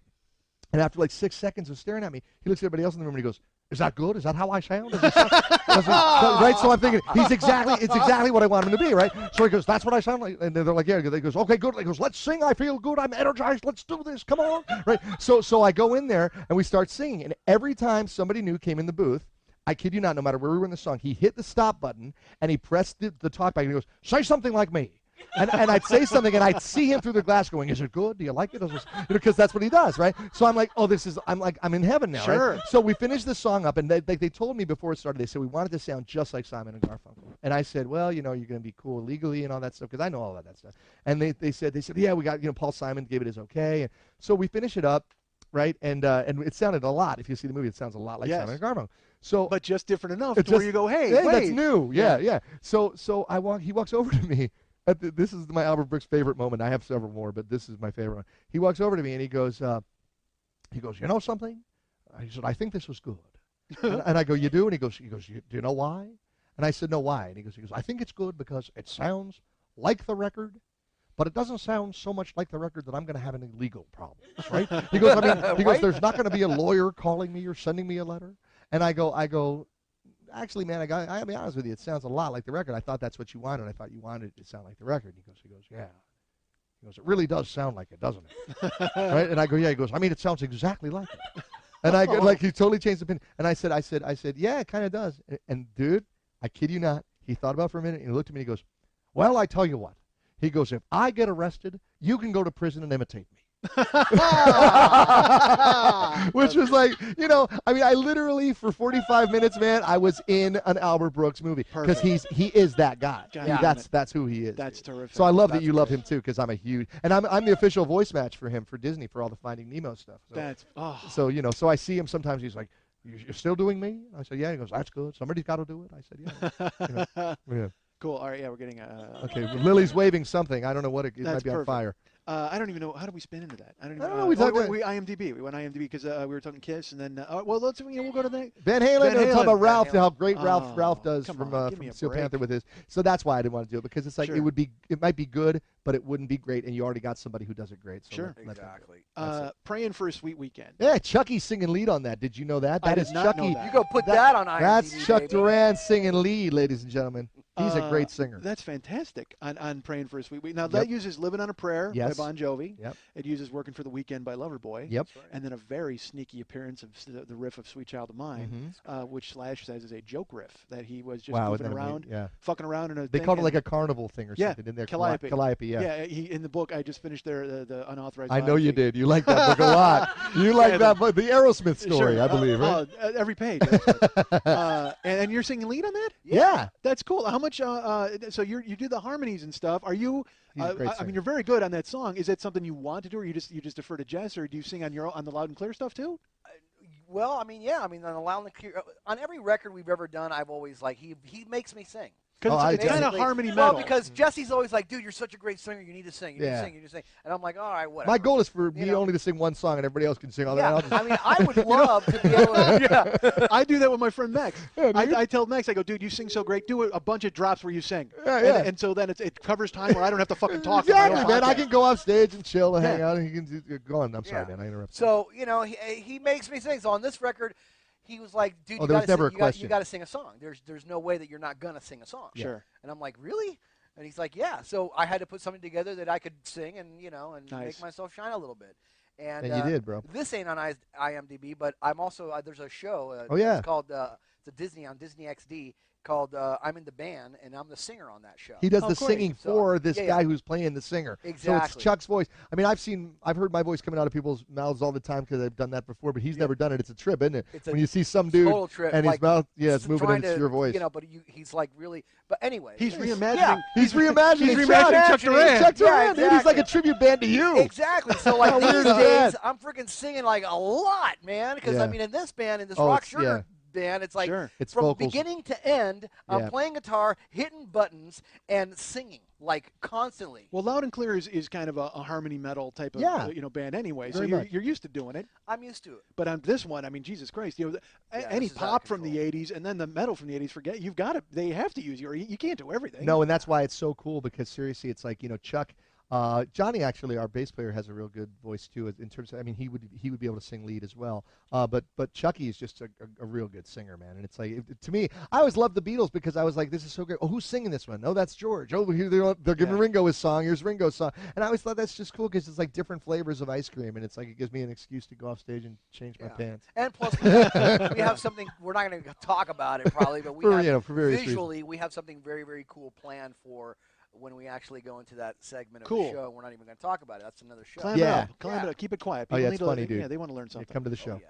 And after like 6 seconds of staring at me, he looks at everybody else in the room, and he goes, is that good? Is that how I sound? Right? So I'm thinking, it's exactly what I want him to be, right? So he goes, that's what I sound like? And they're like, yeah. He goes, okay, good. He goes, let's sing. I feel good. I'm energized. Let's do this. Come on. Right? So I go in there, and we start singing. And every time somebody new came in the booth, I kid you not, no matter where we were in the song, he hit the stop button, and he pressed the talk back, and he goes, say something like me. And I'd say something, and I'd see him through the glass going, is it good? Do you like it? Because that's what he does, right? So I'm like, I'm in heaven now, Sure. right? So we finished the song up, and they told me before it started, they said we wanted to sound just like Simon and Garfunkel. And I said, well, you're going to be cool legally and all that stuff, because I know all of that stuff. And they said, yeah, we got, Paul Simon gave it his okay. And so we finish it up, right? And it sounded a lot. If you see the movie, it sounds a lot like Simon and Garfunkel. So, but just different enough to where you go, hey, wait. That's new. Yeah. So he walks over to me. This is my Albert Brooks favorite moment. I have several more, but this is my favorite one. He walks over to me and he goes, you know something? He said, I think this was good. and I go, you do? And he goes, do you know why? And I said, no, why? And he goes, I think it's good because it sounds like the record, but it doesn't sound so much like the record that I'm going to have any legal problems, right? He goes, there's not going to be a lawyer calling me or sending me a letter. And I go, actually, man, I'll be honest with you, it sounds a lot like the record. I thought that's what you wanted. I thought you wanted it to sound like the record. He goes, yeah. He goes, it really does sound like it, doesn't it? Right? And I go, yeah. He goes, it sounds exactly like it. And I go, he totally changed the opinion. And I said, yeah, it kind of does. And dude, I kid you not, he thought about it for a minute, and he looked at me and he goes, well, I tell you what. He goes, if I get arrested, you can go to prison and imitate me. Which was like, I literally for 45 minutes, man, I was in an Albert Brooks movie because he is that guy. That's who he is. That's terrific. So I love that you love him too, because I'm the official voice match for him for Disney for all the Finding Nemo stuff. So, so I see him sometimes. He's like, you're still doing me? I said, yeah. He goes, that's good. Somebody's got to do it. I said, yeah. Yeah. Cool. All right. Yeah, we're getting okay. Well, Lily's waving something. I don't know what it might be on fire. I don't even know. How do we spin into that? I don't know. We IMDb. We went IMDb because we were talking Kiss, and then we'll go to the Van Halen. We'll talk about Ralph, how great Ralph does from Steel Panther with his. So that's why I didn't want to do it, because it's like it might be good, but it wouldn't be great, and you already got somebody who does it great. So sure, exactly. Praying for a Sweet Weekend. Yeah, Chucky's singing lead on that. Did you know that? That is Chucky. You go put that on IMDb. That's Chuck Duran singing lead, ladies and gentlemen. He's a great singer. That's fantastic. On Praying for a Sweet Weekend. Now that uses "Living on a Prayer" by Bon Jovi. Yep. It uses "Working for the Weekend" by Loverboy. Yep. And then a very sneaky appearance of the riff of "Sweet Child of Mine," which Slash says is a joke riff that he was just moving around, fucking around in a. They called it like a carnival thing or something in there. Calliope. Yeah. In the book I just finished the unauthorized. I know you did. You like that book a lot. You like that book, the Aerosmith story, sure. I believe. Right? Every page. And you're singing lead on that? Yeah. That's cool. How much? So you do the harmonies and stuff. Are you? I mean, you're very good on that song. Is that something you want to do, or you just defer to Jess, or do you sing on the Loud and Clear stuff too? Well, I mean, yeah. I mean, on the Loud and Clear, on every record we've ever done, I've always he makes me sing. Because it's kind of harmony metal. Well, because Jesse's always like, dude, you're such a great singer. You need to sing. You need to sing. You need to sing. And I'm like, all right, whatever. My goal is for me only to sing one song, and everybody else can sing all that. I mean, I would love to be able to. I do that with my friend Max. I tell Max, I go, dude, you sing so great. Do a bunch of drops where you sing. And so then it covers time where I don't have to fucking talk. Exactly, man. I can go off stage and chill and hang out, and he can go on. I'm sorry, man. I interrupted. So, he makes me sing. So on this record, he was like, dude, you got to sing a song. There's no way that you're not going to sing a song. Sure. And I'm like, really? And he's like, yeah. So I had to put something together that I could sing and, make myself shine a little bit. And you did, bro. This ain't on IMDb, but I'm also there's a show. It's called it's a Disney on Disney XD called I'm in the Band, and I'm the singer on that show. He does Oh, the great. singing So, for this yeah, guy yeah. who's playing the singer. So it's Exactly. Chuck's voice. I mean, I've heard my voice coming out of people's mouths all the time because I've done that before, but he's never done it. It's a trip, isn't it? It's a when you see some dude total trip, and his like, mouth, it's moving trying and it's to, your voice. You know, but he's like really. But anyway, He's reimagining. Yeah. He's reimagining. He's reimagining Chuck Duran. Chuck Duran, Yeah, dude. He's like exactly. a tribute band to you. Exactly. So like How these weird is days, that? I'm freaking singing like a lot, man. Because Yeah. I mean, in this band, in this Oh, rock it's- sugar band, it's like Sure. It's from vocals. beginning to end, I'm Yeah. playing guitar, hitting buttons, and singing like constantly. Well, Loud and Clear is kind of a harmony metal type of Yeah. band anyway, so Very you're, much. you're used to doing it. I'm used to it. But on this one, I mean, Jesus Christ, Yeah, any this is out of pop from the control. '80s and then the metal from the '80s. Forget you've got to. They have to use you, or you can't do everything. No, and that's why it's so cool because seriously, it's like Chuck. Johnny, actually, our bass player, has a real good voice too. In terms of, I mean, he would be able to sing lead as well. But Chucky is just a real good singer, man. And it's like to me, I always loved the Beatles because I was like, this is so great. Oh, who's singing this one? Oh, that's George. Oh, here they're giving Ringo his song. Here's Ringo's song. And I always thought that's just cool because it's like different flavors of ice cream, and it's like it gives me an excuse to go off stage and change my pants. And plus, we have something. We're not going to talk about it probably, but we have For various visually, we have something very, very cool planned for when we actually go into that segment of Cool. the show. We're not even going to talk about it. That's another show. Climb Yeah. it up. Climb it up. Keep it quiet. Oh, People yeah, need it's to, funny, dude. Yeah, they want to learn Yeah, something. come to the show.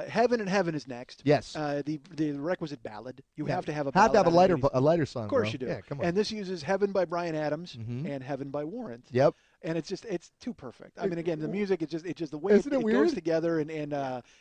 Heaven and Heaven is next. Yes. The requisite ballad. You Yeah. have to have a Have ballad. to have a on the lighter 80s. a lighter song. Of course bro. you do. Yeah, come on. And this uses Heaven by Brian Adams Mhm. and Heaven by Warrant. Yep. And it's too perfect. I mean, again, the music it's just the way Isn't it it weird? goes together, and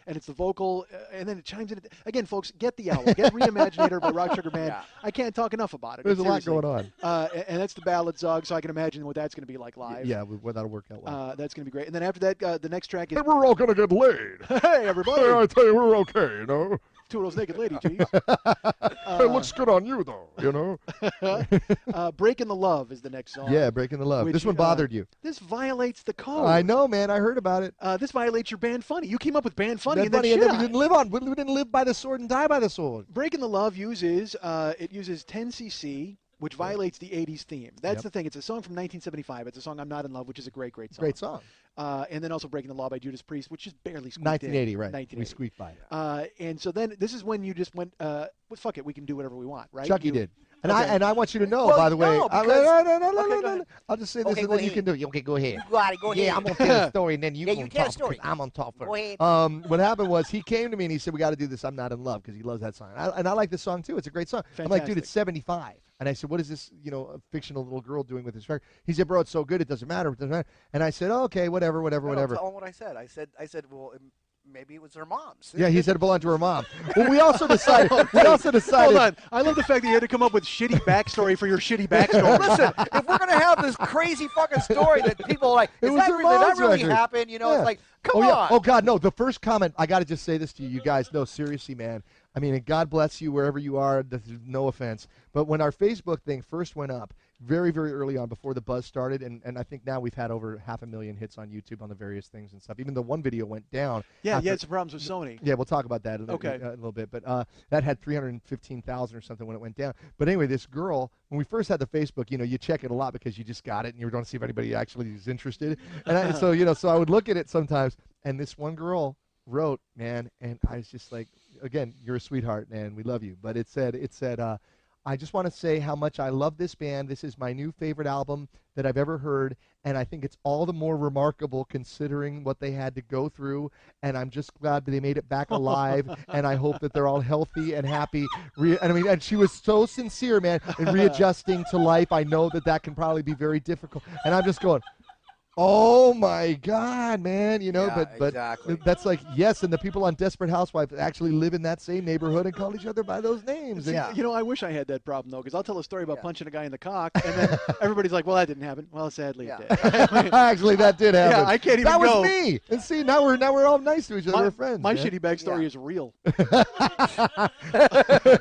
it's the vocal, and then it chimes in. Again, folks, get the album, get Reimaginator by Rock Sugar Band. Yeah. I can't talk enough about it. There's a lot Seriously. going on. And that's the ballad song, so I can imagine what that's going to be like live. Yeah, that'll work out well. That's going to be great. And then after that, the next track is Hey, we're all gonna get laid. Hey everybody, Hey, I tell you, we're okay, you know. two of those naked lady cheese. It looks good on you, though, you know. Breaking the Love is the next song. Yeah, Breaking the Love. which, This one bothered you. This violates the code. I know, man. I heard about it. This violates your Band Funny. You came up with Band Funny, That and then funny, shit and then on we it. didn't live on. We didn't live by the sword and die by the sword. Breaking the Love uses 10cc, which violates the 80s theme. That's Yep. the thing. It's a song from 1975. It's a song I'm Not in Love, which is a great song. Great song. And then also Breaking the Law by Judas Priest, which just barely squeaked 1980, in. right? 1980. We squeaked by it. And so then this is when you just went, well, fuck it, we can do whatever we want, right? Chucky You- did. And Okay. I want you to know, Well, by the way. no, I- because- no, no, Okay, go no. ahead. I'll just say this, Okay, and go then you ahead. can do it. Okay, go ahead. You got it. Go ahead. Yeah, I'm gonna tell a story, and then you Yeah, gonna you tell a talk, story. 'cause I'm on top first. Go ahead. What happened was he came to me and he said, "We got to do this. I'm Not in Love," because he loves that song, and I like this song too. It's a great song. I'm like, dude, Fantastic. it's 75, and I said, "What is this? A fictional little girl doing with this record?" He said, "Bro, it's so good, it doesn't matter. It doesn't matter." And I said, oh, "Okay, whatever." No, tell them what I said. I said, well, maybe it was her mom's. Yeah, he said it belonged to her mom. Well, we also decided. Hold on. I love the fact that you had to come up with shitty backstory for your shitty backstory. Listen, if we're gonna have this crazy fucking story that people are like, It is was that her really, mom's record. happen? You know, Yeah. it's like, come Oh, yeah. on. Oh, God, no. The first comment, I got to just say this to you guys. No, seriously, man. I mean, and God bless you wherever you are. No offense. But when our Facebook thing first went up, very, very early on before the buzz started, and I think now we've had over 500,000 hits on YouTube on the various things and stuff. Even the one video went down. Yeah, after- you had some problems with Sony. Yeah, we'll talk about that in Okay. a little bit. But that had 315,000 or something when it went down. But anyway, this girl, when we first had the Facebook, you check it a lot because you just got it and you don't see if anybody actually is interested. And so I would look at it sometimes, and this one girl wrote, man, and I was just like, again, you're a sweetheart, man. We love you. But it said, I just want to say how much I love this band. This is my new favorite album that I've ever heard, and I think it's all the more remarkable considering what they had to go through, and I'm just glad that they made it back alive, and I hope that they're all healthy and happy. And she was so sincere, man, in readjusting to life. I know that can probably be very difficult, and I'm just going, oh my God, man! Yeah, but exactly. that's like yes, and the people on Desperate Housewives actually live in that same neighborhood and call each other by those names. And- Yeah. I wish I had that problem, though, because I'll tell a story about punching a guy in the cock, and then everybody's like, well, that didn't happen. Well, sadly, Yeah. it did. Actually, that did happen. Yeah, I can't even That was go. me. And see, now we're all nice to each other. We're friends. My man. shitty backstory Yeah. is real.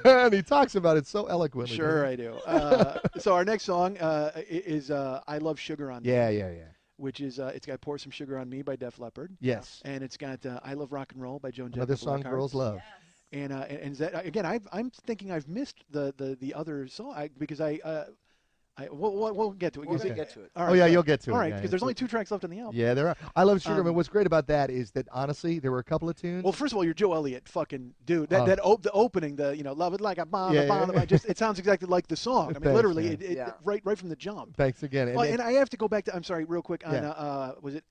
And he talks about it so eloquently. Sure, doesn't I do. So our next song is "I Love Sugar on he? Me," Yeah. which is it's got "Pour Some Sugar on Me" by Def Leppard, Yes. and it's got "I Love Rock and Roll" by Joan Jett. Another and the song Blackhearts. girls love. And that, again, I'm thinking I've missed the other song because I We'll get to it. We'll You see- get to it. All Oh, yeah, good. you'll get to it. All right, Yeah, because yeah. there's only 2 tracks left on the album. Yeah, there are. I love Sugar Man. Um, What's great about that is that honestly, there were a couple of tunes. Well, first of all, you're Joe Elliott, fucking dude. Oh. The opening, love it like a bomb, Yeah, a bomb. yeah. It sounds exactly like the song. I mean, Thanks, literally, man. Yeah. right from the jump. Thanks again. And I have to go back to. I'm sorry, real quick. On Yeah. was it?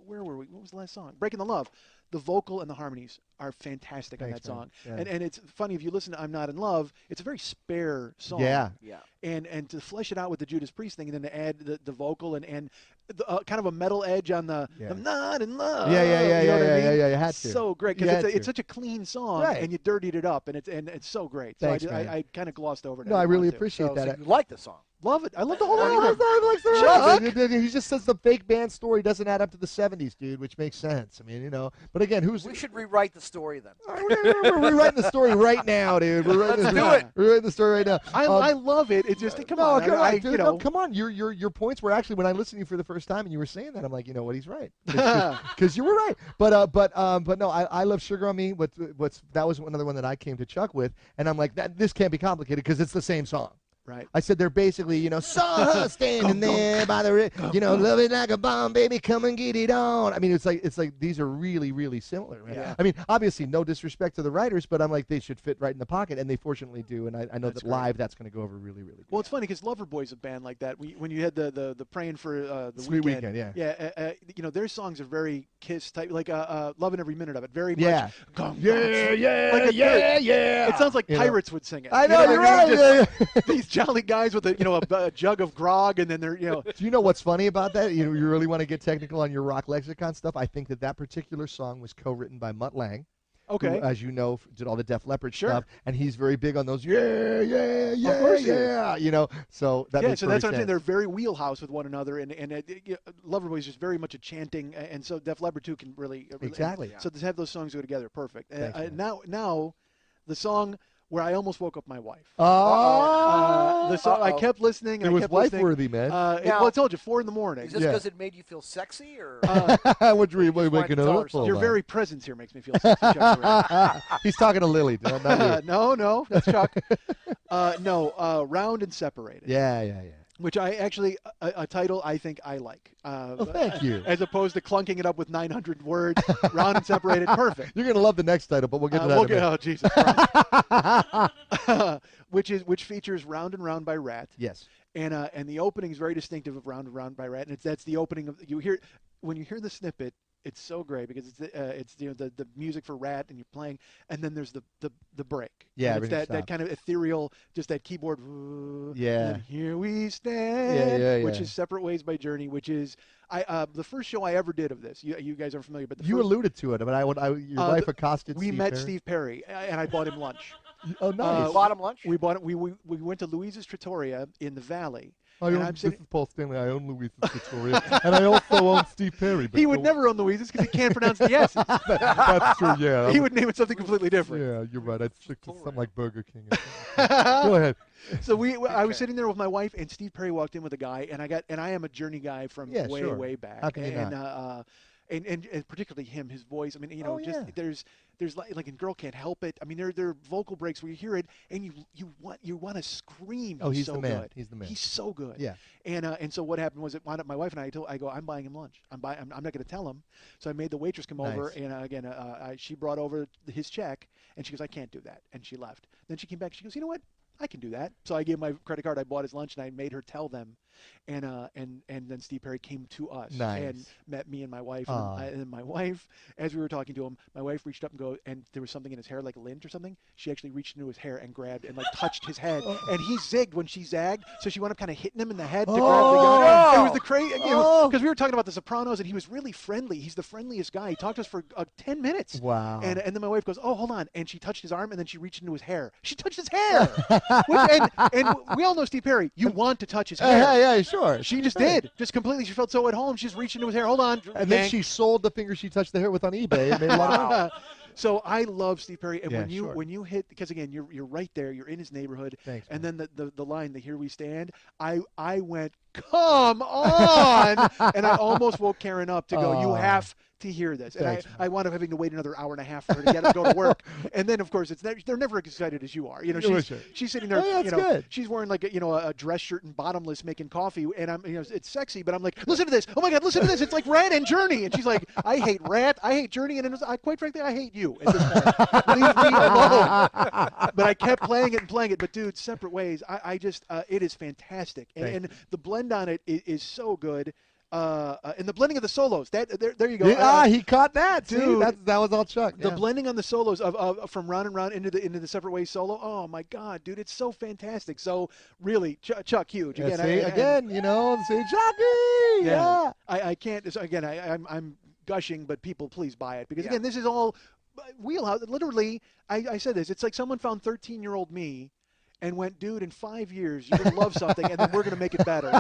Where were we? What was the last song? Breaking the Love. The vocal and the harmonies are fantastic on Thanks, that man. song. Yeah. And it's funny if you listen to I'm Not in Love. It's a very spare song. Yeah. Yeah. And to flesh it out with the Judas Priest thing, and then to add the vocal and the, kind of a metal edge on the Yeah. I'm not in love. Yeah, you know what I mean? yeah. You had to. So great You because had it's to. such a clean song, Right. and you dirtied it up, and it's so great. So Thanks, man. I kind of glossed over it. No, I really appreciate So that. you like the song? Love it. I love the whole Oh, album. he just says the fake band story doesn't add up to the 70s, dude, which makes sense. I mean, but again, who's We should rewrite the story then. we're rewriting the story right now, dude. We're writing Let's this- do it. We're writing the story right now. I love it. It's just come no, on. come on, I, dude. you know, No, come on. Your points were actually when I listened to you for the first time and you were saying that, I'm like, you know what, he's right. Because you were right. But no, I love Sugar on Me. That was another one that I came to Chuck with, and I'm like, this can't be complicated because it's the same song. Right. I said they're basically, saw her standing there by the, love it like a bomb, baby, come and get it on. I mean, it's like these are really, really similar. Man. Yeah. I mean, obviously, no disrespect to the writers, but I'm like, they should fit right in the pocket, and they fortunately do. And I know That's that great. live, that's going to go over really, really good. Well, it's funny because Loverboy's a band like that. When you had the praying for the Sweet weekend, Weekend, yeah. their songs are very Kiss type, like loving every minute of it. Very Yeah. much. Gong, Yeah, gong. yeah, Like a yeah, third. yeah. It sounds like You know? pirates would sing it. I You know, what you're I mean? right. Just these jolly guys with a jug of grog, and then they're Do you know what's funny about that? You really want to get technical on your rock lexicon stuff? I think that particular song was co-written by Mutt Lange. okay. Who, as you know, did all the Def Leppard Sure. stuff, and he's very big on those. Yeah, yeah, yeah, course he is. yeah. So that Yeah, makes so that's what I'm perfect saying. They're sense. very wheelhouse with one another, and Loverboy is just very much a chanting, and so Def Leppard too can really Exactly. So to have those songs go together, perfect. Thanks, man. Now, the song where I almost woke up my wife. Oh, The song I kept listening. it And I was kept listening. wife-worthy, man. Well, I told you 4 in the morning. Is this Yeah. because it made you feel sexy, or what were you wanted waking to tell her up for? something. Your man? very presence here makes me feel sexy. Chuck Berry. He's talking to Lily, dude, not you. No, that's Chuck. Round and Separated. Yeah. Which I actually a title I think I like. Well, thank you. As opposed to clunking it up with 900 words, Round and Separated, perfect. You're gonna love the next title, but we'll get to that. We'll in a get, minute. oh Jesus Christ. which features Round and Round by Rat. Yes. And the opening is very distinctive of Round and Round by Rat, and that's the opening of when you hear the snippet. It's so great because it's the music for Rat and you're playing, and then there's the break. Yeah, and it's everything that kind of ethereal, just that keyboard. Yeah. And here we stand. Yeah. Which is Separate Ways by Journey, which is the first show I ever did of this. You guys are familiar, but the You first, alluded to it, but your wife accosted we Steve met Perry. Steve Perry, and I bought him lunch. Oh, nice. bottom lunch? We bought it. We went to Louisa's Trattoria in the Valley. I and own, I'm this sitting- is Paul Stanley. I own Louisa's Victoria, and I also own Steve Perry. But He would go- never own Louisa's because he can't pronounce the S's. That's true. Yeah. He would name it something completely different. Yeah, you're right. I'd stick to something like Burger King. Or something. Go ahead. So I was sitting there with my wife, and Steve Perry walked in with a guy, and I am a Journey guy from Yeah, way sure. way back. How can you and, not? And particularly him, his voice. I mean, Oh, just yeah. there's like in Girl Can't Help It. I mean, there are vocal breaks where you hear it and you want to scream. Oh, he's so the man. good. He's the man. He's so good. Yeah. And so what happened was it wound up my wife and I go, I'm buying him lunch. I'm not going to tell him. So I made the waitress come over, Nice. and again she brought over his check, and she goes, I can't do that, and she left. Then she came back. She goes, you know what? I can do that. So I gave my credit card. I bought his lunch, and I made her tell them. And then Steve Perry came to us Nice. and met me and my wife. Aw. And then my wife, as we were talking to him, my wife reached up and there was something in his hair, like lint or something. She actually reached into his hair and grabbed and like touched his head. And he zigged when she zagged, so she wound up kind of hitting him in the head to grab the gun. It was the crazy, because we were talking about The Sopranos, and he was really friendly. He's the friendliest guy. He talked to us for 10 minutes. Wow. And then my wife goes, oh, hold on. And she touched his arm, and then she reached into his hair. She touched his hair. and we all know Steve Perry. You want to touch his hair. Yeah, sure. She just did. Just completely. She felt so at home. She just reached into his hair. Hold on. And then yank. she sold the finger she touched the hair with on eBay and made a lot of money. So I love Steve Perry, and Yeah, when sure. you hit, because again you're right there, you're in his neighborhood, Thanks, and then the line, the Here We Stand, I went, come on, and I almost woke Karen up to go, you Aw. have to hear this. And Thanks, I wound up having to wait another hour and a half for her to get to go to work. And then, of course, they're never as excited as you are. You know, she's sitting there, Oh, yeah, you that's know, good. she's wearing like a dress shirt and bottomless making coffee, and I'm, you know, it's sexy, but I'm like, listen to this. Oh my God, listen to this. It's like Rat and Journey. And she's like, I hate Rat, I hate Journey, and quite frankly, I hate you at this point. Leave me alone. But I kept playing it and playing it. But dude, Separate Ways, I just, it is fantastic, and the blend on it is so good. And the blending of the solos, there you go. He caught that, dude. See, that was all Chuck. The yeah. blending on the solos of from Round and Round into the Separate Ways solo. Oh my God, dude, it's so fantastic. So really, Chuck, huge Yeah, again. see, you know, see, Chucky. Yeah. I can't. So again, I'm gushing, but people, please buy it because Yeah. again, this is all wheelhouse. Literally, I said this. It's like someone found 13-year-old me. And went, dude, in 5 years, you're going to love something, and then we're going to make it better.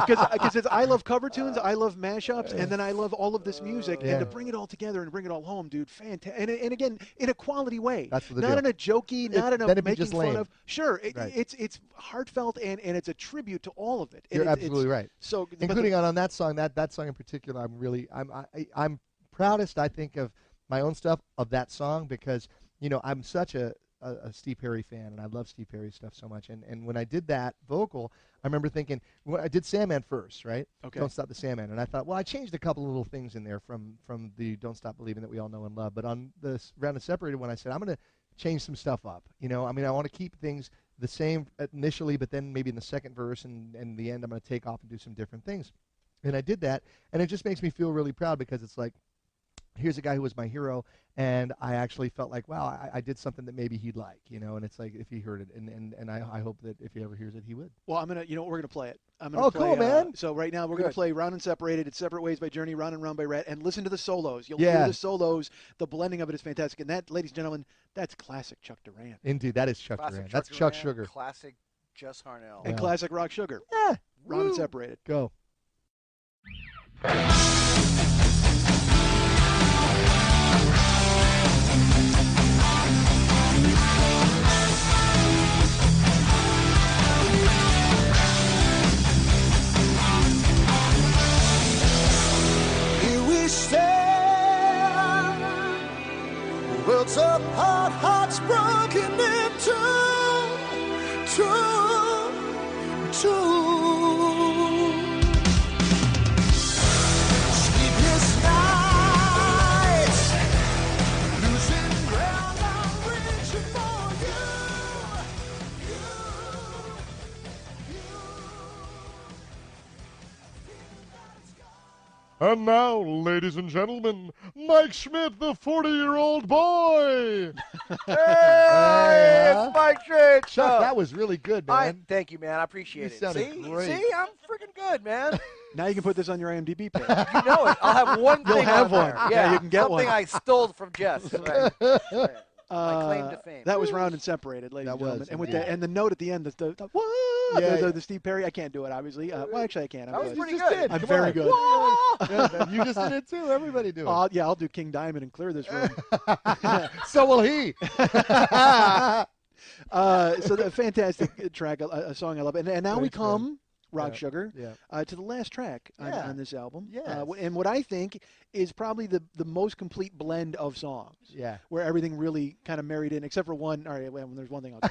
Because I love cover tunes, I love mashups, and then I love all of this music. Yeah. And to bring it all together and bring it all home, dude, fantastic. And again, in a quality way. That's the not deal. in a jokey, not in then a it'd be making just fun lame. of. Sure, Right. it's heartfelt, and it's a tribute to all of it. And You're it's absolutely right. So, but Including on that song, that song in particular, I'm proudest, I think, of my own stuff of that song because, you know, I'm such a Steve Perry fan, and I love Steve Perry stuff so much. And when I did that vocal, I remember thinking, well, I did Sandman first, right? Okay. Don't Stop the Sandman. And I thought, well, I changed a couple of little things in there from the Don't Stop Believing that we all know and love. But on the Round and Separated one, I said, I'm going to change some stuff up. You know, I mean, I want to keep things the same initially, but then maybe in the second verse and the end, I'm going to take off and do some different things. And I did that, and it just makes me feel really proud because it's like, here's a guy who was my hero, and I actually felt like, wow, I did something that maybe he'd like, you know, and it's like if he heard it, and I hope that if he ever hears it, he would. Well, we're going to play it. I'm gonna Oh, play, cool, man. So right now we're going to Good. play Round and Separated. It's Separate Ways by Journey, Round and Round by Rat, and listen to the solos. You'll Yeah. hear the solos. The blending of it is fantastic. And that, ladies and gentlemen, that's classic Chuck Duran Indeed, that is Chuck Classic Duran. Chuck That's Chuck Duran, Sugar. Classic Jess Harnell. and Yeah. classic Rock Sugar. Yeah. Round and Woo. Separated. Go. Here we stand, worlds apart, hearts broken into two. Sleepless nights, losing ground, I'm reaching for you. And now, ladies and gentlemen, Mike Schmidt, the 40-year-old boy. Hey, it's Mike Schmidt. Chuck, that was really good, man. Thank you, man. I appreciate You it. sounded See, great. see, I'm freaking good, man. Now you can put this on your IMDb page. You know it. I'll have one You'll thing have on one. there. Yeah, you can get something one. I stole from Jess. Right. Right. My claim to fame. That was Round and Separated, ladies That and gentlemen. was, And with indeed. the note at the end, the what? Yeah, The Steve Perry. I can't do it, obviously. Well, actually, I can. I'm That was good. pretty You just good. did. I'm Come very on. good. Yeah, you just did it too. Everybody do it. Yeah, I'll do King Diamond and clear this room. So will he. So the fantastic track, a song I love. And now we Thanks, man. come, Rock Yeah. Sugar, Yeah. to the last track Yeah. on this album. Yes. And what I think is probably the most complete blend of songs. Yeah. Where everything really kind of married in, except for one. All right, well, there's one thing I'll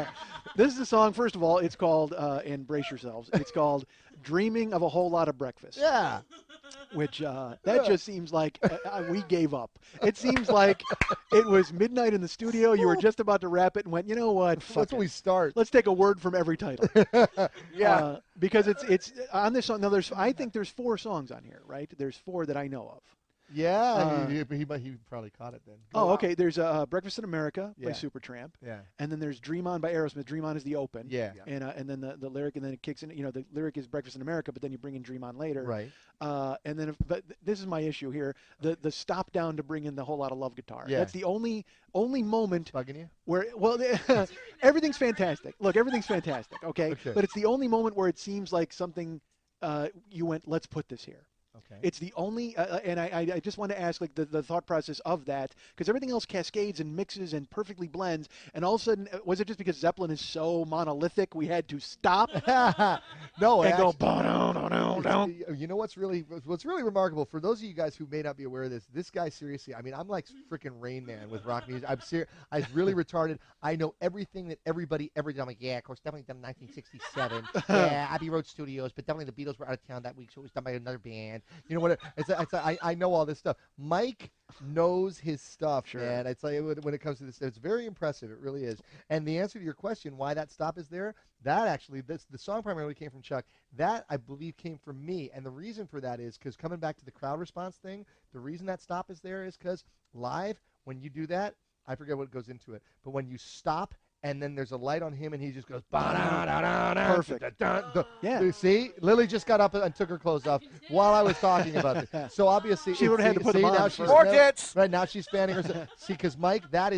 say. This is the song, first of all, it's called, and brace yourselves, it's called Dreaming of a Whole Lot of Breakfast. Yeah. Which that just seems like we gave up. It seems like it was midnight in the studio. You were just about to wrap it and went, you know what? Fuck That's it. when we start. Let's take a word from every title. Yeah. Because it's on this song. Now I think there's 4 songs on here, right? There's 4 that I know of. Yeah. he probably caught it then. Oh, okay. There's Breakfast in America by Yeah. Supertramp. Yeah. And then there's Dream On by Aerosmith. Dream On is the open. Yeah. And then the lyric, and then it kicks in. You know, the lyric is Breakfast in America, but then you bring in Dream On later. Right. And then, but this is my issue here: the stop down to bring in the whole lot of love guitar. Yeah. That's the only moment Bugging you? where, well, everything's fantastic. Look, everything's fantastic. Okay? Okay. But it's the only moment where it seems like something you went, let's put this here. Okay. It's the only, and I just want to ask like the thought process of that, because everything else cascades and mixes and perfectly blends, and all of a sudden, was it just because Zeppelin is so monolithic we had to stop No, and go, actually, you know what's really remarkable for those of you guys who may not be aware of this? This guy seriously, I mean, I'm like freaking Rain Man with rock music. I'm serious. I'm really retarded. I know everything that everybody ever did. I'm like, yeah, of course, definitely done in 1967. Yeah, Abbey Road Studios, but definitely the Beatles were out of town that week, so it was done by another band. You know what? I know all this stuff. Mike knows his stuff, man. It's like when it comes to this, it's very impressive. It really is. And the answer to your question, why that stop is there, that actually, the song primarily came from Chuck. That, I believe, came from me. And the reason for that is because coming back to the crowd response thing, the reason that stop is there is because live, when you do that, I forget what goes into it, but when you stop and then there's a light on him, and he just goes, Perfect. Yeah. See, Lily just got up and took her clothes off while I was talking about it. So obviously, She would've had to put them on now first. she's More tits. Right now, she's fanning herself. See, because Mike, that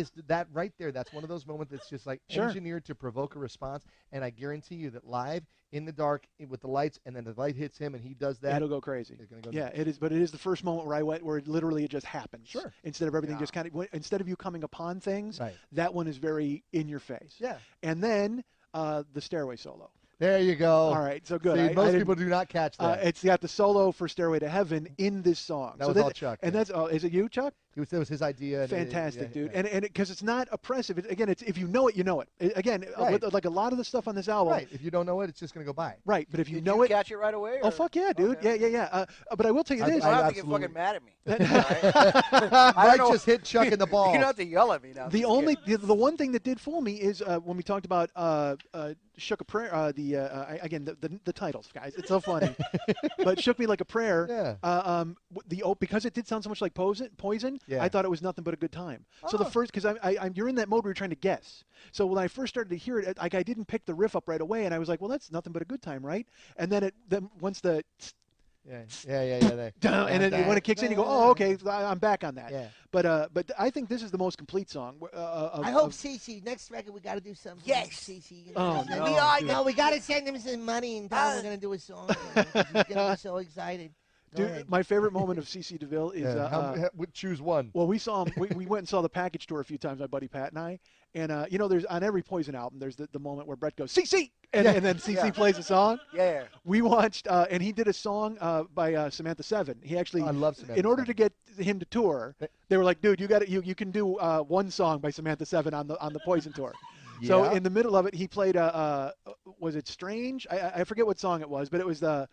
right there. That's one of those moments that's just like engineered to provoke a response. And I guarantee you that live in the dark with the lights, and then the light hits him, and he does that. It'll go crazy. It's gonna go Yeah, nuts. it is. But it is the first moment where I went, where it literally it just happens. Sure. Instead of everything just kind of, instead of you coming upon things, Right. that one is very in your face. Yeah. And then the Stairway solo. There you go. All right, so good. See, I most didn't- people do not catch that. It's got the solo for Stairway to Heaven in this song. That so was all Chuck, And yeah. that's is it you, Chuck? That was his idea. and Fantastic, yeah, dude. yeah. And because it's not oppressive. Again, it's if you know it, you know it. Again, Right. with, like a lot of the stuff on this album. Right. If you don't know it, it's just going to go by. Right, but if you Did know you it, catch it right away? oh or- fuck yeah, dude. Okay. Yeah. But I will tell you I- this. You don't I have to get absolutely- fucking mad at me. I Mike don't know. just hit Chuck in the balls. You don't have to yell at me now. The Just only kidding. the one thing that did fool me is when we talked about shook a prayer. Again the titles, guys. It's so funny, but shook me like a prayer. Yeah. Because it did sound so much like Poison. Yeah. I thought it was nothing but a good time. So the first, because you're in that mode where you're trying to guess. So when I first started to hear it, like I didn't pick the riff up right away, and I was like, well, that's nothing but a good time, right? And then once the Yeah. and then when it kicks in, you go, oh, okay, I'm back on that. Yeah. But I think this is the most complete song. I hope Cece, next record we got to do something. Yes. Cece. You Oh, know, no, we are. dude. No, we got to send him some money and tell him we're going to do a song. He's going to be so excited. Go Dude, ahead. my favorite moment of CC DeVille is choose one. well, we saw him. We went and saw the package tour a few times, my buddy Pat and I. And there's on every Poison album, there's the moment where Brett goes CC, and then CC plays a song. Yeah. We watched, and he did a song by Samantha Seven. He actually, I love Samantha in order Seven. to get him to tour, they were like, dude, you can do one song by Samantha Seven on the Poison tour. So Yeah. in the middle of it, he played was it Strange? I forget what song it was, but it was the.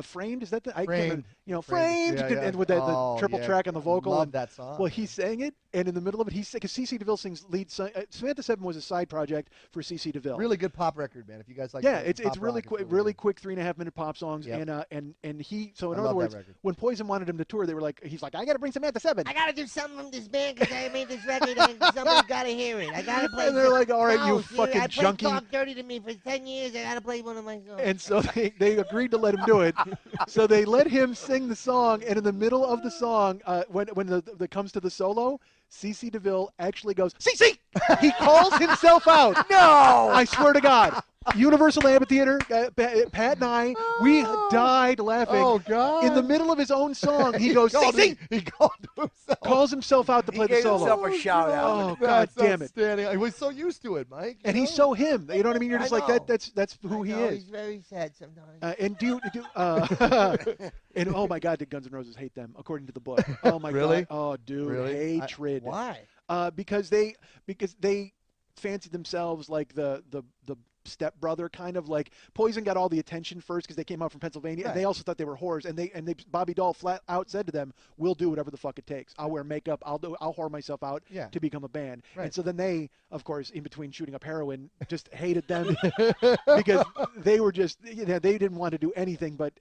Framed, is that the I can't Framed. remember, Framed. Framed, Yeah, yeah. and with the Oh, triple yeah. track on the vocal. Love and, that song. Well, he sang it, and in the middle of it, because CC DeVille sings lead. Samantha Seven was a side project for CC DeVille. Really good pop record, man. If you guys like Yeah, pop it's really rock, quick, it's really good. quick 3.5-minute pop songs, Yep. and he. So in I other love that words, record. when Poison wanted him to tour, they were like, he's like, I got to bring Samantha Seven. I got to do something from this band because I made this record and somebody got to hear it. I got to play. And they're like, all right, you No, fucking I junkie. Talk dirty to me for 10 years. I got to play one of my songs. And so they agreed to let him do it. So they let him sing the song, and in the middle of the song, when the comes to the solo, CC DeVille actually goes, CC! He calls himself out. No. I swear to God. Universal Amphitheater, Pat and I, we died laughing. Oh, God. In the middle of his own song, he goes, CC! He called himself. Calls himself out to He play the gave solo. himself a shout out. Oh, God That's damn it. outstanding. I was so used to it, Mike. And you he's know? so him. You know what I mean? You're just I like, know. that's who I he know, is. He's very sad sometimes. And and oh my God, did Guns N' Roses hate them according to the book? Oh my Really? God, oh dude, Really? hatred. Why? Because they fancied themselves like the stepbrother, kind of like Poison got all the attention first because they came out from Pennsylvania, and they also thought they were whores, and they Bobby Dahl flat out said to them, "We'll do whatever the fuck it takes. I'll wear makeup. I'll whore myself out Yeah. to become a band." Right. And so then they, of course, in between shooting up heroin, just hated them because they were just they didn't want to do anything but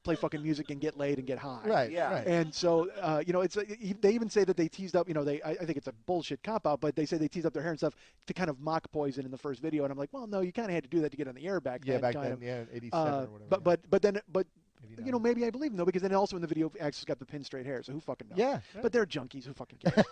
play fucking music and get laid and get high. Right. Yeah. Right. And so, it's they even say that they teased up. I think it's a bullshit cop out, but they say they teased up their hair and stuff to kind of mock Poison in the first video. And I'm like, well, no, you kind of had to do that to get on the air back Yeah, then. back kind then, of. yeah, 87 or whatever. But you know, maybe I believe him though, because then also in the video, Axel's got the pin straight hair, so who fucking knows? Yeah. But they're junkies. Who fucking cares?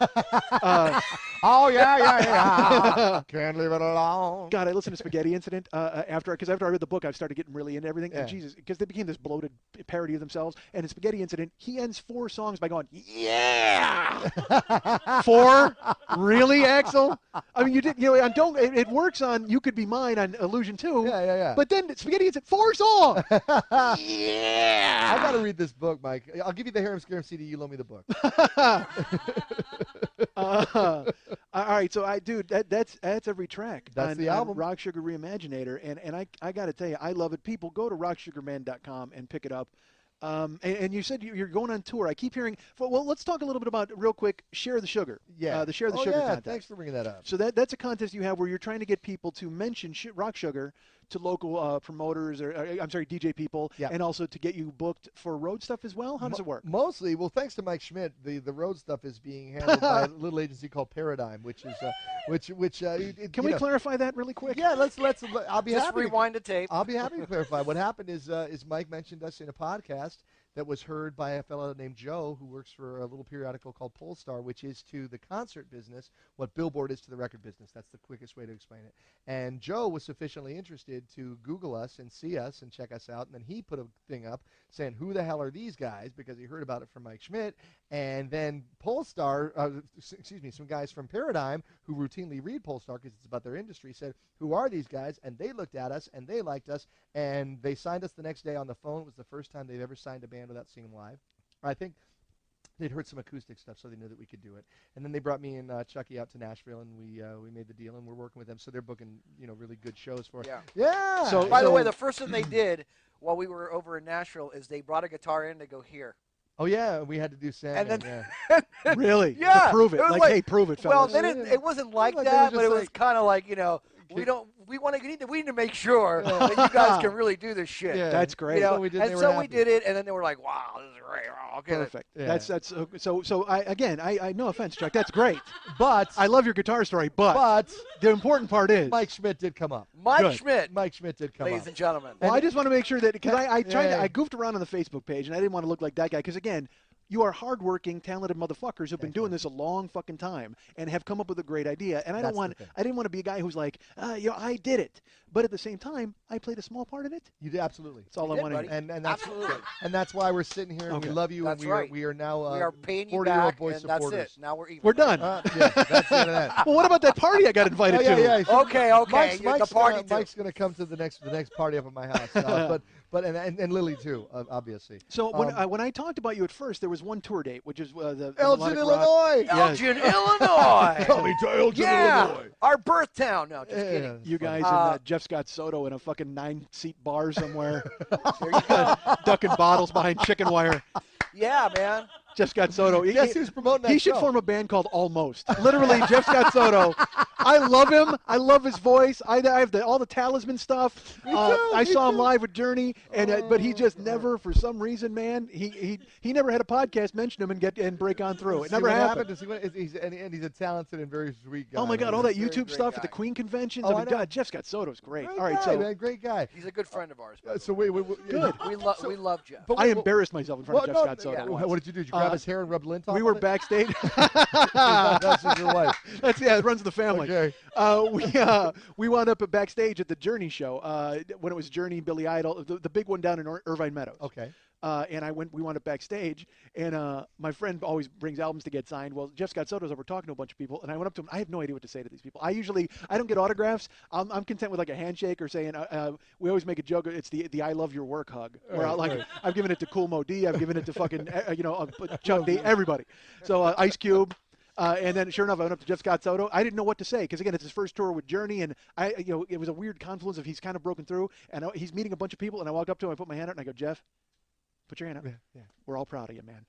Oh yeah. Can't leave it alone. God, I listened to Spaghetti Incident after I read the book. I've started getting really into everything. Yeah. And Jesus, because they became this bloated parody of themselves. And in Spaghetti Incident, he ends 4 songs by going, "Yeah." 4? Really, Axel? I mean, you did. You know, and don't. It works on "You Could Be Mine" on Illusion 2. Yeah. But then Spaghetti Incident, 4 songs. I got to read this book, Mike. I'll give you the Harem Scarum CD. You loan me the book. All right, so that's every track. That's the album. Rock Sugar Reimaginator, and I got to tell you, I love it. People go to rocksugarman.com and pick it up. And you said you're going on tour. I keep hearing. Well, let's talk a little bit about real quick. Share the Sugar. Yeah. The Share the Sugar contest. Thanks for bringing that up. So that's a contest you have where you're trying to get people to mention Rock Sugar to local promoters or DJ people, Yeah. and also to get you booked for road stuff as well. How does it work? Mostly, well, thanks to Mike Schmidt, the road stuff is being handled by a little agency called Paradigm, which is Can we clarify that really quick? Yeah, let's. I'll be Just happy. rewind the tape. I'll be happy to clarify. What happened is Mike mentioned us in a podcast that was heard by a fellow named Joe who works for a little periodical called Polestar, which is to the concert business what Billboard is to the record business. That's the quickest way to explain it. And Joe was sufficiently interested to Google us and see us and check us out, and then he put a thing up saying, "Who the hell are these guys?" because he heard about it from Mike Schmidt. And then Polestar, some guys from Paradigm who routinely read Polestar because it's about their industry said, "Who are these guys?" And they looked at us and they liked us and they signed us the next day on the phone. It was the first time they've ever signed a band without seeing them live. I think they'd heard some acoustic stuff, so they knew that we could do it. And then they brought me and Chucky out to Nashville, and we made the deal, and we're working with them. So they're booking really good shows for us. Yeah. Yeah. So- By the way, the first thing they did while we were over in Nashville is they brought a guitar in to go here. Oh yeah, we had to do Sandman. And then yeah. Really? Yeah, To prove it. it was Like, like- hey, prove it, Well, fellas. then it wasn't like Like, they that, were but it just was like- kind of like, we need to make sure that you guys can really do this shit. Yeah. That's great. You know? So we did, and they were so we happy. did it, and then they were like, "Wow, this is great. Oh, okay, Perfect. Yeah. That's so. I no offense, Chuck. That's great. But I love your guitar story, but the important part is. Mike Schmidt did come up. Mike Good. Schmidt, Mike Schmidt did come ladies up. and gentlemen. Well, I just want to make sure that because I tried Yeah. I goofed around on the Facebook page and I didn't want to look like that guy because again. You are hardworking, talented motherfuckers who've been doing this a long fucking time and have come up with a great idea. And I That's don't the thing. I didn't want to be a guy who's like, I did it. But at the same time, I played a small part in it. You did absolutely. That's all You I did, wanted. buddy. And that's Absolutely. and that's why we're sitting here and Okay. we love you That's and right. we are now we are paying you 40-year-old back, boy and supporters. that's it. Now we're even. We're done. Yeah, that's the end of that. Well, what about that party I got invited to? yeah. Okay, Mike's the party too. Mike's gonna come to the next party up at my house. But and Lily too, obviously. So when I talked about you at first, there was one tour date, which is the Elgin, Melodic Rock. Illinois. Elgin, Illinois. Coming to Elgin, Yeah, Illinois. our birth town. No, just Yeah. kidding. You guys and Jeff Scott Soto in a fucking 9-seat bar somewhere, There you go. ducking bottles behind chicken wire. Yeah, man. Jeff Scott Soto. Guess who's promoting that He should show? form a band called Almost. Literally, Jeff Scott Soto. I love him. I love his voice. I have all the Talisman stuff. I saw him live with Journey, and but he just never, for some reason, man, he never had a podcast mention him and break on through. It See never what happened. He's a talented and very sweet guy. Oh my God! All that Very YouTube great stuff at guy. the Queen conventions. Oh, I mean, I know. God, Jeff Scott Soto's great. Great All right, guy, so man, great guy. He's a good friend of ours. by the way. So we Good. We love Jeff. But I wait, embarrassed myself in front of Jeff Scott Soto. yeah. once. What did you do? Did you grab his hair and rub lint on We were it? backstage. That's just your wife. It runs the family. Okay. We wound up at backstage at the Journey show when it was Journey, Billy Idol, the big one down in Irvine Meadows. Okay. And we wound up backstage, and my friend always brings albums to get signed. Well, Jeff Scott Soto's over talking to a bunch of people, and I went up to him. I have no idea what to say to these people. I don't get autographs. I'm content with like a handshake or saying. We always make a joke. It's the I love your work hug. Where I've given it to Cool Mo D. I've given it to fucking Chuck D. Everybody. So Ice Cube. And then, sure enough, I went up to Jeff Scott Soto. I didn't know what to say because, again, it's his first tour with Journey, and it was a weird confluence of he's kind of broken through, and he's meeting a bunch of people. And I walked up to him, I put my hand out, and I go, Jeff, put your hand up. Yeah. We're all proud of you, man.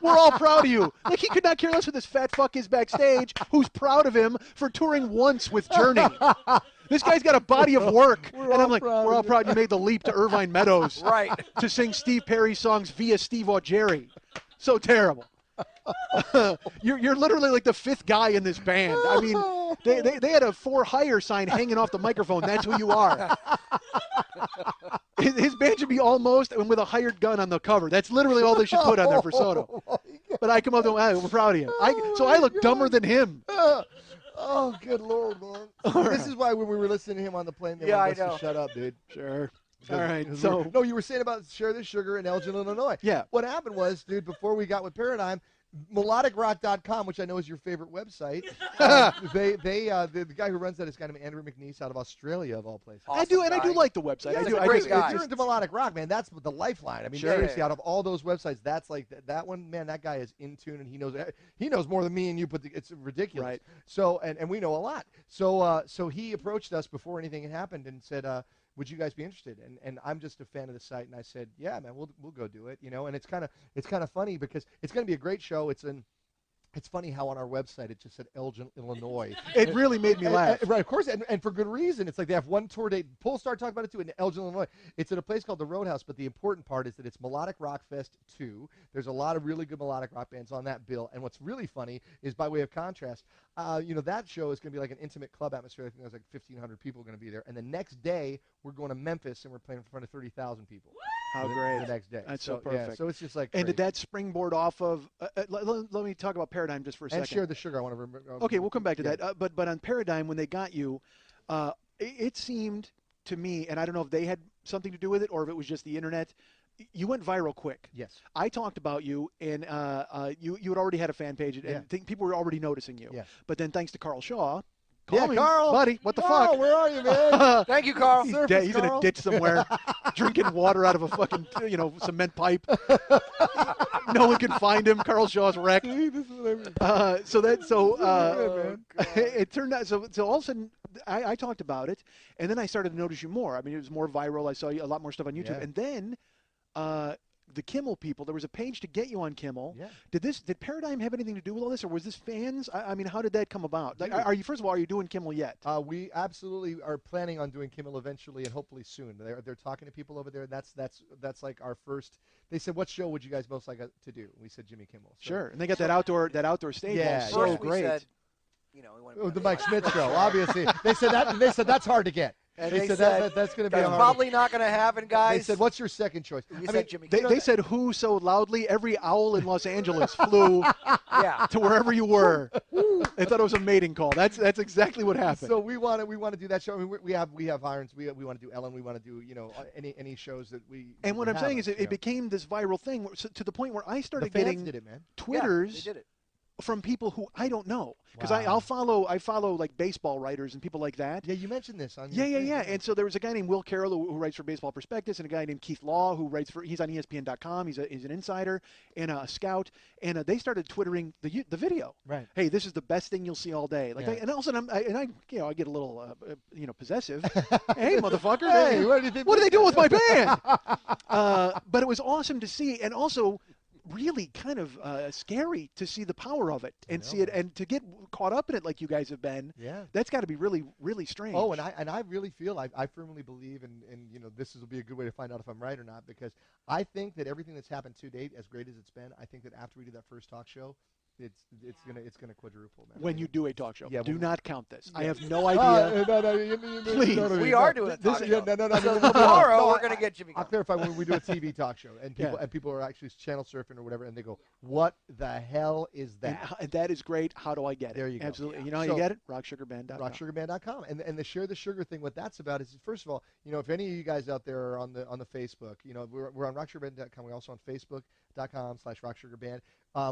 We're all proud of you. Like he could not care less who this fat fuck is backstage, who's proud of him for touring once with Journey. This guy's got a body of work, and I'm like, we're all proud you made the leap to Irvine Meadows, Right. to sing Steve Perry songs via Steve Augeri. So terrible. You're literally like the fifth guy in this band. I mean, they had a for hire sign hanging off the microphone. That's who you are. His band should be Almost and with a hired gun on the cover. That's literally all they should put on there for Soto. But I come up to him, hey, we're proud of you. So I look dumber than him. Oh, good Lord, man. This is why when we were listening to him on the plane, they Yeah, wanted I us know. to shut up, dude. Sure. Because- All right. because So no, you were saying about Share the Sugar in Elgin, Illinois. Yeah. What happened was, dude, before we got with Paradigm, melodicrock.com, which I know is your favorite website, the guy who runs that is a guy named Andrew McNeese out of Australia, of all places. I do, Awesome and I do guy. like the website. Yeah, I he's do. a I great just, guy. If you're into melodic rock, man, that's the lifeline. I mean, Sure. seriously, out of all those websites, that's like that one, man. That guy is in tune, and he knows more than me and you. But it's ridiculous. Right. So, and we know a lot. So he approached us before anything had happened and said, would you guys be interested? And I'm just a fan of the site, and I said, yeah, man, we'll go do it. And it's kind of funny because it's going to be a great show. It's funny how on our website it just said Elgin, Illinois. it really made me laugh. Right, of course, and for good reason. It's like they have one tour date. Polestar talked about it too in Elgin, Illinois. It's at a place called the Roadhouse, but the important part is that it's Melodic Rock Fest 2. There's a lot of really good melodic rock bands on that bill. And what's really funny is, by way of contrast, that show is going to be like an intimate club atmosphere. I think there's like 1,500 people going to be there. And the next day, we're going to Memphis, and we're playing in front of 30,000 people. How the- great. The next day. That's so Yeah, perfect. so it's just like And did crazy. that springboard off of? Let me talk about Paradigm just for a And second. Share the Sugar. I want to remember. Okay, we'll come back to yeah. that. But on Paradigm, when they got you, it seemed to me, and I don't know if they had something to do with it or if it was just the internet. You went viral quick. Yes. I talked about you, and you had already had a fan page, and Yeah. people were already noticing you. Yeah. But then, thanks to Carl Shaw, Yeah, me, Carl. buddy, what the Carl, fuck? where are you, man? Thank you, Carl. He's Surface, dead. He's in a Carl. ditch somewhere, drinking water out of a fucking cement pipe. No one can find him. Carl Shaw's wrecked. See, this is what I mean. It turned out so all of a sudden I talked about it, and then I started to notice you more. I mean, it was more viral. I saw you a lot more stuff on YouTube, Yeah. and then the Kimmel people. There was a page to get you on Kimmel. Yeah. Did Paradigm have anything to do with all this, or was this fans? I mean, how did that come about? Like, Dude. are you first of all, are you doing Kimmel yet? We absolutely are planning on doing Kimmel eventually, and hopefully soon. They're talking to people over there, and that's like our first. They said, "What show would you guys most like to do?" We said Jimmy Kimmel. So- Sure, and they got that outdoor stage. Yeah, ball. yeah. So First we great. said, we want Oh, the Mike Schmidt show, obviously. They said that's hard to get. And they they said said, that's going to be that's a hard. probably not going to happen, guys. They said, "What's your second choice?" We I said mean, Jimmy They, Kimmel. they said who so loudly every owl in Los Angeles flew Yeah. to wherever you were. They thought it was a mating call. That's exactly what happened. So we want to do that show. I mean, we have irons. We want to do Ellen. We want to do any shows that we. and what would I'm saying have is us, it became this viral thing to the point where I the started fans getting did it, man. Twitters Yeah, they did it. from people who I don't know because Wow. I follow like baseball writers and people like that. Yeah, you mentioned this on. Yeah, your yeah, thing, yeah. And so there was a guy named Will Carroll who writes for Baseball Prospectus, and a guy named Keith Law who he's on ESPN.com. He's an insider and a scout, and they started twittering the video. Right. Hey, this is the best thing you'll see all day. Like, Yeah. and all of a sudden I get a little possessive. Hey, motherfucker! Hey, what do you think? What are they doing with my band? But it was awesome to see, and also really kind of scary to see the power of it and see it, and to get caught up in it like you guys have been. Yeah. That's got to be really, really strange. Oh, and I really feel I firmly believe, and this will be a good way to find out if I'm right or not, because I think that everything that's happened to date, as great as it's been, I think that after we do that first talk show, it's gonna quadruple, man. when you do a talk show, Yeah, do when- not count this. I Yeah. have no idea. Please. We are doing a talk show. No, So tomorrow we're going to get Jimmy I'll Kimmel. clarify when we do a TV talk show, and people Yeah. and people are actually channel surfing or whatever, and they go, "What the hell is And, that?" and that is great. How do I get it? There you go. Absolutely. You know how So- you get it? RockSugarBand.com. RockSugarBand.com, and the Share the Sugar thing. What that's about is, first of all, if any of you guys out there are on the Facebook, we're on RockSugarBand.com. We're also on Facebook.com/RockSugarBand.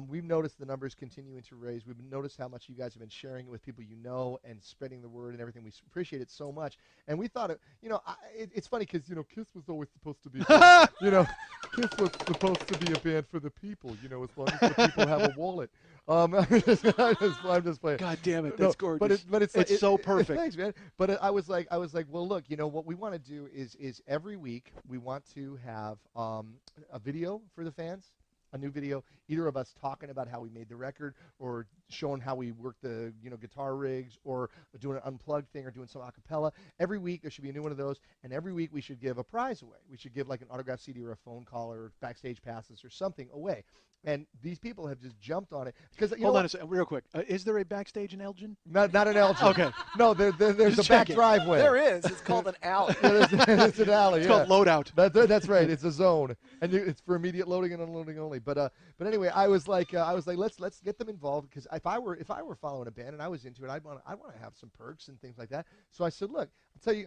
We've noticed the numbers continuing to raise. We've noticed how much you guys have been sharing it with people you know and spreading the word and everything. We appreciate it so much. And we thought, it's funny because Kiss was always supposed to be, Kiss was supposed to be a band for the people. As long as the people have a wallet. I'm just playing. God damn it, No, that's gorgeous. But it's It's so perfect. Thanks, man. But I was like, well, look, what we want to do is every week we want to have a video for the fans a new video, either of us talking about how we made the record, or showing how we work the guitar rigs, or doing an unplugged thing, or doing some acapella. Every week there should be a new one of those, and every week we should give a prize away. We should give like an autographed CD or a phone call or backstage passes or something away. And these people have just jumped on it because Hold on a second, real quick. Is there a backstage in Elgin? Not an Elgin. Okay. No, there's Just a back checking. driveway. There is. It's called an alley. Yeah, it's an alley. It's yeah. called loadout. That's right. It's a zone, and it's for immediate loading and unloading only. But anyway, I was like, let's get them involved, because if I were following a band and I was into it, I'd want to have some perks and things like that. So I said, look,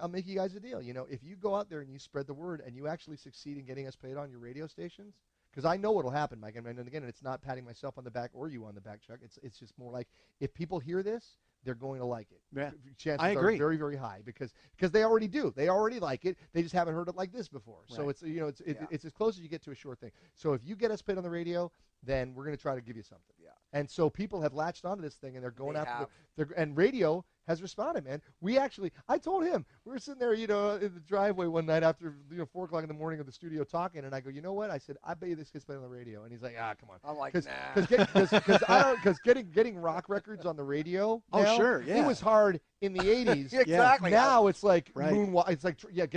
I'll make you guys a deal. If you go out there and you spread the word and you actually succeed in getting us played on your radio stations. Because I know what'll happen, Mike. And again, it's not patting myself on the back or you on the back, Chuck. It's just more like, if people hear this, they're going to like it. Yeah. Chances I agree. are very, very high, because they already do. They already like it. They just haven't heard it like this before. So Right. it's as close as you get to a sure thing. So if you get us played on the radio, then we're going to try to give you something. Yeah. And so people have latched onto this thing, and they're going They after have. and radio has responded, man. I told him, we were sitting there, in the driveway one night after 4 o'clock in the morning of the studio talking, and I go, you know what? I said, I bet you this gets played on the radio. And he's like, come on. I'm like, Because getting rock records on the radio. Oh, now, sure, yeah. It was hard in the 80s. Exactly. Now it's like Right. moonwalk. It's like get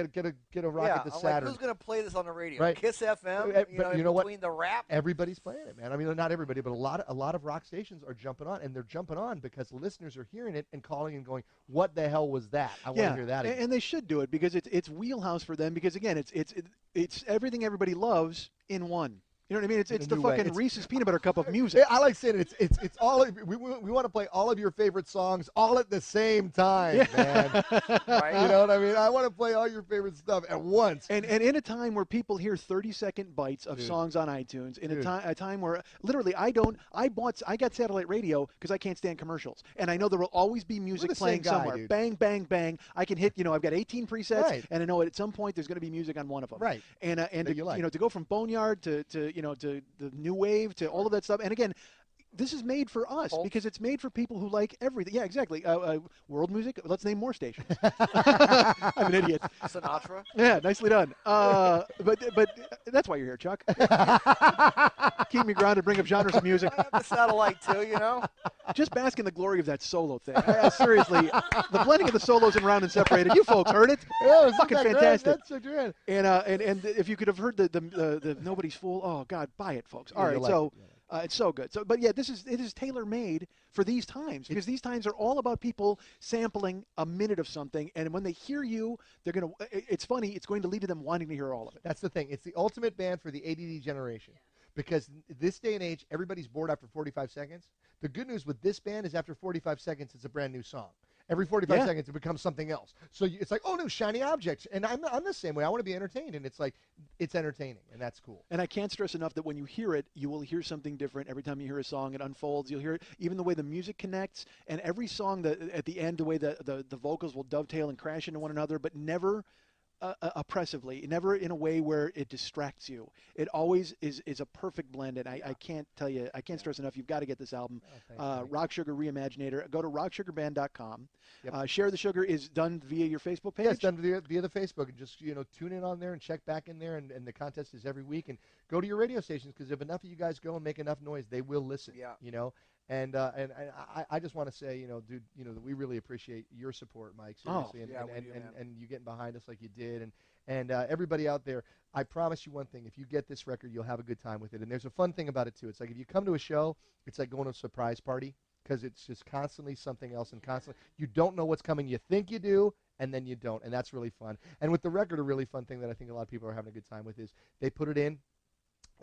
a rock at the I'm Saturn. like, who's gonna play this on the radio? Right. Kiss FM. But you know what? Between the rap. Everybody's playing it, man. I mean, not everybody, but a lot of rock stations are jumping on, and they're jumping on because listeners are hearing it and calling and going, "What the hell was that? I want to hear that." Again. And they should do it, because it's wheelhouse for them, because again, it's everything everybody loves in one. You know what I mean? It's In a the new way. fucking It's- Reese's peanut butter cup of music. I like saying it's all. We want to play all of your favorite songs all at the same time, man. Right. You know what I mean? I want to play all your favorite stuff at once. And in a time where people hear 30-second bites of Dude. songs on iTunes, in Dude. a time where literally I got satellite radio because I can't stand commercials, and I know there will always be music the same playing guy, somewhere. dude. Bang, bang, bang. I can hit. I've got 18 presets, Right. and I know at some point there's going to be music on one of them. Right. And That to, you like. to go from Boneyard to the new wave to all of that stuff, and again. This is made for us Pulse. because it's made for people who like everything. Yeah, exactly. World music. Let's name more stations. I'm an idiot. Sinatra. Yeah, nicely done. But that's why you're here, Chuck. Keep me grounded, bring up genres of music. I have the satellite too, Just bask in the glory of that solo thing. Seriously, the blending of the solos in Round and Separated. You folks heard it. Yeah, isn't Fucking that great? fantastic. That's so great. And if you could have heard the Nobody's Fool, oh God, buy it, folks. All Yeah, right, you'll like so. it. It's so good. So, but yeah, it is tailor made for these times, because these times are all about people sampling a minute of something, and when they hear you, they're gonna. It's funny. It's going to lead to them wanting to hear all of it. That's the thing. It's the ultimate band for the ADD generation. Because this day and age, everybody's bored after 45 seconds. The good news with this band is after 45 seconds, it's a brand new song. Every 45 Yeah. seconds, it becomes something else. So it's like, oh, new shiny objects. And I'm the same way. I want to be entertained. And it's like, it's entertaining. And that's cool. And I can't stress enough that when you hear it, you will hear something different every time you hear a song. It unfolds. You'll hear it, even the way the music connects, and every song that at the end, the way the vocals will dovetail and crash into one another, but never oppressively, never in a way where it distracts you. It always is a perfect blend, and I can't tell you, I can't stress enough, you've got to get this album. thanks, Mike. Rock Sugar Reimaginator. Go to rocksugarband.com. Yep. Share the Sugar is done via your Facebook page. Yeah, it's done via the Facebook. And just, tune in on there and check back in there. And the contest is every week. And go to your radio stations, because if enough of you guys go and make enough noise, they will listen. Yeah. And I just want to say, dude, that we really appreciate your support, Mike. Oh, Seriously, yeah, we do, man. and you getting behind us like you did, and everybody out there. I promise you one thing: if you get this record, you'll have a good time with it. And there's a fun thing about it too. It's like if you come to a show, it's like going to a surprise party, because it's just constantly something else, and constantly you don't know what's coming. You think you do, and then you don't, and that's really fun. And with the record, a really fun thing that I think a lot of people are having a good time with is they put it in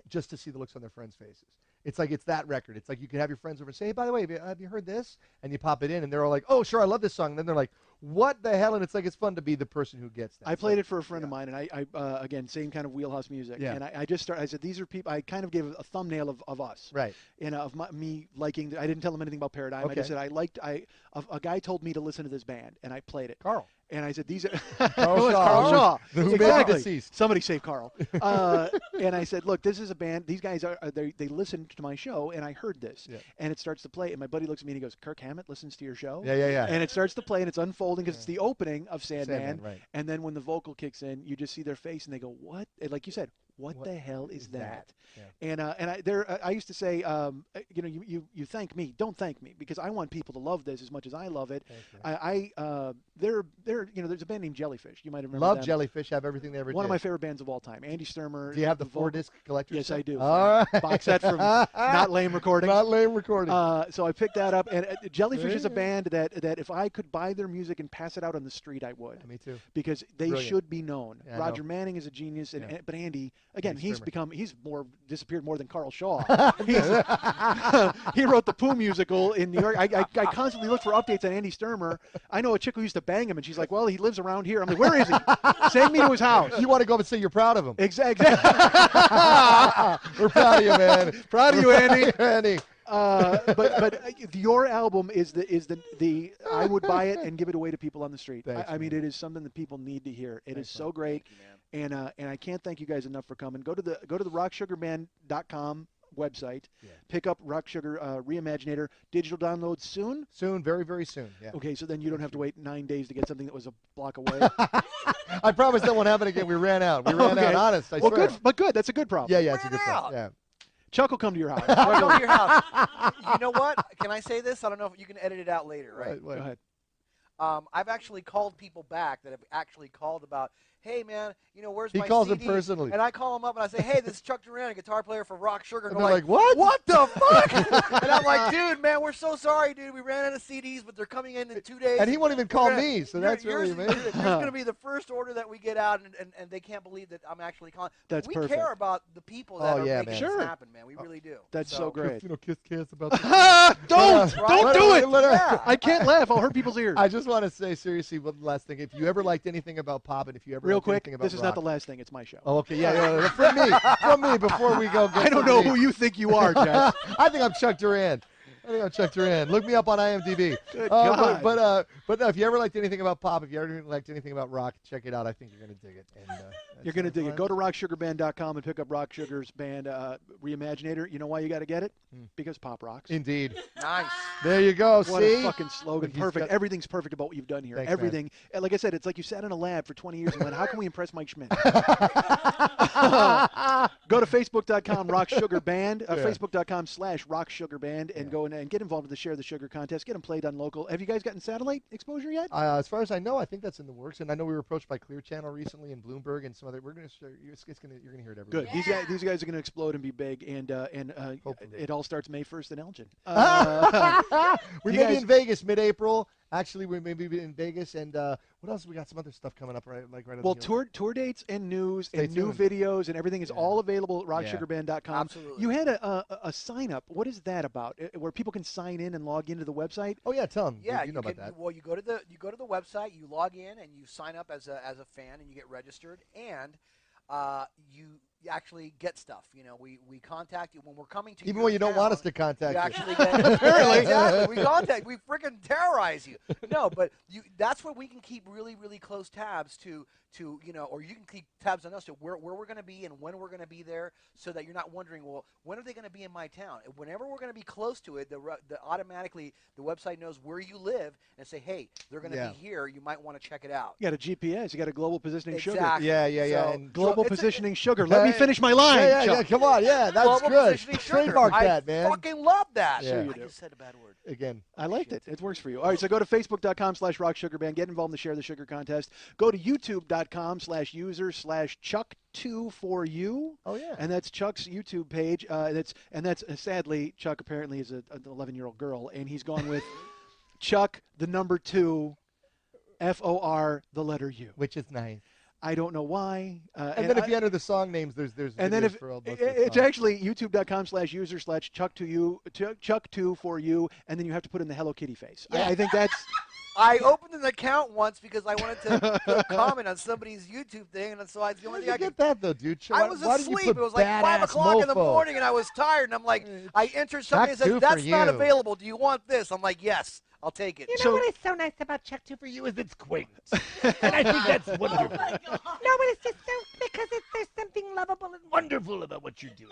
just to see the looks on their friends' faces. It's like it's that record. It's like you can have your friends over and say, hey, by the way, have you heard this? And you pop it in, and they're all like, oh, sure, I love this song. And then they're like, what the hell? And it's like it's fun to be the person who gets that. I played it for a friend of mine, and I again, same kind of wheelhouse music. Yeah. And I just started, I said, these are people, I kind of gave a thumbnail of us. Right. Of me liking, I didn't tell him anything about Paradigm. I Okay. just said, a guy told me to listen to this band, and I played it. Carl. And I said, these are Carl It was Shaw, Carl who- Shaw. who may be Exactly. deceased. Somebody save Carl. And I said, look, this is a band. These guys they listened to my show, and I heard this. Yeah. And it starts to play, and my buddy looks at me and he goes, Kirk Hammett listens to your show? Yeah. And it starts to play, and it's unfolding because it's the opening of Sandman. Sandman, right. And then when the vocal kicks in, you just see their face, and they go, what? And like you said, What the hell is that? Yeah. And I used to say, you thank me, don't thank me, because I want people to love this as much as I love it. There's a band named Jellyfish. You might have remembered Love them. Jellyfish. Have everything they ever One did. of my favorite bands of all time. Andy Sturmer. Do you have the vocal- 4-disc collector's Yes, set? I do. All right. Box set from Not Lame Recordings. Not Lame Recordings. So I picked that up, and Jellyfish is a band that if I could buy their music and pass it out on the street, I would. Me too. Because they Brilliant. should be known. Yeah, I Roger know. Manning is a genius, Yeah. but Andy, again, Andy Sturmer. he's disappeared more than Carl Shaw. He wrote the Pooh musical in New York. I constantly look for updates on Andy Sturmer. I know a chick who used to bang him, and she's like, well, he lives around here. I'm like, where is he? Send me to his house. You want to go up and say you're proud of him. Exactly. We're proud of you, man. Proud of you, Andy. Andy. But your album is the I would buy it and give it away to people on the street. Thanks, I mean, it is something that people need to hear. It is so great, and I can't thank you guys enough for coming. Go to the rocksugarband.com website. Yeah. Pick up Rock Sugar Reimaginator. Digital download soon. Soon, very, very soon. Yeah. Okay, so then you don't have to wait 9 days to get something that was a block away. I promise that won't happen again. We ran out. We ran out. Honest. I well, swear. good, but good. That's a good problem. Yeah, it's a good Ran problem. out. Yeah. Chuck will come to your house. I'll go to your house. You know what? Can I say this? I don't know if you can edit it out later, right? Go ahead. I've actually called people back that have actually called about, hey, man, where's He my calls them CD? personally. And I call them up and I say, hey, this is Chuck Duran, a guitar player for Rock Sugar. And they're they're like, what? What the fuck? And I'm like, dude, man, we're so sorry, dude. We ran out of CDs, but they're coming in 2 days. And he won't even call We're gonna- me, so that's really amazing. Yours going to be the first order that we get out, and they can't believe that I'm actually calling. That's we perfect. care about the people that Oh, are yeah, making man. this Sure. happen, man. We really do. That's so great. Kiss cares about this. Don't do it. Yeah. I can't laugh. I'll hurt people's ears. I just want to say, seriously, one last thing. If you ever liked anything about pop, and if you ever Real liked quick, anything about this is not rock, the last thing. It's my show. Oh, okay, yeah. From me, before we go. Get I don't to know me. who you think you are, Jeff. I think I'm Chuck Duran. Look me up on IMDb. Good But God. no, if you ever liked anything about pop, if you ever liked anything about rock, check it out. I think you're gonna dig it. And, You're going to dig it. Go to rocksugarband.com and pick up Rock Sugar's band Reimaginator. You know why you got to get it? Because pop rocks. Indeed. Nice. There you go. What See? a fucking slogan. Look, he's Perfect. got- Everything's perfect about what you've done here. Thanks, man. Everything. And like I said, it's like you sat in a lab for 20 years and went, how can we impress Mike Schmidt? Go to facebook.com Rock Sugar Band, facebook.com/Rock Sugar Band, and go in and get involved in the Share the Sugar contest. Get them played on local. Have you guys gotten satellite exposure yet? As far as I know, I think that's in the works, and I know we were approached by Clear Channel recently and Bloomberg and some other. We're gonna share. You're gonna hear it everywhere. Good. These guys are going to explode and be big, and Hopefully. it all starts May 1st in Elgin. We you may be guys- in Vegas mid-April. Actually, we may be in Vegas, and what else? We got some other stuff coming up, right? Like right. Well, on the heel. tour dates and news Stay and new tuned. videos and everything is all available at rocksugarband.com. Absolutely. You had a sign up. What is that about? Where people can sign in and log into the website? Oh yeah, tell them. Yeah, you know about that. Well, you go to the website, you log in, and you sign up as a fan, and you get registered, and you actually get stuff. We contact you when we're coming to Even your when you don't want town, us to contact you you. actually get apparently exactly. We freaking terrorize you. No, but that's where we can keep really, really close tabs to or you can keep tabs on us to where we're going to be and when we're going to be there, so that you're not wondering, well, when are they going to be in my town? And whenever we're going to be close to it, automatically the website knows where you live and say, hey, they're going to be here. You might want to check it out. You got a GPS. You got a global positioning sugar. Exactly. Yeah. So- And Global it's a- positioning sugar. Let me finish my line. yeah, Chuck. come on, yeah, that's Global good. positioning sugar. Trademark that, I man. fucking love that. Yeah. Sure you I do. just said a bad word. Again. I liked it. It works for you. All right, so go to facebook.com/Rock Sugar Band. Get involved in the Share the Sugar contest. Go to youtube.com/user/Chuck2for you. Oh yeah. And that's Chuck's YouTube page. That's sadly, Chuck apparently is an 11-year-old girl, and he's gone with Chuck the number 2, FOR the letter U. Which is nice. I don't know why. And then if you enter the song names, there's and then videos if for all most of the it's songs. actually youtube.com/user/Chuck2 for you, and then you have to put in the Hello Kitty face. I think that's. I opened an account once because I wanted to comment on somebody's YouTube thing, and so it's the only Where'd thing I you could. get that though, dude? I was Why did you asleep. put It was like 5 badass o'clock in the mofo? morning, and I was tired. And I'm like, I entered something and Chuck says, two "That's for not you." available. Do you want this?" I'm like, "Yes, I'll take it." You know So- what is so nice about Chuck 2 for you is it's quaint. And I think that's wonderful. No, but it's just so, because there's something lovable and wonderful about what you're doing.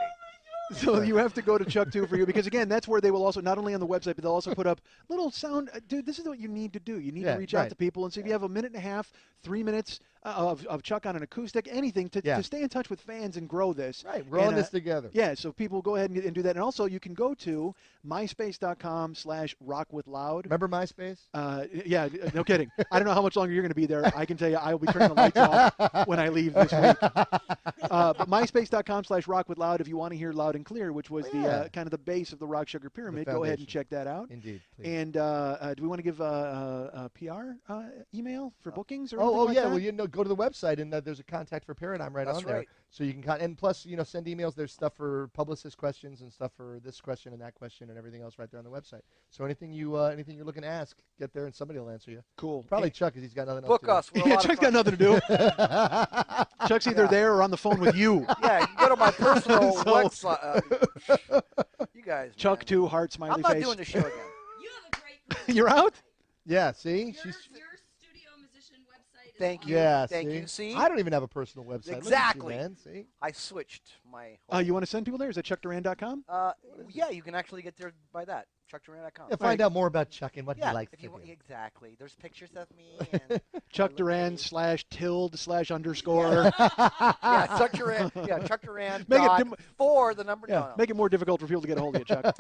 So you have to go to Chuck 2 for you because again, that's where they will also not only on the website, but they'll also put up little sound. Dude, this is what you need to do. You need to reach out to people and see if you have a minute and a half, 3 minutes of Chuck on an acoustic, anything to stay in touch with fans and grow this. Right, we're on this together. Yeah, so people go ahead and do that, and also you can go to myspace.com/rockwithloud. Remember MySpace? Yeah, no kidding. I don't know how much longer you're going to be there. I can tell you, I will be turning the lights off when I leave this week. But myspace.com/rockwithloud if you want to hear loud and clear, which was the kind of the base of the Rock Sugar Pyramid. Go ahead and check that out. Indeed. Please. And do we want to give a PR email for bookings or Oh, anything yeah. like Well, that? go to the website and there's a contact for Paradigm right on there. right. So you can and plus send emails. There's stuff for publicist questions and stuff for this question and that question and everything else right there on the website. So anything you're looking to ask, get there and somebody will answer you. Cool. Probably Chuck, because he's got nothing else Book to do. us. We're a Yeah, lot of Chuck's got fun. nothing to do. Chuck's either there or on the phone with you. Yeah, you can go to my personal So- website. You guys. Chuck man. 2 heart smiley I'm not face. doing the show again. You have a great. You're out? Yeah, see? Your She's studio musician website. Is Thank on you. Yeah, Thank see? you. See? I don't even have a personal website. Look at you, Exactly. man. See? I switched my. You want to send people there? Is that chuckduran.com? Yeah, you can actually get there by that. ChuckDuran.com. Yeah, find out more about Chuck and what Yeah, he likes if to you do. want, exactly. There's pictures of me. And Chuck Duran /tilde/_. yeah, Chuck Duran. Yeah, Chuck Duran. Make it dot dim- for the number. No. Make it more difficult for people to get a hold of you, Chuck.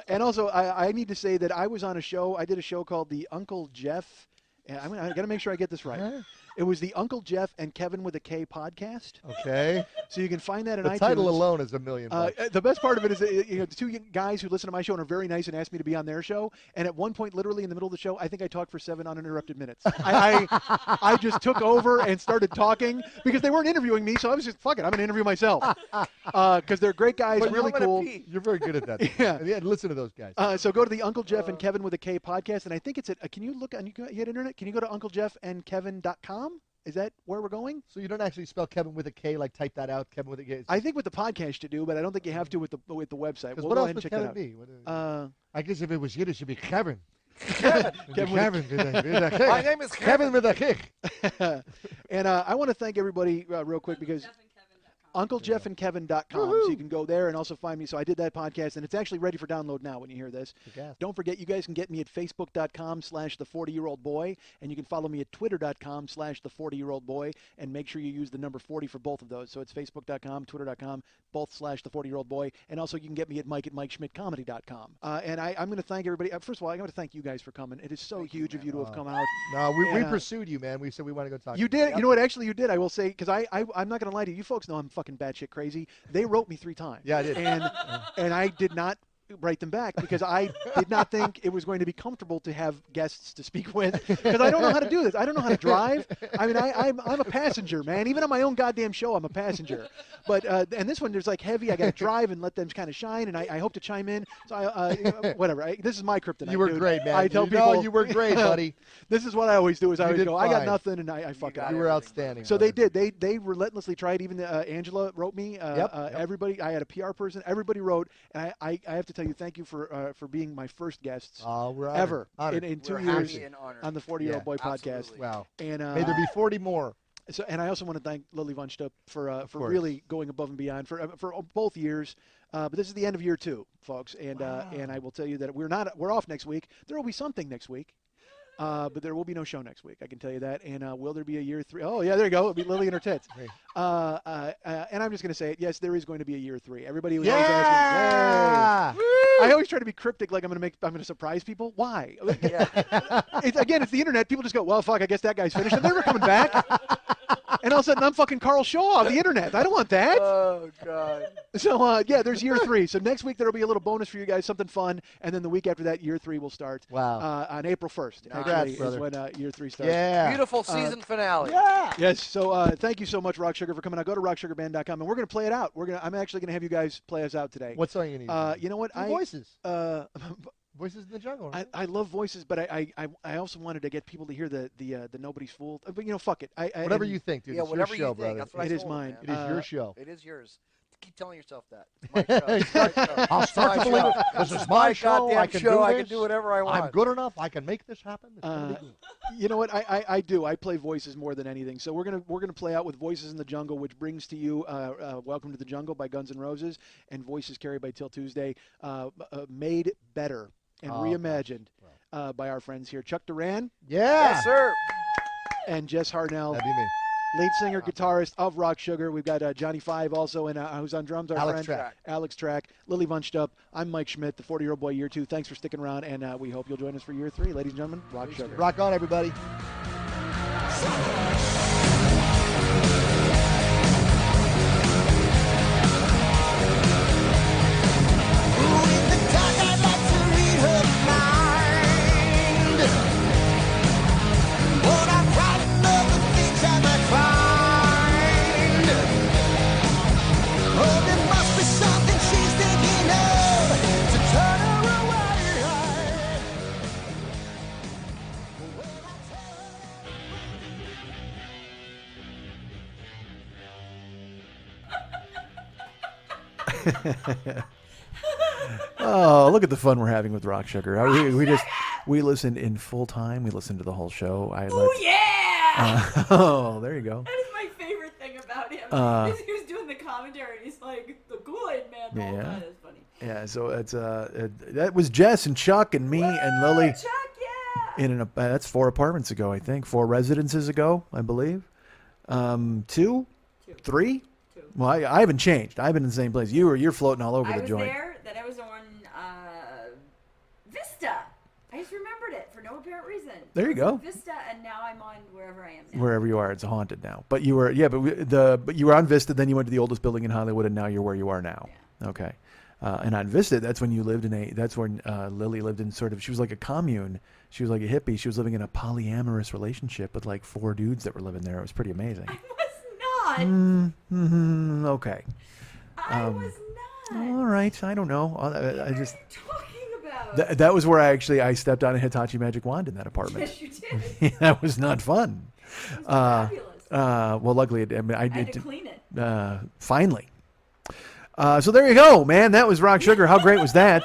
And also, I need to say that I was on a show. I did a show called The Uncle Jeff. And I got to make sure I get this right. Huh? It was the Uncle Jeff and Kevin with a K podcast. Okay. So you can find that in The iTunes. title alone is $1 million. The best part of it is that, the two guys who listen to my show and are very nice and asked me to be on their show. And at one point, literally in the middle of the show, I think I talked for 7 uninterrupted minutes. I just took over and started talking because they weren't interviewing me. So I was just, fuck it, I'm going to interview myself. Because they're great guys, But really I'm gonna cool. pee. You're very good at that. Yeah. Listen to those guys. So go to the Uncle Jeff and Kevin with a K podcast. And I think it's at, can you look on you get internet? Can you go to UncleJeffandKevin.com? Is that where we're going? So you don't actually spell Kevin with a K, like type that out, Kevin with a K. I think with the podcast you do, but I don't think you have to with the website. Because We'll what go else ahead and would check Kevin that out. be? What is- I guess if it was Yiddish, it'd be Kevin. Kevin. Kevin with My name is Kevin with a kick. And I want to thank everybody real quick because UncleJeffandKevin.com. So you can go there and also find me. So I did that podcast, and it's actually ready for download now when you hear this. Gas. Don't forget, you guys can get me at Facebook.com/the40year-old-boy, and you can follow me at Twitter.com/the40year-old-boy, and make sure you use the number 40 for both of those. So it's Facebook.com, Twitter.com, both /the40year-old-boy, and also you can get me at Mike at MikeSchmidtComedy.com. And I'm going to thank everybody. First of all, I got to thank you guys for coming. It is so huge of you to have come out. No, we And, pursued you, man. We said we want to go talk. You to you. did. You know what? Actually, you did. I will say, because I'm not going to lie to you. You folks know I'm fucking batshit crazy. They wrote me 3 times. Yeah, I did. And I did not write them back because I did not think it was going to be comfortable to have guests to speak with because I don't know how to do this. I don't know how to drive. I mean, I'm a passenger, man. Even on my own goddamn show, I'm a passenger. But and this one, there's like heavy. I got to drive and let them kind of shine, and I hope to chime in. So whatever. This is my kryptonite. You were dude. great, man. I tell You know people you were great, buddy. This is what I always do. Is I always did go, I got fine. nothing, and I fuck it. You were outstanding. So brother. they did. They relentlessly tried. Even Angela wrote me. Everybody. I had a PR person. Everybody wrote, and I have to tell you, thank you for being my first guests We're honored. ever Honored. in 2 We're years happy and honored. on the 40-year-old Yeah, boy podcast. absolutely. Wow. And May there be 40 more. so, and I also want to thank Lily Von Stupp for course. really going above and beyond for both years. But this is the end of year 2, folks, and I will tell you that we're off next week. There will be something next week. But there will be no show next week. I can tell you that. And will there be a year 3? Oh, yeah, there you go. It'll be Lily and her tits. Great. And I'm just going to say it. Yes, there is going to be a year 3. Everybody was always asking. Yeah. I always try to be cryptic, like I'm going to surprise people. Why? It's the internet. People just go, well, fuck, I guess that guy's finished. And they're never coming back. And all of a sudden, I'm fucking Carl Shaw of the internet. I don't want that. Oh God. So, there's year 3. So next week, there'll be a little bonus for you guys, something fun. And then the week after that, year 3 will start. Wow. On April 1st, Nice. actually, Congrats, is when year 3 starts. Yeah. Beautiful season finale. Yeah. Yes. So thank you so much, Rock Sugar, for coming out. Go to rocksugarband.com, and we're going to play it out. I'm actually going to have you guys play us out today. What song you need? You know what? Do voices. Voices in the jungle. Right? I love voices, but I also wanted to get people to hear the Nobody's Fool. But fuck it. Whatever you think, dude. Yeah, It's whatever your show, you think. brother. That's what I It is told him, mine. man. It is your show. It is yours. keep telling yourself that. It's my show. It's my show. I'll It's start my to believe show. it. This This is my show. goddamn I can show. do I this. can do whatever I want. I'm good enough. I can make this happen. It's gonna be good. You know what? I do. I play voices more than anything. So we're gonna play out with Voices in the Jungle, which brings to you Welcome to the Jungle by Guns N' Roses and Voices Carried by Till Tuesday, made better and reimagined by our friends here, Chuck Duran Yeah. Yes, sir. and Jess Harnell, That'd be me. lead singer, guitarist of Rock Sugar. We've got Johnny Five also, and who's on drums, our Alex friend Track. Alex Track, Lily Von Stupp. I'm Mike Schmidt, the 40-year-old boy, year 2. Thanks for sticking around, and we hope you'll join us for year 3. Ladies and gentlemen, Rock Sugar. Rock on, everybody. In the dark, I'd like to read her mind. But I'm frightened of the things I might find. Oh, there must be something she's thinking of to turn her away. When I tell Oh, look at the fun we're having with Rock Sugar. We listened in full time. We listened to the whole show. Oh yeah! Oh, there you go. That is my favorite thing about him. Is he was doing the commentary and he's like the Kool-Aid man. The whole Yeah. time. It's funny. Yeah, so it's that was Jess and Chuck and me and Lily Chuck, yeah. in that's 4 apartments ago, I think. 4 residences ago, I believe. 2, 3. Well, I haven't changed. I've been in the same place. You're floating all over I the was joint. there. Then I was on Vista. I just remembered it for no apparent reason. There you I was on go. Vista, and now I'm on wherever I am now. Wherever you are, it's haunted now. But you were, but you were on Vista. Then you went to the oldest building in Hollywood, and now you're where you are now. Yeah. Okay. And on Vista, that's when you lived in that's when Lily lived in sort of. She was like a commune. She was like a hippie. She was living in a polyamorous relationship with like 4 dudes that were living there. It was pretty amazing. I was not. Mm-hmm. Okay. I was not. All right. I don't know. What I are just you talking about? that was where I stepped on a Hitachi magic wand in that apartment. Yes, you did. That was not fun. It was fabulous. Well, luckily, I I had did. to clean it. Finally. So there you go, man. That was Rock Sugar. How great was that?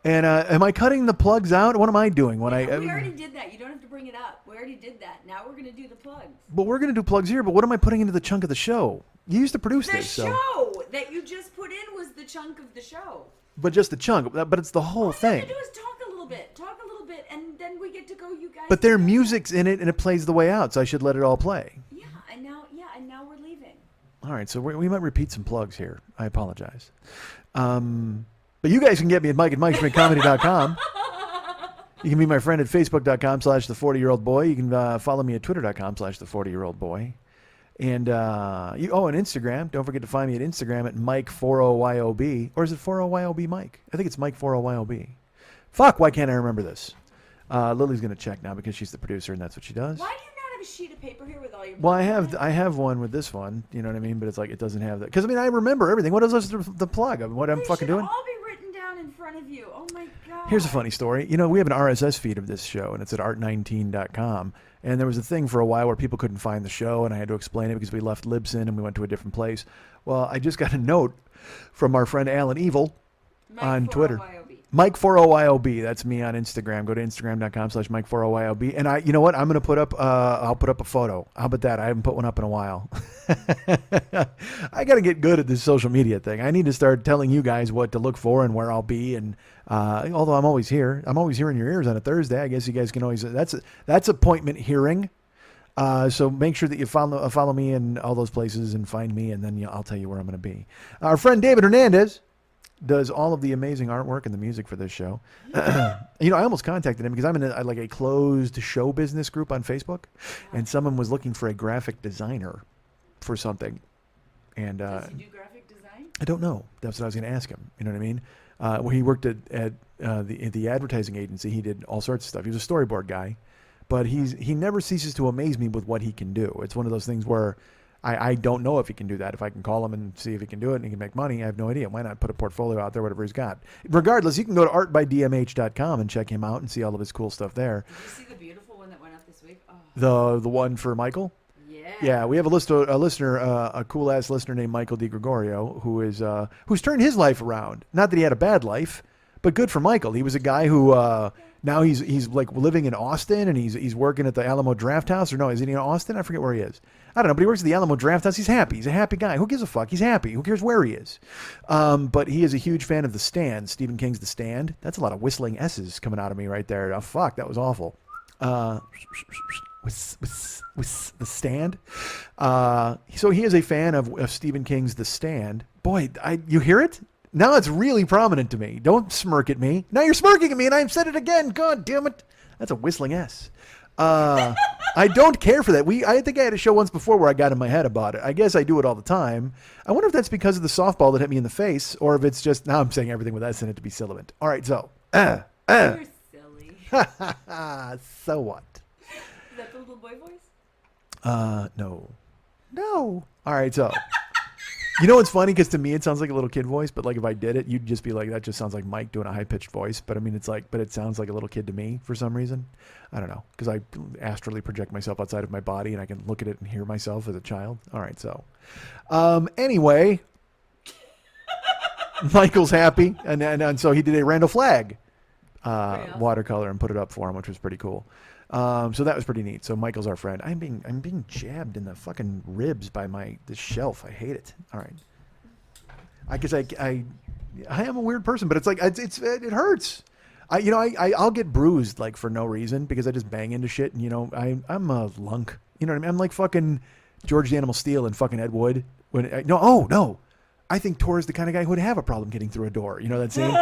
And am I cutting the plugs out? What am I doing when We already did that. You don't have to bring it up. We already did that. Now we're going to do the plugs. But we're gonna do plugs here. But what am I putting into the chunk of the show? You used to produce The this, so. show that you just put in was the chunk of the show. But just the chunk. But it's the whole All you thing. have to do is talk a little bit, and then we get to go. You guys. But their music's in it, and it plays the way out. So I should let it all play. Yeah, and now we're leaving. All right, so we might repeat some plugs here. I apologize. But you guys can get me at Mike@MikeSchmidtComedy.com. You can be my friend at Facebook.com/the40year-old-boy. You can follow me at Twitter.com/the40year-old-boy. And and Instagram. Don't forget to find me at Instagram at Mike40YOB. Or is it 40YOB Mike? I think it's Mike40YOB. Fuck, why can't I remember this? Lily's going to check now because she's the producer and that's what she does. Why do you not have a sheet of paper here with all your? Well, plugs on it? I have one with this one, you know what I mean? But it's like it doesn't have that. Because, I mean, I remember everything. What is the plug? I mean, what I'm They fucking should doing? all be written down in front of you. Oh my god. Here's a funny story. You know, we have an RSS feed of this show, and it's at art19.com. And there was a thing for a while where people couldn't find the show, and I had to explain it because we left Libsyn and we went to a different place. Well, I just got a note from our friend Alan Evil on Twitter. Mike40YOB. That's me on Instagram. Go to Instagram.com/Mike40YOB. And you know what? I'm going to put up, I'll put up a photo. How about that? I haven't put one up in a while. I got to get good at this social media thing. I need to start telling you guys what to look for and where I'll be. And although I'm always here in your ears on a Thursday. I guess you guys can always, that's appointment hearing. So make sure that you follow me in all those places and find me. And then I'll tell you where I'm going to be. Our friend David Hernandez does all of the amazing artwork and the music for this show. You know, I almost contacted him because I'm in a closed show business group on Facebook, and someone was looking for a graphic designer for something. And Does he do graphic design? I don't know. That's what I was going to ask him. You know what I mean? When he worked at the advertising agency, he did all sorts of stuff. He was a storyboard guy, but he never ceases to amaze me with what he can do. It's one of those things where I don't know if he can do that. If I can call him and see if he can do it and he can make money, I have no idea. Why not put a portfolio out there, whatever he's got? Regardless, you can go to artbydmh.com and check him out and see all of his cool stuff there. Did you see the beautiful one that went up this week? Oh, The one for Michael? yeah. Yeah, we have a listener, a cool ass listener named Michael DiGregorio, who is who's turned his life around. Not that he had a bad life, but good for Michael. He was a guy who now he's like living in Austin, and he's working at the Alamo Draft House. Or no, is he in Austin? I forget where he is. I don't know, but he works at the Alamo Draft House. He's happy. He's a happy guy. Who gives a fuck? He's happy. Who cares where he is? But he is a huge fan of The Stand, Stephen King's The Stand. That's a lot of whistling S's coming out of me right there. Oh, fuck, that was awful. With The Stand. So he is a fan of Stephen King's The Stand. Boy, you hear it? Now it's really prominent to me. Don't smirk at me. Now you're smirking at me, and I said it again. God damn it. That's a whistling S. I don't care for that. I think I had a show once before where I got in my head about it. I guess I do it all the time. I wonder if that's because of the softball that hit me in the face, or if it's just, now I'm saying everything with S in it to be sibilant. All right, so. You're silly. So what? Is that the little boy voice? No. No. All right, so. You know what's funny? Because to me it sounds like a little kid voice, but like if I did it, you'd just be like, that just sounds like Mike doing a high-pitched voice. But I mean, but it sounds like a little kid to me for some reason. I don't know, because I astrally project myself outside of my body, and I can look at it and hear myself as a child. All right, so. Anyway, Michael's happy, and so he did a Randall Flagg watercolor and put it up for him, which was pretty cool. So that was pretty neat. So Michael's our friend. I'm being jabbed in the fucking ribs by the shelf. I hate it. All right. I guess I am a weird person, but it's like it hurts. I'll get bruised like for no reason because I just bang into shit, and I'm a lunk. You know what I mean? I'm like fucking George the Animal Steel and fucking Ed Wood. No. I think Tor is the kind of guy who would have a problem getting through a door. You know that scene?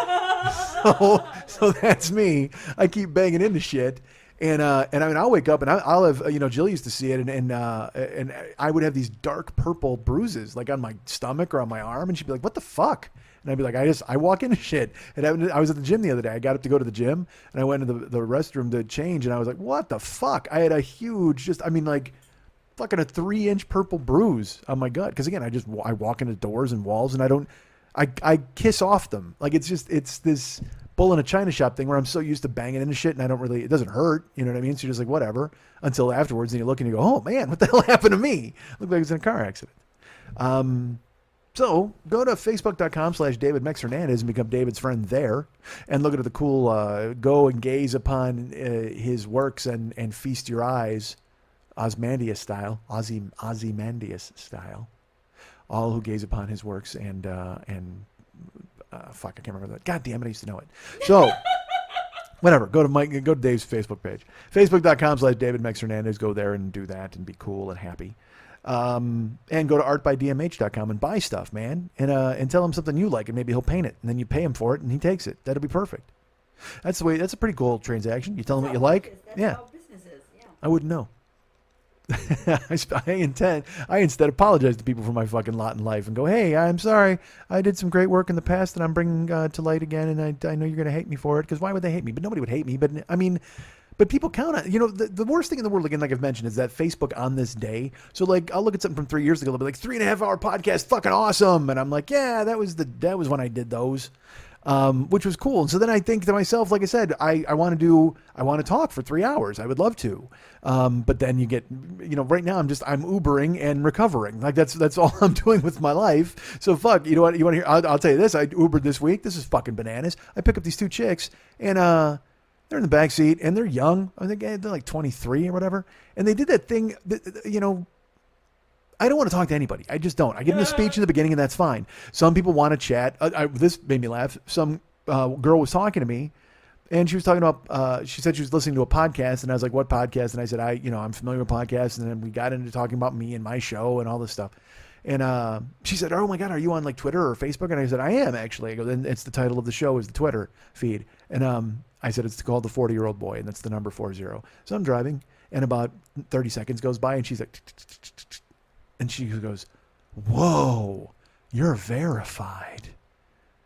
so that's me. I keep banging into shit. And I mean, I'll wake up and I'll have, Jill used to see it, and I would have these dark purple bruises like on my stomach or on my arm, and she'd be like, "What the fuck?" And I'd be like, I walk into shit. And I was at the gym the other day. I got up to go to the gym, and I went into the restroom to change, and I was like, "What the fuck?" I had a huge, fucking a 3-inch purple bruise on my gut. Because again, I walk into doors and walls, and I kiss off them. Like it's this bull in a china shop thing where I'm so used to banging into shit, and it doesn't hurt, you know what I mean? So you're just like, whatever, until afterwards, and you look and you go, oh man, what the hell happened to me? Looked like I was in a car accident. So go to facebook.com/David Mex Hernandez and become David's friend there, and look at the cool, go and gaze upon his works and feast your eyes, Ozymandias style, all who gaze upon his works and fuck, I can't remember that. God damn it, I used to know it. So, whatever. Go to Dave's Facebook page. Facebook.com/David Mex Hernandez. Go there and do that and be cool and happy. And go to artbydmh.com and buy stuff, man. And tell him something you like, and maybe he'll paint it. And then you pay him for it, and he takes it. That'll be perfect. That's a pretty cool transaction. You tell him what you like. That's how business is. Yeah. I wouldn't know. I instead apologize to people for my fucking lot in life and go, hey, I'm sorry. I did some great work in the past that I'm bringing to light again, and I know you're going to hate me for it, because why would they hate me? But nobody would hate me. But I mean, but people count on, the worst thing in the world, again, like I've mentioned, is that Facebook on this day. So like, I'll look at something from 3 years ago, they'll be like, 3.5 hour podcast, fucking awesome. And I'm like, yeah, that was when I did those. Which was cool. And so then I think to myself, like I said, I want to talk for 3 hours. I would love to. But then you get, right now I'm Ubering and recovering. Like that's all I'm doing with my life. So fuck, you know what, you want to hear? I'll tell you this. I Ubered this week. This is fucking bananas. I pick up these 2 chicks, and, they're in the back seat, and they're young. I think they're like 23 or whatever. And they did that thing that, I don't want to talk to anybody. I just don't. I give them a speech in the beginning, and that's fine. Some people want to chat. This made me laugh. Some girl was talking to me, and she was talking about, she said she was listening to a podcast, and I was like, what podcast? And I said, I'm familiar with podcasts. And then we got into talking about me and my show and all this stuff. And she said, oh my God, are you on like Twitter or Facebook? And I said, I am actually. I go, then it's the title of the show is the Twitter feed. And I said, it's called The 40-Year-Old Boy, and that's the number 40. So I'm driving, and about 30 seconds goes by, and she's like, and she goes, whoa, you're verified.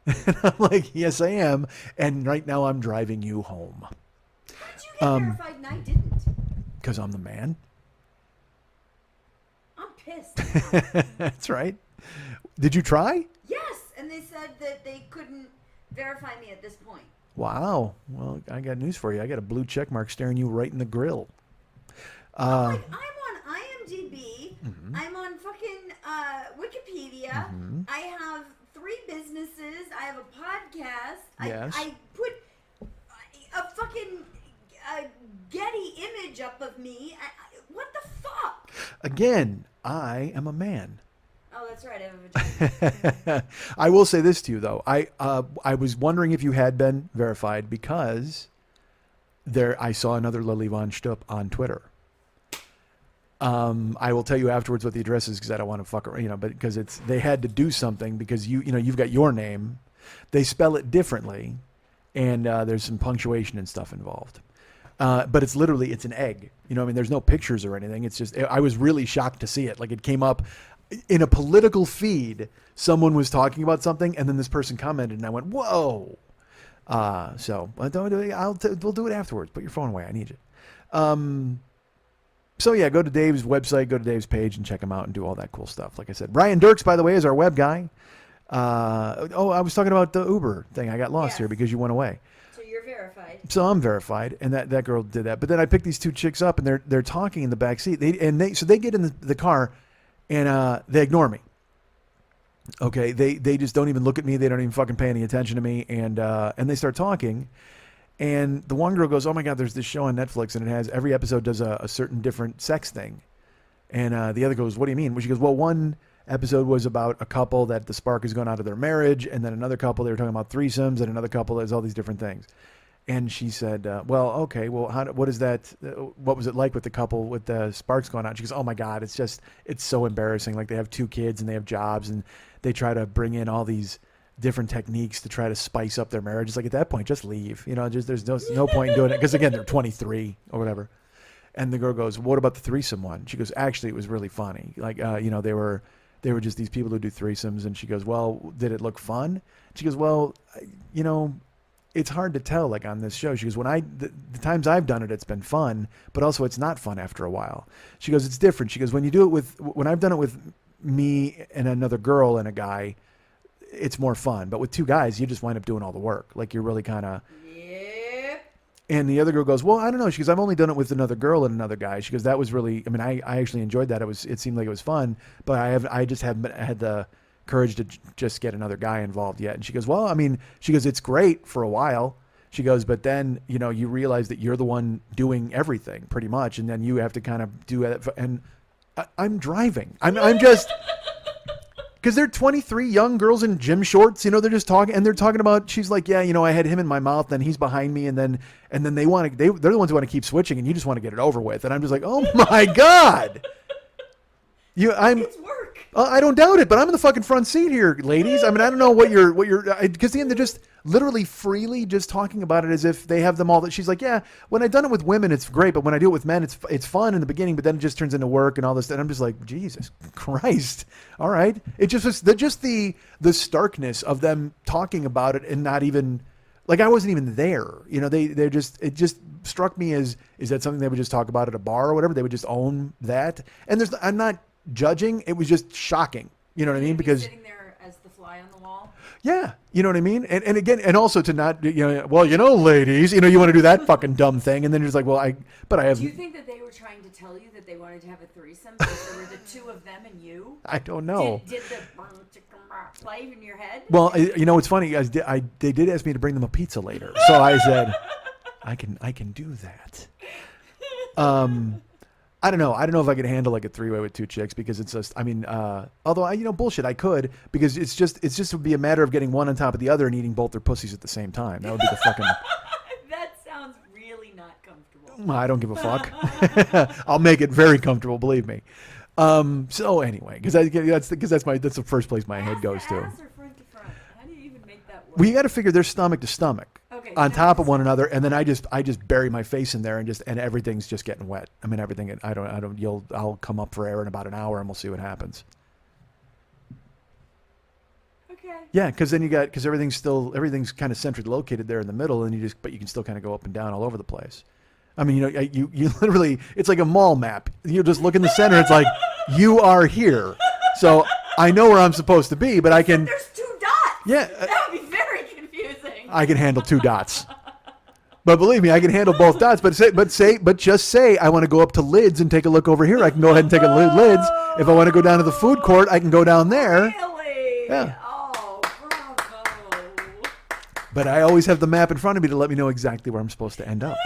And I'm like, yes, I am. And right now I'm driving you home. How'd you get verified and I didn't? Because I'm the man. I'm pissed. That's right. Did you try? Yes, and they said that they couldn't verify me at this point. Wow. Well, I got news for you. I got a blue check mark staring you right in the grill. I'm on IMDb. I'm on fucking Wikipedia. I have 3 businesses. I have a podcast. Yes. I put a fucking Getty image up of me. What the fuck? Again, I am a man. Oh, that's right. I have a vagina. I will say this to you though. I was wondering if you had been verified because I saw another Lily Von Stupp on Twitter. I will tell you afterwards what the address is because I don't want to fuck around, but because they had to do something because you've got your name. They spell it differently, and there's some punctuation and stuff involved. But it's an egg. There's no pictures or anything. It's just, I was really shocked to see it. Like, it came up in a political feed. Someone was talking about something, and then this person commented, and I went, whoa. So we'll do it afterwards. Put your phone away. I need you. So yeah, go to Dave's website, go to Dave's page, and check him out and do all that cool stuff. Like I said, Brian Dirks, by the way, is our web guy. I was talking about the Uber thing. I got lost here because you went away. So you're verified. So I'm verified, and that girl did that. But then I picked these 2 chicks up, and they're talking in the back seat. They get in the car, and they ignore me. Okay, they just don't even look at me. They don't even fucking pay any attention to me, and they start talking. And the one girl goes, "Oh my God, there's this show on Netflix, and it has every episode does a certain different sex thing." And the other goes, "What do you mean?" Well, she goes, "Well, one episode was about a couple that the spark has gone out of their marriage, and then another couple they were talking about threesomes, and another couple there's all these different things." And she said, "Well, okay, well, what is that? What was it like with the couple with the sparks going out?" She goes, "Oh my God, it's so embarrassing. Like, they have 2 kids and they have jobs, and they try to bring in all these different techniques to try to spice up their marriage. It's like, at that point, just leave. There's no point in doing it because, again, they're 23 or whatever." And the girl goes, "What about the threesome one?" She goes, "Actually, it was really funny. Like, they were just these people who do threesomes." And she goes, "Well, did it look fun?" She goes, "Well, it's hard to tell, like, on this show." She goes, the times I've done it, it's been fun, but also it's not fun after a while. She goes, "It's different." She goes, when I've done it with me and another girl and a guy, it's more fun. But with 2 guys, you just wind up doing all the work. Like, you're really kind of... Yep. And the other girl goes, "Well, I don't know." She goes, "I've only done it with another girl and another guy." She goes, "That was really... I actually enjoyed that. It seemed like it was fun, but I just haven't had the courage to just get another guy involved yet." And she goes, "Well, she goes, it's great for a while." She goes, "But then, you realize that you're the one doing everything pretty much. And then you have to kind of do it." And I'm driving. I'm just... Because they're 23 young girls in gym shorts, they're just talking, and they're talking about, she's like, "Yeah, I had him in my mouth, then he's behind me, and then they're the ones who want to keep switching, and you just want to get it over with." And I'm just like, oh my God. It's work. I don't doubt it, but I'm in the fucking front seat here, ladies. I don't know what you're, because the end they're just literally freely just talking about it as if they have them all. That she's like, "Yeah, when I've done it with women, it's great, but when I do it with men, it's fun in the beginning, but then it just turns into work and all this." And I'm just like, Jesus Christ. All right. It just was the starkness of them talking about it and not even, like, I wasn't even there. It just struck me as, is that something they would just talk about at a bar or whatever? They would just own that. And I'm not judging. It was just shocking. You know what I mean? Because sitting there as the fly on the wall. Yeah, you know what I mean? And again, and also to not, ladies, you want to do that fucking dumb thing. And then you're just like, well, I have... Do you think that they were trying to tell you that they wanted to have a threesome because there were the 2 of them and you? I don't know. Did the play in your head? Well, it's funny, guys. They did ask me to bring them a pizza later. So I said, I can do that. I don't know. I don't know if I could handle like a 3-way with 2 chicks because it's just, although bullshit, I could, because it's just would be a matter of getting one on top of the other and eating both their pussies at the same time. That would be the fucking... That sounds really not comfortable. I don't give a fuck. I'll make it very comfortable, believe me. So anyway, because that's the first place my head goes to. Ass or front to front? How do you even make that work? Well, you got to figure they're stomach to stomach. Okay, on top of one another, and then I just bury my face in there and everything's just getting wet. Everything. I'll come up for air in about an hour and we'll see what happens. Okay. Yeah, because then because everything's kind of centrally located there in the middle, and but you can still kind of go up and down all over the place. You literally, it's like a mall map. You just look in the center. It's like you are here, so I know where I'm supposed to be, but I can. There's 2 dots. Yeah. That would be very confusing. I can handle 2 dots. But believe me, I can handle both dots. But just say I want to go up to Lids and take a look over here. I can go ahead and take a Lids. If I want to go down to the food court, I can go down there. Really? Yeah. Oh, bravo. But I always have the map in front of me to let me know exactly where I'm supposed to end up.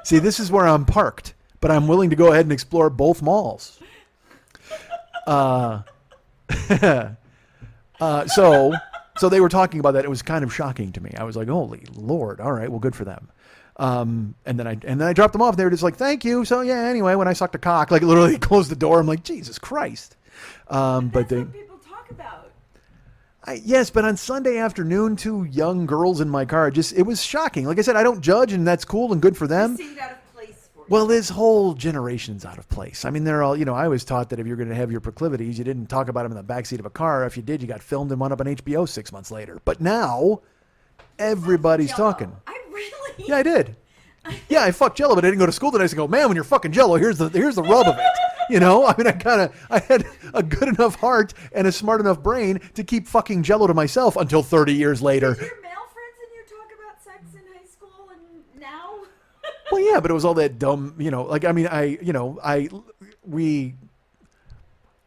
See, this is where I'm parked, but I'm willing to go ahead and explore both malls. So they were talking about that. It was kind of shocking to me. I was like, holy Lord. All right, well, good for them. And then I dropped them off. They were just like, thank you. So yeah, anyway, when I sucked a cock, like literally closed the door. I'm like, Jesus Christ. But That's they, what people talk about. yes, but on Sunday afternoon, 2 young girls in my car, it was shocking. Like I said, I don't judge, and that's cool and good for them. It seemed out of place for you. Well, this whole generation's out of place. I mean, they're all, I was taught that if you're going to have your proclivities, you didn't talk about them in the backseat of a car. If you did, you got filmed and wound up on HBO 6 months later. But now, everybody's Jello. talking. I really. Yeah, I did. Yeah, I fucked Jello, but I didn't go to school today. So I go, man, when you're fucking Jello, here's the rub of it. I mean, I had a good enough heart and a smart enough brain to keep fucking Jello to myself until 30 years later. Did your male friends and you talk about sex in high school and now? Well, yeah, but it was all that dumb,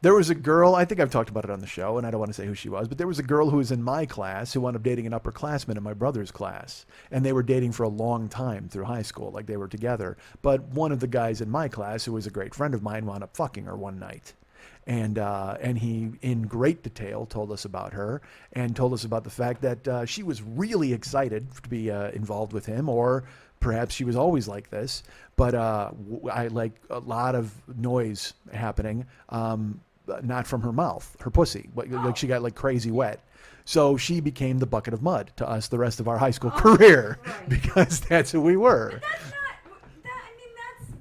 there was a girl, I think I've talked about it on the show, and I don't want to say who she was, but there was a girl who was in my class who wound up dating an upperclassman in my brother's class. And they were dating for a long time through high school, like they were together. But one of the guys in my class, who was a great friend of mine, wound up fucking her one night. And he, in great detail, told us about her and told us about the fact that she was really excited to be involved with him, or perhaps she was always like this, but I like a lot of noise happening, not from her mouth, her pussy. Like she got like crazy wet. So she became the bucket of mud to us the rest of our high school career, right. because that's who we were. But that's not. I mean,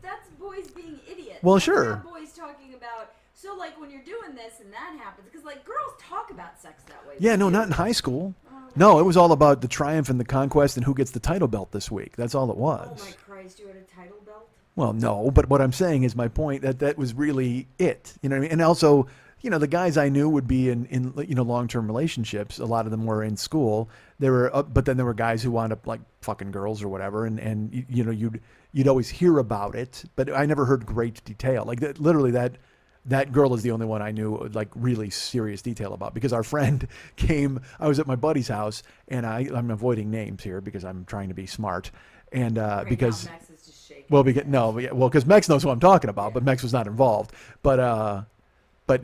that's boys being idiots. Well, That's sure. not boys talking about. So like when you're doing this and that happens, because like girls talk about sex that way. Yeah, no, not in high school. No, it was all about the triumph and the conquest and who gets the title belt this week. That's all it was. Oh my Christ! You had a title belt. Well, no, but what I'm saying is my point that was really it. You know what I mean? And also, the guys I knew would be in long-term relationships. A lot of them were in school. There were, but then there were guys who wound up like fucking girls or whatever, and you'd always hear about it, but I never heard great detail. Like literally that girl is the only one I knew like really serious detail about, because our friend came. I was at my buddy's house, and I'm avoiding names here because I'm trying to be smart, and because. Now Max is just shaking. Well, because Mex knows who I'm talking about, but Mex was not involved. But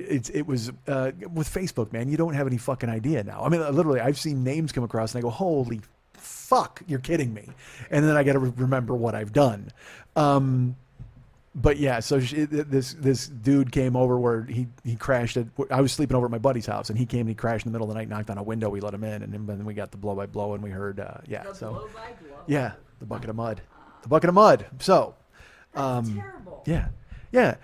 it was with Facebook, man. You don't have any fucking idea now. I mean, literally, I've seen names come across, and I go, "Holy fuck, you're kidding me!" And then I got to remember what I've done. But yeah, so this dude came over where he crashed at. I was sleeping over at my buddy's house, and he came and he crashed in the middle of the night, knocked on a window. We let him in, and then we got the blow by blow, and we heard Blow by blow. yeah, the bucket of mud. The bucket of mud. So, That's terrible. yeah.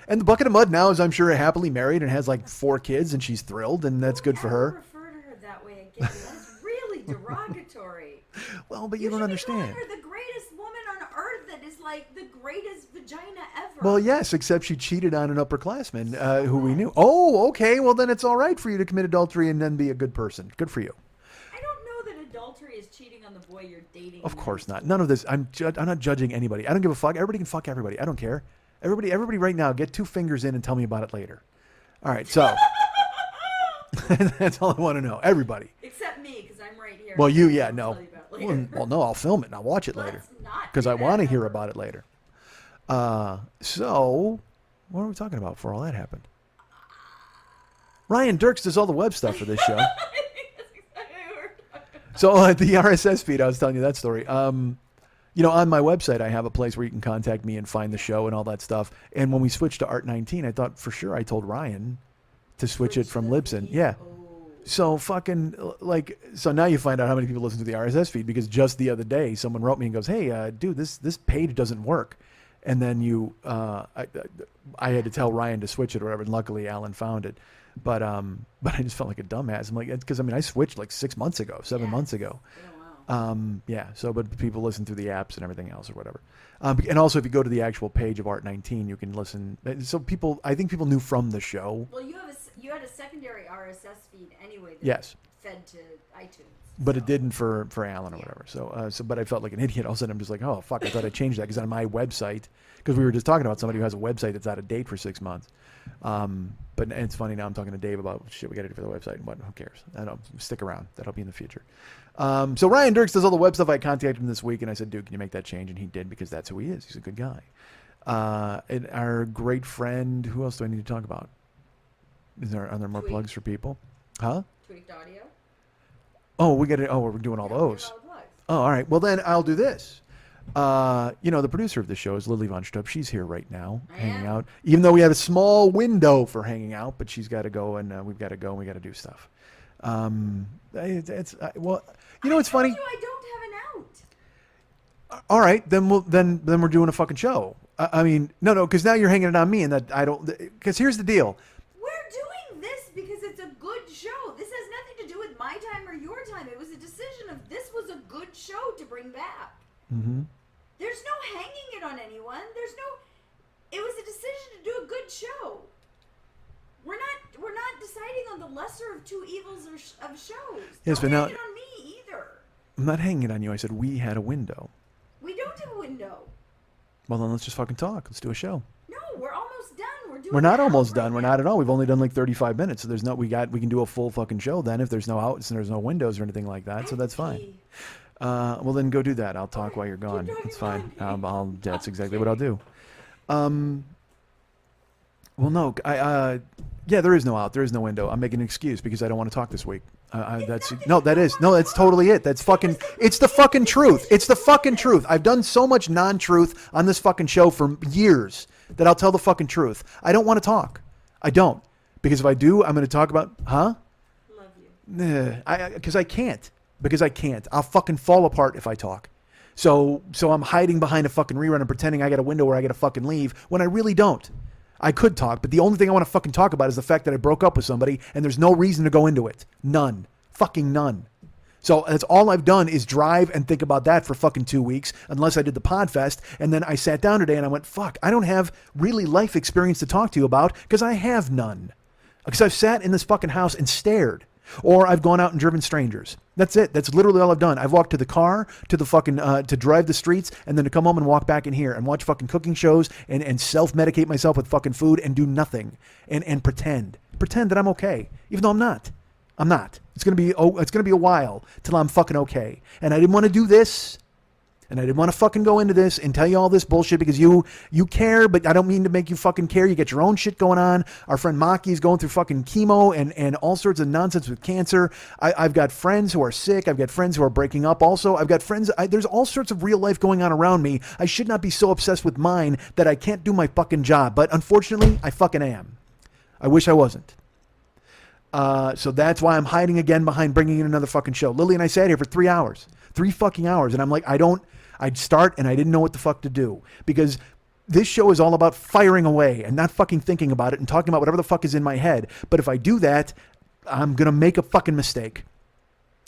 And the bucket of mud now is, I'm sure, happily married and has like 4 kids, and she's thrilled, and that's good for Don't her. ever refer to her that way again. That's really derogatory. Well, but you don't understand. Should be calling her the greatest woman on earth that is like the greatest vagina ever. Well, yes, except she cheated on an upperclassman who we knew. Oh, okay. Well, then it's all right for you to commit adultery and then be a good person. Good for you. I don't know that adultery is cheating on the boy you're dating. Of course not. None of this. I'm not judging anybody. I don't give a fuck. Everybody can fuck everybody. I don't care. Everybody right now, get 2 fingers in and tell me about it later. All right, so that's all I want to know. Everybody. Except me, because I'm right here. Well, you, I'll yeah, tell no. you about it later. Well, no, I'll film it and I'll watch it later Let's not because do I want to that hear ever. about it later. So what were we talking about before all that happened? Ryan Dirks does all the web stuff for this show. That's exactly what we're talking about. So the RSS feed, I was telling you that story. On my website, I have a place where you can contact me and find the show and all that stuff. And when we switched to Art19, I thought for sure I told Ryan to switch it from Libsyn. Yeah. So so now you find out how many people listen to the RSS feed, because just the other day someone wrote me and goes, "Hey, dude, this page doesn't work." And then I had to tell Ryan to switch it or whatever. And luckily Alan found it. But I just felt like a dumbass. I'm like, because I switched like 7 months ago. Oh, wow. So, but people listen through the apps and everything else or whatever. And also, if you go to the actual page of Art19, you can listen. So I think people knew from the show. Well, you had a secondary RSS feed anyway that Yes. fed to iTunes. But it didn't for Alan or whatever. So but I felt like an idiot. All of a sudden, I'm just like, oh fuck! I thought I changed that because on my website, because we were just talking about somebody who has a website that's out of date for 6 months. But it's funny now. I'm talking to Dave about shit we got to do for the website and what. Who cares? I don't stick around. That'll be in the future. So Ryan Dirks does all the web stuff. I contacted him this week and I said, dude, can you make that change? And he did because that's who he is. He's a good guy. And our great friend. Who else do I need to talk about? Are there more Tweet. plugs for people? Huh? Tweaked audio. Oh, we got it. Oh, we're doing all those. Oh, all right. Well, then I'll do this. The producer of the show is Lily Von Strupp. She's here right now, hanging out. Even though we have a small window for hanging out, but she's got to go, and we've got to go, and we got to do stuff. Well, you know what's funny? I don't have an out. All right, then we're doing a fucking show. I mean, no, because now you're hanging it on me, and that I don't. Because here's the deal. We're doing this because it's a good show. This has nothing to do with my time or your time. It was a decision of this was a good show to bring back. Mm-hmm. There's no hanging it on anyone. It was a decision to do a good show. We're not deciding on the lesser of two evils of shows. Yes, Don't but now hang it on me either. I'm not hanging it on you. I said we had a window. We don't have a window. Well, then let's just fucking talk. Let's do a show. No, we're almost done. We're not almost done. We're not at all. We've only done like 35 minutes. So we can do a full fucking show then if there's no outs and there's no windows or anything like that. So that's fine. Well, then go do that. I'll talk while you're gone. It's fine. That's exactly what I'll do. Well, no, there is no out. There is no window. I'm making an excuse because I don't want to talk this week. That's totally it. It's the fucking truth. It's the fucking truth. I've done so much non-truth on this fucking show for years that I'll tell the fucking truth. I don't want to talk. I don't. Because if I do, I'm going to talk about, Love you. because I can't. Because I can't. I'll fucking fall apart if I talk. So I'm hiding behind a fucking rerun and pretending I got a window where I got to fucking leave when I really don't. I could talk, but the only thing I want to fucking talk about is the fact that I broke up with somebody and there's no reason to go into it. None. Fucking none. So that's all I've done is drive and think about that for fucking 2 weeks, unless I did the Podfest. And then I sat down today and I went, fuck, I don't have really life experience to talk to you about because I have none. Because I've sat in this fucking house and stared. Or I've gone out and driven strangers. That's it. That's literally all I've done. I've walked to the car, to the fucking, to drive the streets, and then to come home and walk back in here and watch fucking cooking shows and self-medicate myself with fucking food and do nothing and pretend that I'm okay, even though I'm not. I'm not. It's gonna be a while till I'm fucking okay. And I didn't want to do this. And I didn't want to fucking go into this and tell you all this bullshit because you care, but I don't mean to make you fucking care. You get your own shit going on. Our friend Maki is going through fucking chemo and all sorts of nonsense with cancer. I've got friends who are sick. I've got friends who are breaking up also. I've got friends. There's all sorts of real life going on around me. I should not be so obsessed with mine that I can't do my fucking job. But unfortunately, I fucking am. I wish I wasn't. So that's why I'm hiding again behind bringing in another fucking show. Lily and I sat here for 3 hours. 3 fucking hours. And I'm like, I'd start and I didn't know what the fuck to do because this show is all about firing away and not fucking thinking about it and talking about whatever the fuck is in my head. But if I do that, I'm going to make a fucking mistake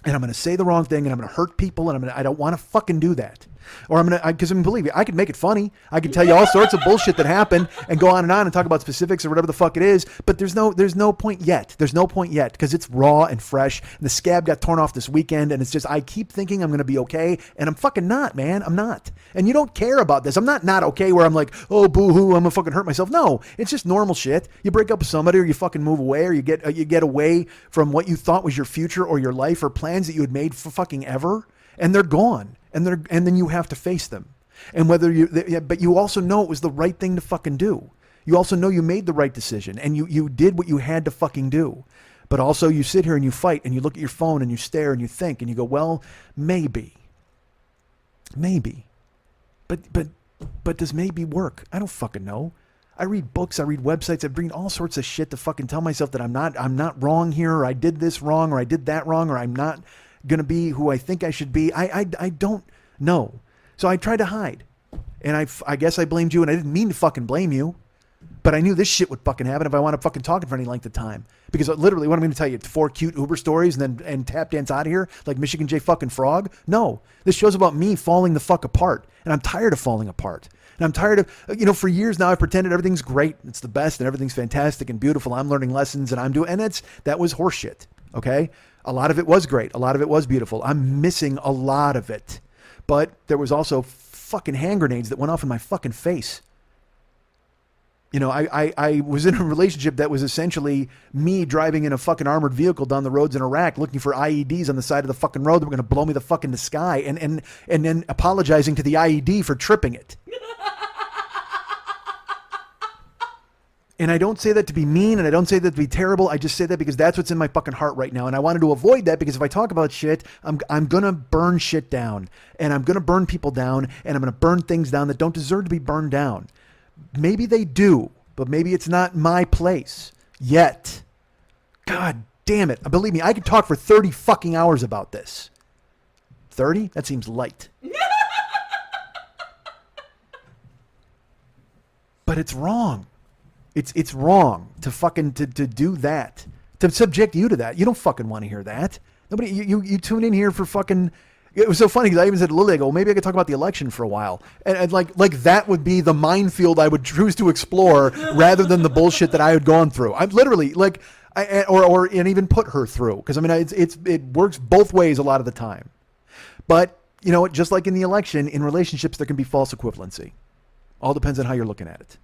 and I'm going to say the wrong thing and I'm going to hurt people and I don't want to fucking do that. Or because believe me, I could make it funny. I could tell you all sorts of bullshit that happened and go on and talk about specifics or whatever the fuck it is. But there's no point yet. There's no point yet because it's raw and fresh. And the scab got torn off this weekend. And it's just, I keep thinking I'm going to be okay. And I'm fucking not, man. I'm not. And you don't care about this. I'm not okay where I'm like, oh, boo-hoo, I'm going to fucking hurt myself. No, it's just normal shit. You break up with somebody or you fucking move away or you get away from what you thought was your future or your life or plans that you had made for fucking ever. And they're gone. And then you have to face them. And but you also know it was the right thing to fucking do. You also know you made the right decision and you did what you had to fucking do. But also you sit here and you fight and you look at your phone and you stare and you think and you go, well, maybe. But does maybe work? I don't fucking know. I read books, I read websites, I bring all sorts of shit to fucking tell myself that I'm not wrong here, or I did this wrong, or I did that wrong, or I'm not going to be who I think I should be. I don't know. So I tried to hide. And I guess I blamed you, and I didn't mean to fucking blame you. But I knew this shit would fucking happen if I want to fucking talk for any length of time. Because literally, what I'm going to tell you, 4 cute Uber stories and tap dance out of here like Michigan J fucking Frog? No. This show's about me falling the fuck apart. And I'm tired of falling apart. And I'm tired of, for years now I've pretended everything's great. It's the best and everything's fantastic and beautiful. I'm learning lessons and that was horseshit. Okay? A lot of it was great. A lot of it was beautiful. I'm missing a lot of it. But there was also fucking hand grenades that went off in my fucking face. You know, I was in a relationship that was essentially me driving in a fucking armored vehicle down the roads in Iraq looking for IEDs on the side of the fucking road that were going to blow me the fuck in the sky and then apologizing to the IED for tripping it. And I don't say that to be mean, and I don't say that to be terrible. I just say that because that's what's in my fucking heart right now. And I wanted to avoid that because if I talk about shit, I'm going to burn shit down. And I'm going to burn people down, and I'm going to burn things down that don't deserve to be burned down. Maybe they do, but maybe it's not my place yet. God damn it. Believe me, I could talk for 30 fucking hours about this. 30? That seems light. But it's wrong. It's wrong to fucking to do that, to subject you to that. You don't fucking want to hear that. Nobody, you tune in here for fucking. It was so funny because I even said to Lily, I go, maybe I could talk about the election for a while, and like that would be the minefield I would choose to explore rather than the bullshit that I had gone through. I'm literally like, and even put her through because I mean it works both ways a lot of the time, but you know just like in the election, in relationships there can be false equivalency. All depends on how you're looking at it.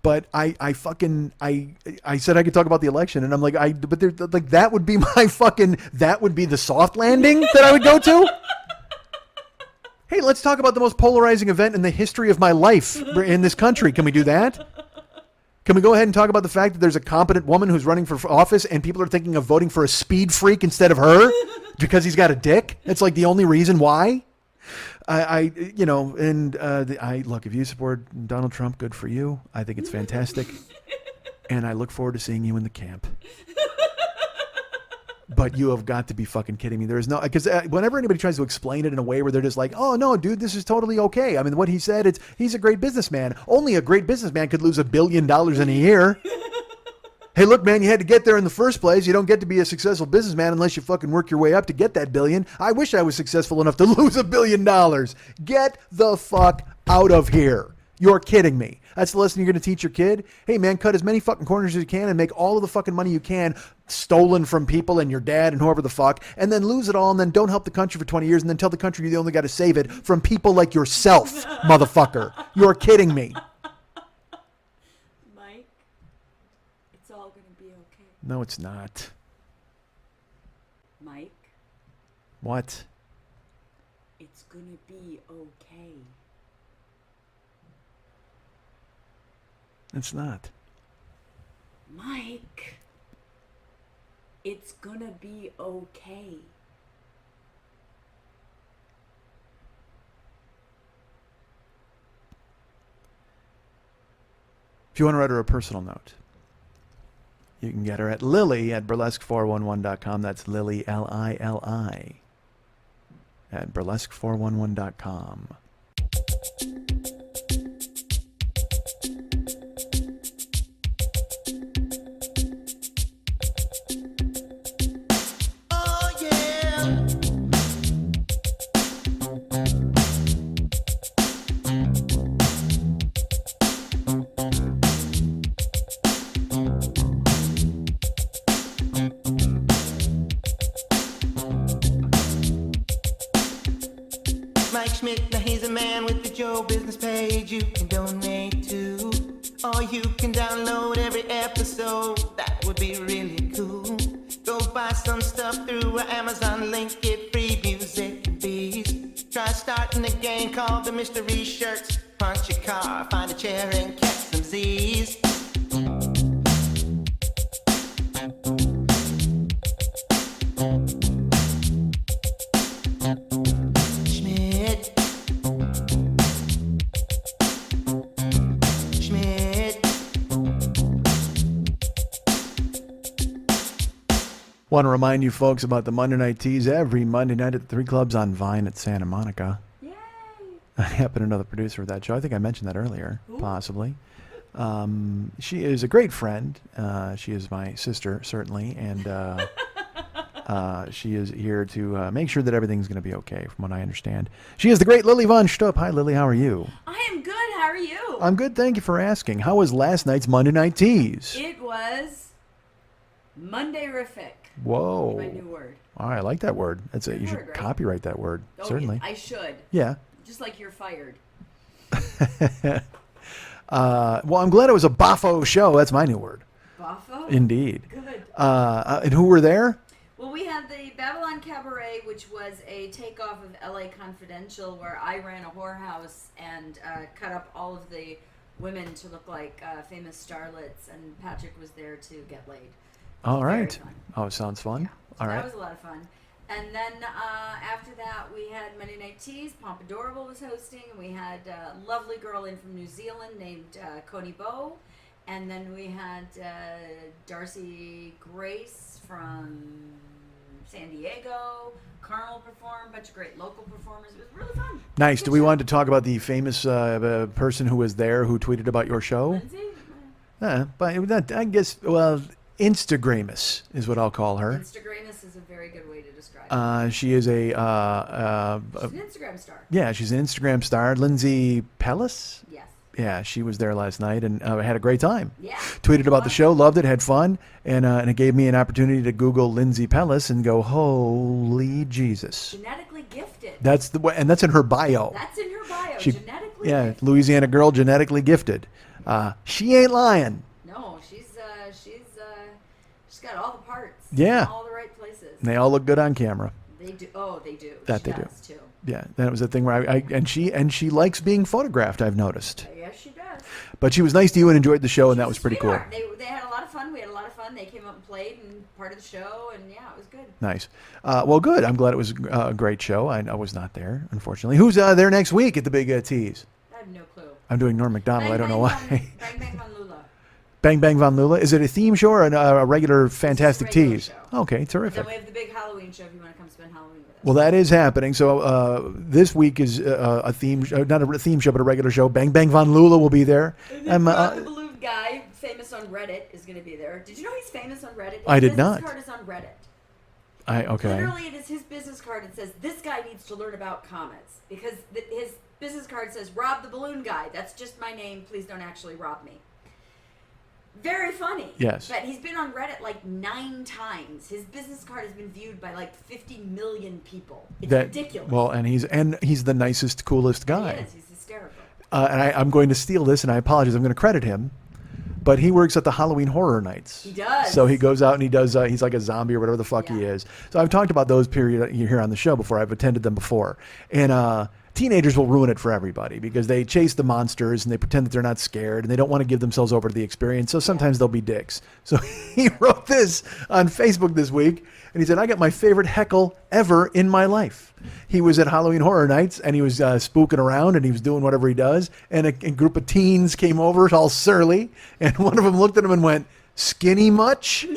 But I said I could talk about the election, and I'm like, but there, like that would be my fucking, that would be the soft landing that I would go to. Hey, let's talk about the most polarizing event in the history of my life in this country. Can we do that? Can we go ahead and talk about the fact that there's a competent woman who's running for office, and people are thinking of voting for a speed freak instead of her because he's got a dick? That's like the only reason why. I look, if you support Donald Trump, good for you. I think it's fantastic. And I look forward to seeing you in the camp. But you have got to be fucking kidding me. There is no, because whenever anybody tries to explain it in a way where they're just like, oh no, dude, this is totally okay. I mean, what he said, he's a great businessman. Only a great businessman could lose $1 billion in a year. Hey, look, man, you had to get there in the first place. You don't get to be a successful businessman unless you fucking work your way up to get that billion. I wish I was successful enough to lose $1 billion. Get the fuck out of here. You're kidding me. That's the lesson you're going to teach your kid? Hey, man, cut as many fucking corners as you can and make all of the fucking money you can stolen from people and your dad and whoever the fuck, and then lose it all and then don't help the country for 20 years and then tell the country you only got to save it from people like yourself, motherfucker. You're kidding me. No, it's not. Mike, what? it's gonna be okay. It's not. Mike, it's gonna be okay. If you want to write her a personal note, you can get her at Lily at burlesque411.com. That's Lily, Lili, at burlesque411.com. Oh yeah. Mike Schmidt, now he's a man with the Joe business page you can donate to. Or you can download every episode, that would be really cool. Go buy some stuff through our Amazon link, get free music and beats. Try starting a game called the Mystery Shirts. Punch a car, find a chair and catch some Z's. Schmidt. Schmidt. Want to remind you folks about the Monday Night Teas every Monday night at the 3 Clubs on Vine at Santa Monica. Yay! I happen to know the producer of that show. I think I mentioned that earlier, possibly. She is a great friend. She is my sister, certainly, and she is here to make sure that everything's going to be okay, from what I understand. She is the great Lily Von Stupp. Hi, Lily. How are you? I am good. How are you? I'm good. Thank you for asking. How was last night's Monday Night Teas? It was Monday-rific. Whoa. My new word. All right, I like that word. That's it. Good You should word, right? copyright that word. Oh, Certainly. I should. Yeah. Just like you're fired. Well, I'm glad it was a Boffo show. That's my new word. Boffo? Indeed. Good. And who were there? Well, we had the Babylon Cabaret, which was a takeoff of LA Confidential, where I ran a whorehouse and cut up all of the women to look like famous starlets, and Patrick was there to get laid. All Very right. fun. Oh, sounds fun. So All that right. was a lot of fun. And then after that, we had Monday Night Teas. Pompadorable was hosting. And we had a lovely girl in from New Zealand named Coney Bow. And then we had Darcy Grace from San Diego. Carmel performed. A bunch of great local performers. It was really fun. Nice. Good Do we show. want to talk about the famous person who was there who tweeted about your show? Lindsay? But that, I guess, well, Instagramous is what I'll call her. Instagramous is a very good way to describe it. She is She's an Instagram star. yeah, she's an Instagram star. Lindsay Pellis? Yes. Yeah, she was there last night and had a great time. Yeah. Tweeted about the Fun. show, loved it, had fun, and it gave me an opportunity to Google Lindsay Pellis and go, holy Jesus. Genetically gifted. That's the way, and that's in her bio. That's in her bio. She- Genetically Yeah, gifted. Louisiana girl, genetically gifted. She ain't lying. No, she's got all the parts. Yeah. In all the right places. And they all look good on camera. They do. Oh, they do. That she they do. does, too. Yeah, that was the thing where and she likes being photographed. I've noticed. Yes, she does. But she was nice to you and enjoyed the show, and that was pretty cool. Sweetheart. They had a lot of fun. We had a lot of fun. They came up and played and part of the show, and yeah, it was good. Nice. Well, good. I'm glad it was a great show. I was not there, unfortunately. Who's there next week at the Big Tees? I have no clue. I'm doing Norm Macdonald. I don't know why. Bang Bang Von Lula. Bang Bang Von Lula. Is it a theme show or a regular Fantastic regular Tees? show. Okay, Then terrific. we have the big Halloween show if you want to come spend Halloween with us. Well, that is happening. So this week is a theme, not a theme show, but a regular show. Bang Bang Von Lula will be there. Rob the Balloon guy, famous on Reddit, is going to be there. Did you know he's famous on Reddit? His I did not. business card is on Reddit. Okay. Literally, it is his business card. It says, this guy needs to learn about comets. Because his business card says, Rob the Balloon guy. That's just my name. Please don't actually rob me. Very funny. Yes. But he's been on Reddit like 9 times. His business card has been viewed by like 50 million people. It's ridiculous. Well, and he's the nicest, coolest guy. He is. He's hysterical. And I'm going to steal this, and I apologize. I'm going to credit him. But he works at the Halloween Horror Nights. He does. So he goes out and he does, he's like a zombie or whatever the fuck he Yeah. is. So I've talked about those period here on the show before. I've attended them before. And teenagers will ruin it for everybody because they chase the monsters and they pretend that they're not scared and they don't want to give themselves over to the experience. So sometimes they'll be dicks. So he wrote this on Facebook this week and he said, I got my favorite heckle ever in my life. He was at Halloween Horror Nights and he was spooking around and he was doing whatever he does. And a group of teens came over all surly and one of them looked at him and went, skinny much?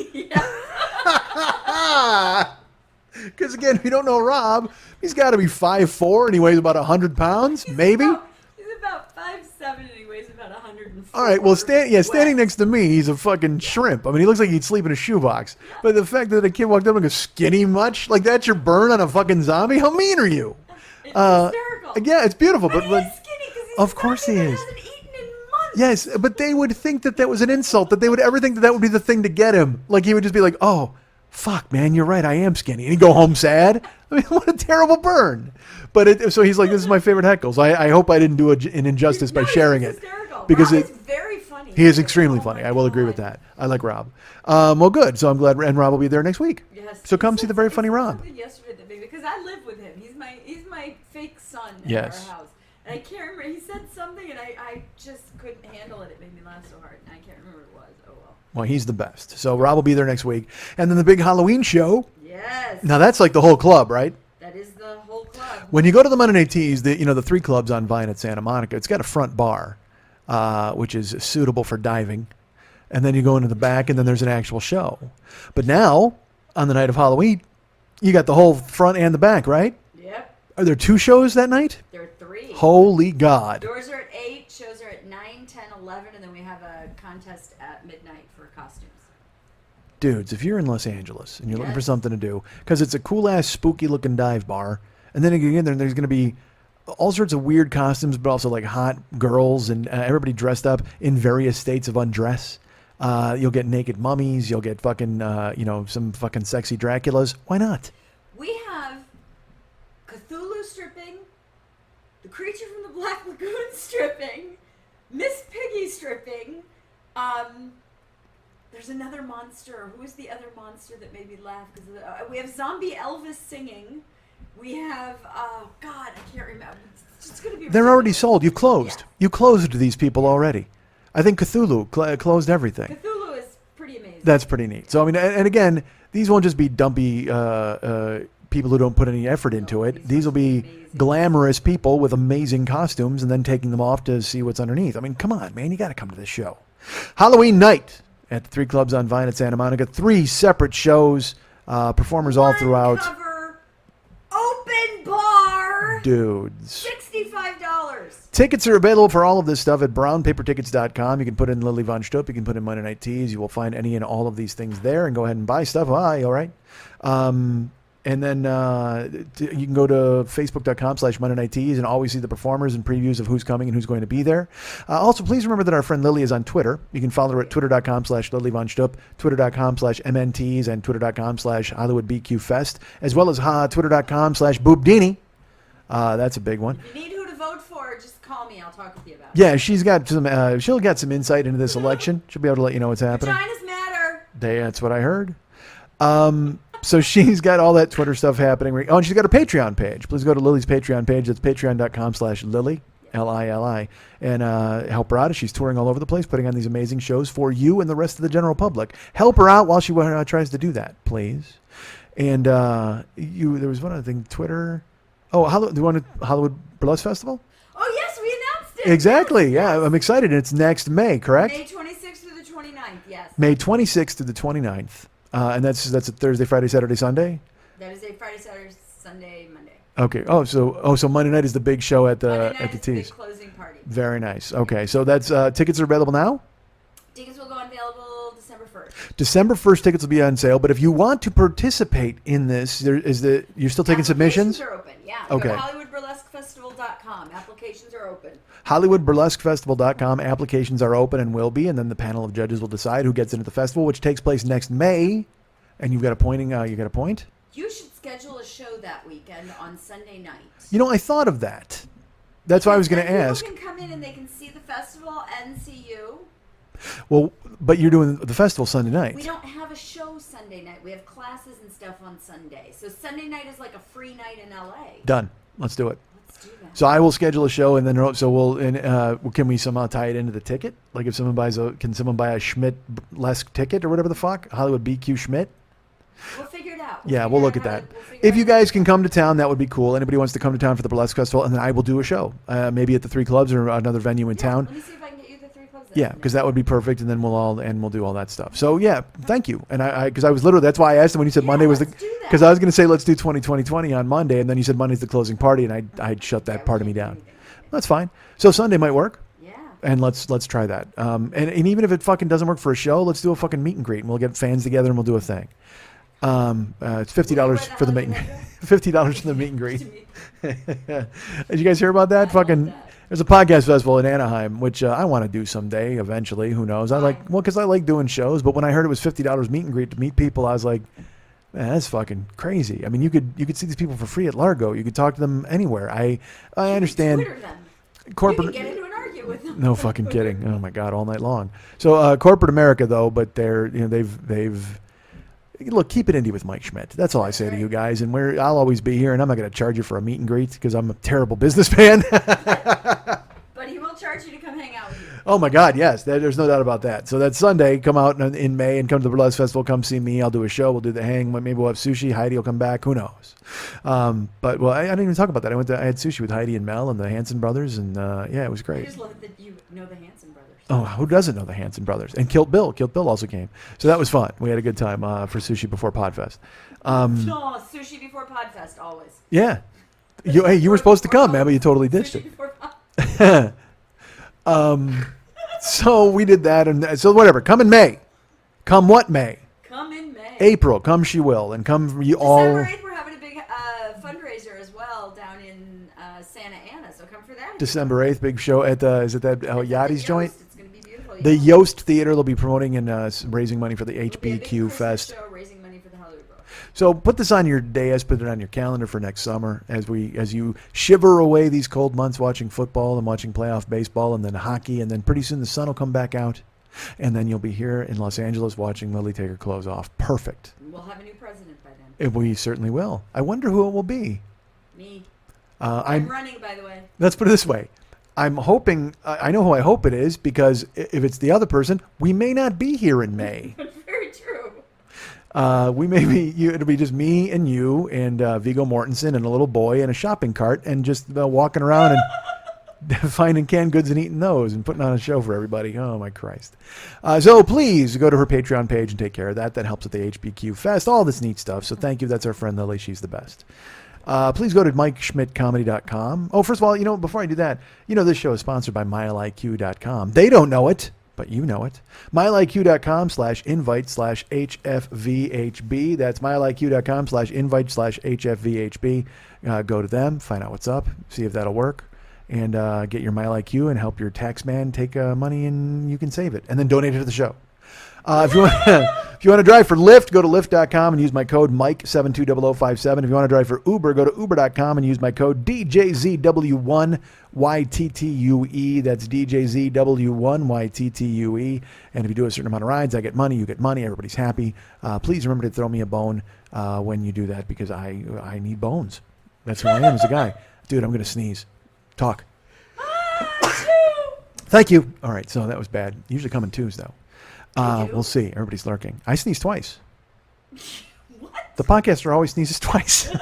Because again, if you don't know Rob, he's got to be 5'4" and he weighs about 100 pounds, maybe. He's about 5'7" and he weighs about 104. All right, well, standing next to me, he's a fucking shrimp. I mean, he looks like he'd sleep in a shoebox. But the fact that a kid walked up and goes, skinny much? Like, that's your burn on a fucking zombie? How mean are you? It's hysterical. Yeah, it's beautiful. But But, he is skinny because he's of course he that is. hasn't eaten in months. Yes, but they would think that that was an insult, that they would ever think that that would be the thing to get him. Like, he would just be like, oh, fuck, man, you're right, I am skinny. And he'd go home sad. I mean, what a terrible burn. But so he's like, this is my favorite heckles. I hope I didn't do an injustice by sharing it. Because Rob is very funny. He is extremely funny. I will agree with that. I like Rob. Well, good. So I'm glad, and Rob will be there next week. Yes. So come He see the said very funny Rob. something yesterday that made me, because I live with him. He's my fake son at Yes. our house. And I can't remember. He said something, and I just couldn't handle it. It made me laugh so hard, and I can't remember what it was. Oh well. Well, he's the best. So Rob will be there next week. And then the big Halloween show. Yes. Now that's like the whole club, right? That is the whole club. When you go to the Monday Night Teas, the 3 clubs on Vine at Santa Monica, it's got a front bar, which is suitable for diving. And then you go into the back, and then there's an actual show. But now, on the night of Halloween, you got the whole front and the back, right? Yep. Are there 2 shows that night? There are 3. Holy God. Doors are at 8. Shows are at 9, 10, 11, and then we have a contest at midnight for costumes. Dudes, if you're in Los Angeles and you're looking for Yes. something to do, because it's a cool-ass, spooky-looking dive bar, and then you get in there and there's going to be all sorts of weird costumes, but also like hot girls and everybody dressed up in various states of undress. You'll get naked mummies. You'll get fucking, some fucking sexy Draculas. Why not? We have Cthulhu stripping, the creature from the Black Lagoon stripping, Miss Piggy stripping. There's another monster. Who is the other monster that made me laugh? We have Zombie Elvis singing. We have, oh God, I can't remember. It's just gonna be. They're already ridiculous. sold. You closed. Yeah. You closed these people already. I think Cthulhu closed everything. Cthulhu is pretty amazing. That's pretty neat. So I mean, and again, these won't just be dumpy people who don't put any effort into it. These will be glamorous people with amazing costumes, and then taking them off to see what's underneath. I mean, come on, man, you got to come to this show. Halloween night at the 3 Clubs on Vine at Santa Monica. 3 separate shows, performers all throughout. Cover, open bar. Dudes. $65. Tickets are available for all of this stuff at brownpapertickets.com. You can put in Lily Von Stupp. You can put in Monday Night Teas. You will find any and all of these things there and go ahead and buy stuff. Hi, all right. And then you can go to facebook.com/Monday Night Teas and always see the performers and previews of who's coming and who's going to be there. Also, please remember that our friend Lily is on Twitter. You can follow her at twitter.com/Lily Von Stupp, twitter.com/MNTs, and twitter.com/HollywoodBQFest, as well as twitter.com/Boobdini. That's a big one. If you need who to vote for, just call me. I'll talk with you about it. Yeah, she's got some. She'll get some insight into this election. She'll be able to let you know what's happening. Vaginas matter. That's what I heard. So she's got all that Twitter stuff happening. Oh, and she's got a Patreon page. Please go to Lily's Patreon page. That's patreon.com/Lily, Lili, and help her out as she's touring all over the place, putting on these amazing shows for you and the rest of the general public. Help her out while she tries to do that, please. And there was one other thing. Twitter. Oh, do you want a Hollywood Burlesque Festival? Oh, yes, we announced it. Exactly. Yes, Yeah, yes. I'm excited. It's next May, correct? May 26th through the 29th, yes. May 26th to the 29th. And that's a Thursday, Friday, Saturday, Sunday? That is a Friday, Saturday, Sunday, Monday. Okay. So Monday night is the big show at Monday the night at the is the big Tees. closing party. Very nice. Okay. So that's tickets are available now? Tickets will go available December 1st. December 1st tickets will be on sale, but if you want to participate in this, you're still taking submissions? Applications are open, yeah. Okay. Go to HollywoodBurlesqueFestival.com. Applications are open. HollywoodBurlesqueFestival.com. Applications are open and will be, and then the panel of judges will decide who gets into the festival, which takes place next May. And you've got a pointing. You got a point. You should schedule a show that weekend on Sunday night. You know, I thought of that. That's why I was going to Then ask. People can come in and they can see the festival and see you. Well, but you're doing the festival Sunday night. We don't have a show Sunday night. We have classes and stuff on Sunday. So Sunday night is like a free night in LA. Done. Let's do it. Let's do that. So I will schedule a show, and then can we somehow tie it into the ticket? Like if someone can someone buy a Schmidt-lesque ticket or whatever the fuck? Hollywood BQ Schmidt? We'll figure it out. Yeah, we'll look at that. We'll figure If you out guys can come to town, that would be cool. Anybody wants to come to town for the Burlesque Festival, and then I will do a show, maybe at the 3 Clubs or another venue in town. Let me see if I can get you the 3 clubs. Yeah, because that would be perfect, and then we'll do all that stuff. So yeah, thank you. And because I was literally, that's why I asked him when you said Monday was let's do that. because I was going to say let's do 2020 on Monday, and then you said Monday's the closing party, and I'd shut that part of me down. That's fine. So Sunday might work. Yeah. And let's try that. And even if it fucking doesn't work for a show, let's do a fucking meet and greet, and we'll get fans together and we'll do a thing. It's $50 for the meet. $50 for the meet and greet. Did you guys hear about that? Fucking. There's a podcast festival in Anaheim, which I want to do someday, eventually. Who knows? Because I like doing shows. But when I heard it was $50 meet and greet to meet people, I was like, man, that's fucking crazy. I mean, you could see these people for free at Largo. You could talk to them anywhere. I understand. Twitter them. Corporate. You can get into an argument with them. No fucking kidding. Oh my god, all night long. So corporate America though, but they've look, keep it indie with Mike Schmidt. That's all I say to you guys. And I'll always be here, and I'm not going to charge you for a meet and greet because I'm a terrible businessman. But he will charge you to come hang out with you. Oh my God, yes. There's no doubt about that. So that Sunday, come out in May and come to the Burlesque Festival. Come see me. I'll do a show. We'll do the hang. Maybe we'll have sushi. Heidi will come back. Who knows? But I didn't even talk about that. I had sushi with Heidi and Mel and the Hanson brothers, and yeah, it was I great. just love that you know the Hanson brothers. Oh, who doesn't know the Hanson brothers? And Kilt Bill. Kilt Bill also came. So that was fun. We had a good time for Sushi Before Podfest. No, sushi before Podfest, always. Yeah. You were supposed to come, man, but you totally ditched Sushi it. before Podfest. So we did that, and so whatever. Come in May. Come what May? Come in May. April. Come she will, and come you all. December 8th, we're having a big fundraiser as well down in Santa Ana, so come for that. December 8th, big show at is it that Yachty's joint? It's going to be beautiful. The Yost Theater will be promoting and raising money for the It'll be a big HBQ Christmas Fest. show raising money for the Hollywood Bowl. So put this on your dais, put it on your calendar for next summer as you shiver away these cold months watching football and watching playoff baseball and then hockey, and then pretty soon the sun will come back out, and then you'll be here in Los Angeles watching Lily take her clothes off. Perfect. We'll have a new president by then. We certainly will. I wonder who it will be. Me. I'm I'm running, by the way. Let's put it this way. I'm hoping, I know who I hope it is, because if it's the other person, we may not be here in May. Very true. We may be, it'll be just me and you and Viggo Mortensen and a little boy and a shopping cart and just walking around and finding canned goods and eating those and putting on a show for everybody. Oh, my Christ. So please go to her Patreon page and take care of that. That helps with the HBQ Fest, all this neat stuff. So thank you. That's our friend Lily. She's the best. Please go to MikeSchmidtComedy.com. Oh, first of all, before I do that, this show is sponsored by MileIQ.com. They don't know it, but you know it. MileIQ.com/invite/HFVHB. That's MileIQ.com/invite/HFVHB. Go to them, find out what's up, see if that'll work, and get your MileIQ and help your tax man take money and you can save it. And then donate it to the show. If you want to drive for Lyft, go to Lyft.com and use my code Mike720057. If you want to drive for Uber, go to Uber.com and use my code DJZW1YTTUE. That's DJZW1YTTUE. And if you do a certain amount of rides, I get money, you get money, everybody's happy. Please remember to throw me a bone when you do that, because I need bones. That's who I am as a guy. Dude, I'm going to sneeze. Talk. Thank you. All right, so that was bad. Usually come in twos, though. We'll see. Everybody's lurking. I sneezed twice. What? The podcaster always sneezes twice. We're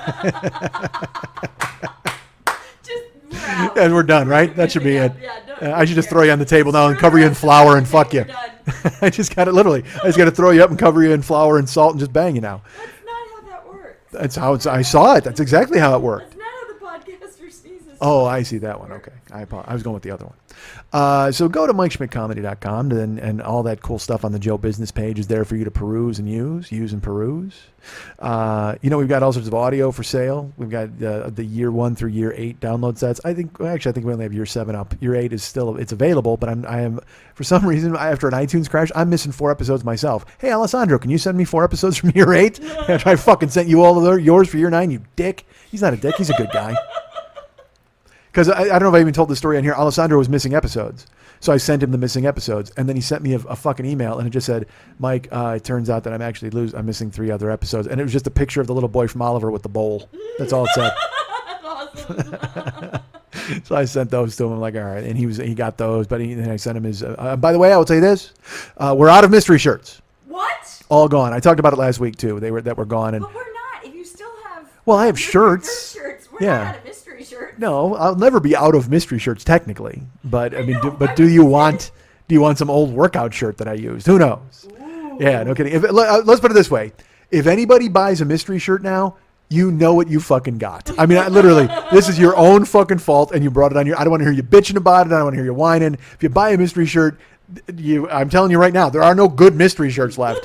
out. And we're done, right? That should be it. Yeah, no, I should just throw you on the table now and cover you in flour and fuck you. You're done. I just got it literally. I just got to throw you up and cover you in flour and salt and just bang you now. That's not how that works. That's how I saw it. That's exactly how it worked. That's not how the podcaster sneezes. Oh, I see that one. Okay. I was going with the other one. So go to MikeSchmidtComedy.com and all that cool stuff on the Joe Business page is there for you to peruse and use and peruse. We've got all sorts of audio for sale. We've got the year 1 through year 8 download sets. I think we only have year 7 up. Year 8 is still, it's available, but I am for some reason, after an iTunes crash, I'm missing 4 episodes myself. Hey, Alessandro, can you send me 4 episodes from year 8? After I fucking sent you all of yours for year 9, you dick. He's not a dick. He's a good guy. Because I don't know if I even told the story on here. Alessandro was missing episodes. So I sent him the missing episodes. And then he sent me a fucking email. And it just said, Mike, it turns out that I'm missing 3 other episodes. And it was just a picture of the little boy from Oliver with the bowl. That's all it said. That's awesome. So I sent those to him. I'm like, all right. And he got those. But then I sent him his. By the way, I will tell you this. We're out of mystery shirts. What? All gone. I talked about it last week, too. They were gone. And But we're not. If you still have. Well, I have different shirts. We're Yeah. not out of mystery shirts. No, I'll never be out of mystery shirts technically, but do you want some old workout shirt that I used? Who knows? Ooh. Yeah, no kidding. Let's put it this way: if anybody buys a mystery shirt now, you know what you fucking got. I mean, literally, this is your own fucking fault, and you brought it on your. I don't want to hear you bitching about it. I don't want to hear you whining. If you buy a mystery shirt, I'm telling you right now, there are no good mystery shirts left.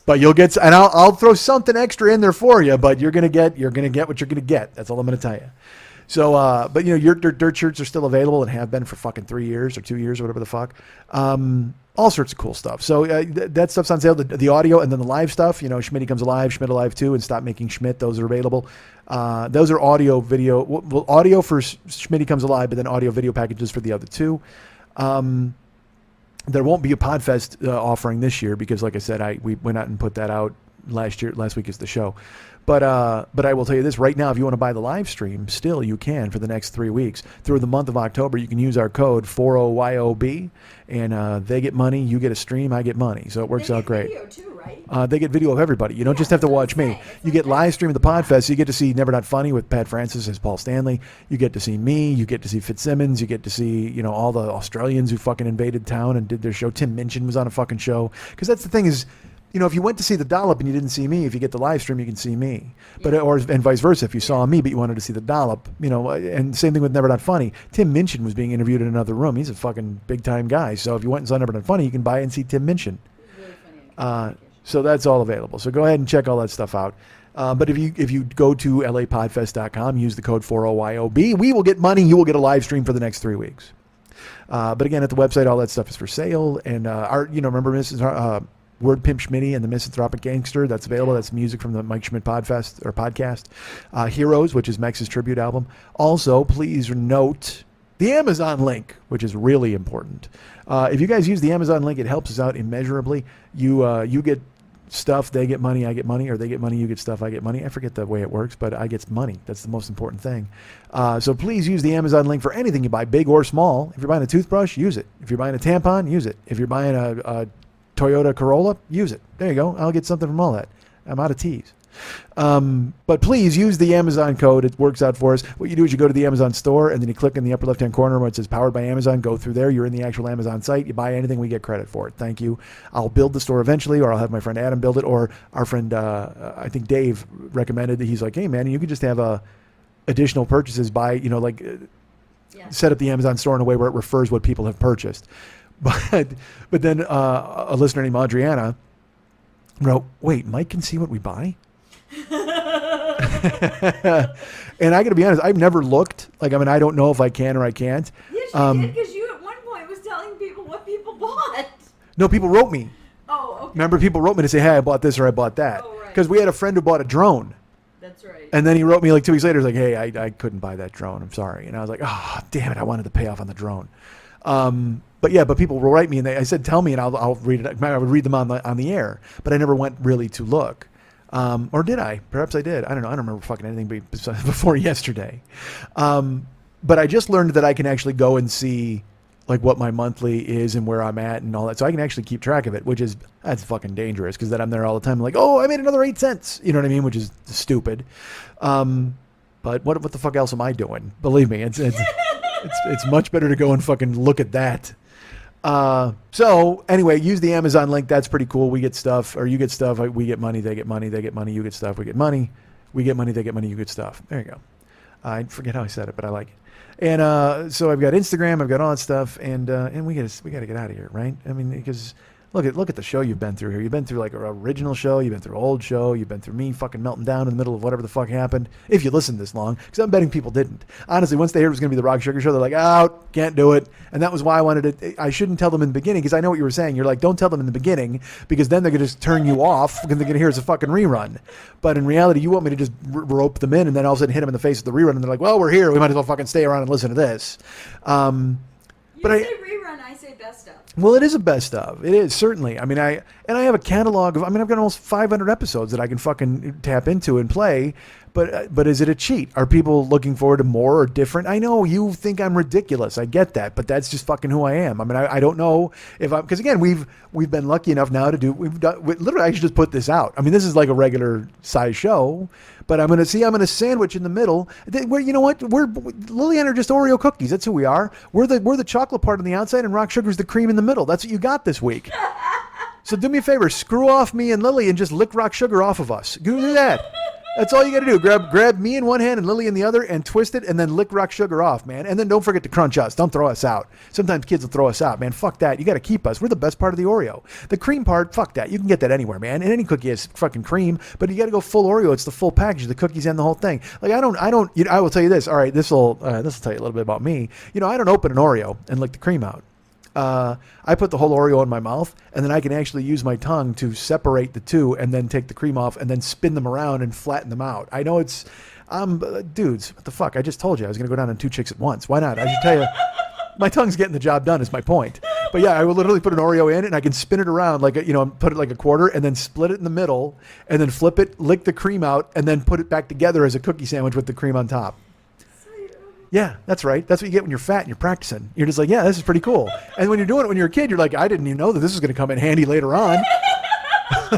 But you'll get, and I'll throw something extra in there for you. But you're gonna get what you're gonna get. That's all I'm gonna tell you. So, but your dirt shirts are still available and have been for fucking 3 years or 2 years or whatever the fuck. All sorts of cool stuff. So that stuff's on sale. The audio and then the live stuff. Schmitty Comes Alive, Schmidt Alive 2, and Stop Making Schmidt. Those are available. Those are audio, video. Well, audio for Schmitty Comes Alive, but then audio, video packages for the other 2. There won't be a Podfest offering this year because, like I said, we went out and put that out last week is the show. But I will tell you this right now, if you want to buy the live stream, still you can for the next 3 weeks. Through the month of October, you can use our code 40YOB, and they get money, you get a stream, I get money. So it works out great. Video too, right? They get video of everybody. You don't just have to watch me. You get live stream of the Podfest. So you get to see Never Not Funny with Pat Francis as Paul Stanley. You get to see me. You get to see Fitzsimmons. You get to see all the Australians who fucking invaded town and did their show. Tim Minchin was on a fucking show. Because that's the thing is, if you went to see the Dollop and you didn't see me, if you get the live stream, you can see me. But and vice versa, if you saw me but you wanted to see the Dollop, and same thing with Never Not Funny. Tim Minchin was being interviewed in another room. He's a fucking big time guy. So if you went and saw Never Not Funny, you can buy and see Tim Minchin. Really funny. So that's all available. So go ahead and check all that stuff out. But if you go to lapodfest.com, use the code 40YOB, we will get money. You will get a live stream for the next 3 weeks. But again, at the website, all that stuff is for sale. And remember Mrs. Word Pimp Schmitty and the Misanthropic Gangster? That's available. That's music from the Mike Schmidt podcast. Heroes, which is Mex's tribute album. Also, please note the Amazon link, which is really important. If you guys use the Amazon link, it helps us out immeasurably. You get stuff, they get money, I get money, or they get money, you get stuff, I get money. I forget the way it works, but I get money. That's the most important thing. So please use the Amazon link for anything you buy, big or small. If you're buying a toothbrush, use it. If you're buying a tampon, use it. If you're buying a Toyota Corolla, use it. There you go. I'll get something from all that. I'm out of teas. But please use the Amazon code. It works out for us. What you do is you go to the Amazon store and then you click in the upper left-hand corner where it says powered by Amazon. Go through there. You're in the actual Amazon site. You buy anything, we get credit for it. Thank you. I'll build the store eventually, or I'll have my friend Adam build it, or our friend, I think Dave recommended that. He's like, hey man, you could just have additional purchases by, set up the Amazon store in a way where it refers what people have purchased. But then a listener named Adriana wrote, wait, Mike can see what we buy? And I got to be honest, I've never looked. I don't know if I can or I can't. Yes, you did, because you at one point was telling people what people bought. No, people wrote me. Oh, okay. Remember, people wrote me to say, hey, I bought this or I bought that. Oh, right. Because we had a friend who bought a drone. That's right. And then he wrote me 2 weeks later. He's like, hey, I couldn't buy that drone. I'm sorry. And I was like, oh, damn it. I wanted to pay off on the drone. But people will write me, and I said, tell me, and I'll read it. I would read them on the air, but I never went really to look. Or did I? Perhaps I did. I don't know. I don't remember fucking anything before yesterday. But I just learned that I can actually go and see what my monthly is and where I'm at and all that. So I can actually keep track of it, that's fucking dangerous, because then I'm there all the time like, oh, I made another 8 cents. You know what I mean? Which is stupid. But what the fuck else am I doing? Believe me, it's much better to go and fucking look at that. So anyway, use the Amazon link. That's pretty cool. We get stuff, or you get stuff. We get money. They get money. They get money. You get stuff. We get money. We get money. They get money. You get stuff. There you go. I forget how I said it, but I like it. And so I've got Instagram. I've got all that stuff, and we got to get out of here, right? I mean, because look at the show you've been through here. You've been through an original show. You've been through an old show. You've been through me fucking melting down in the middle of whatever the fuck happened. If you listened this long, because I'm betting people didn't. Honestly, once they heard it was going to be the Rock Sugar Show, they're like, out, can't do it. And that was why I wanted to. I shouldn't tell them in the beginning, because I know what you were saying. You're like, don't tell them in the beginning, because then they're going to just turn you off, because they're going to hear it's a fucking rerun. But in reality, you want me to just rope them in, and then all of a sudden hit them in the face with the rerun, and they're like, well, we're here. We might as well fucking stay around and listen to this. You say rerun, I say best of. Well, it is a best of. It is, certainly. I mean, I have a catalog of, I've got almost 500 episodes that I can fucking tap into and play, but is it a cheat? Are people looking forward to more or different? I know you think I'm ridiculous. I get that, but that's just fucking who I am. I mean, I don't know if because again, we've been lucky enough now to do, literally, I should just put this out. I mean, this is like a regular size show, but I'm going to sandwich in the middle where, you know what? Lily and I are just Oreo cookies. That's who we are. We're the chocolate part on the outside, and Rock Sugar's the cream in the middle. That's what you got this week. So do me a favor, screw off me and Lily and just lick Rock Sugar off of us. Do that. That's all you got to do. Grab me in one hand and Lily in the other and twist it and then lick Rock Sugar off, man. And then don't forget to crunch us. Don't throw us out. Sometimes kids will throw us out, man. Fuck that. You got to keep us. We're the best part of the Oreo. The cream part, fuck that. You can get that anywhere, man. And any cookie has fucking cream, but you got to go full Oreo. It's the full package, the cookies and the whole thing. Like I will tell you this. All right, this will tell you a little bit about me. I don't open an Oreo and lick the cream out. I put the whole Oreo in my mouth, and then I can actually use my tongue to separate the two and then take the cream off and then spin them around and flatten them out. I know it's, dudes, what the fuck? I just told you I was going to go down on 2 chicks at once. Why not? I should tell you, my tongue's getting the job done is my point. But yeah, I will literally put an Oreo in and I can spin it around put it like a quarter and then split it in the middle and then flip it, lick the cream out, and then put it back together as a cookie sandwich with the cream on top. Yeah, that's right. That's what you get when you're fat and you're practicing. You're just like, yeah, this is pretty cool. And when you're doing it when you're a kid, you're like, I didn't even know that this was going to come in handy later on.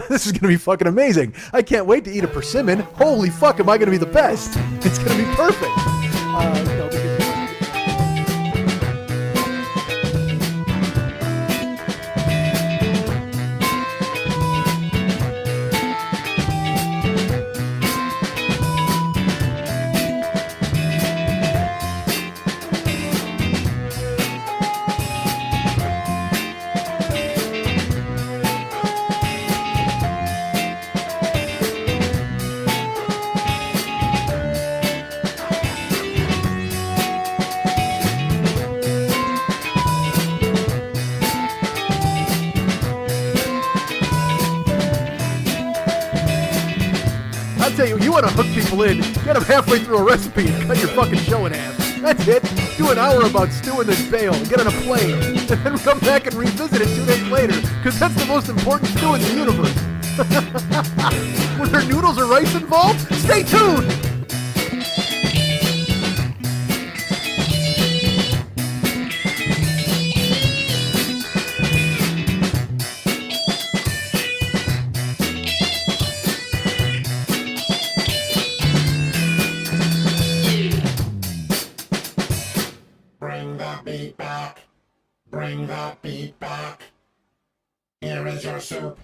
This is going to be fucking amazing. I can't wait to eat a persimmon. Holy fuck, am I going to be the best? It's going to be perfect. Because I'll tell you, you want to hook people in, get them halfway through a recipe and cut your fucking show in half. That's it. Do an hour about stew and then bail. Get on a plane. And then come back and revisit it 2 days later. Because that's the most important stew in the universe. Was there noodles or rice involved? Stay tuned! Bring that beat back. Bring that beat back. Here is your soup.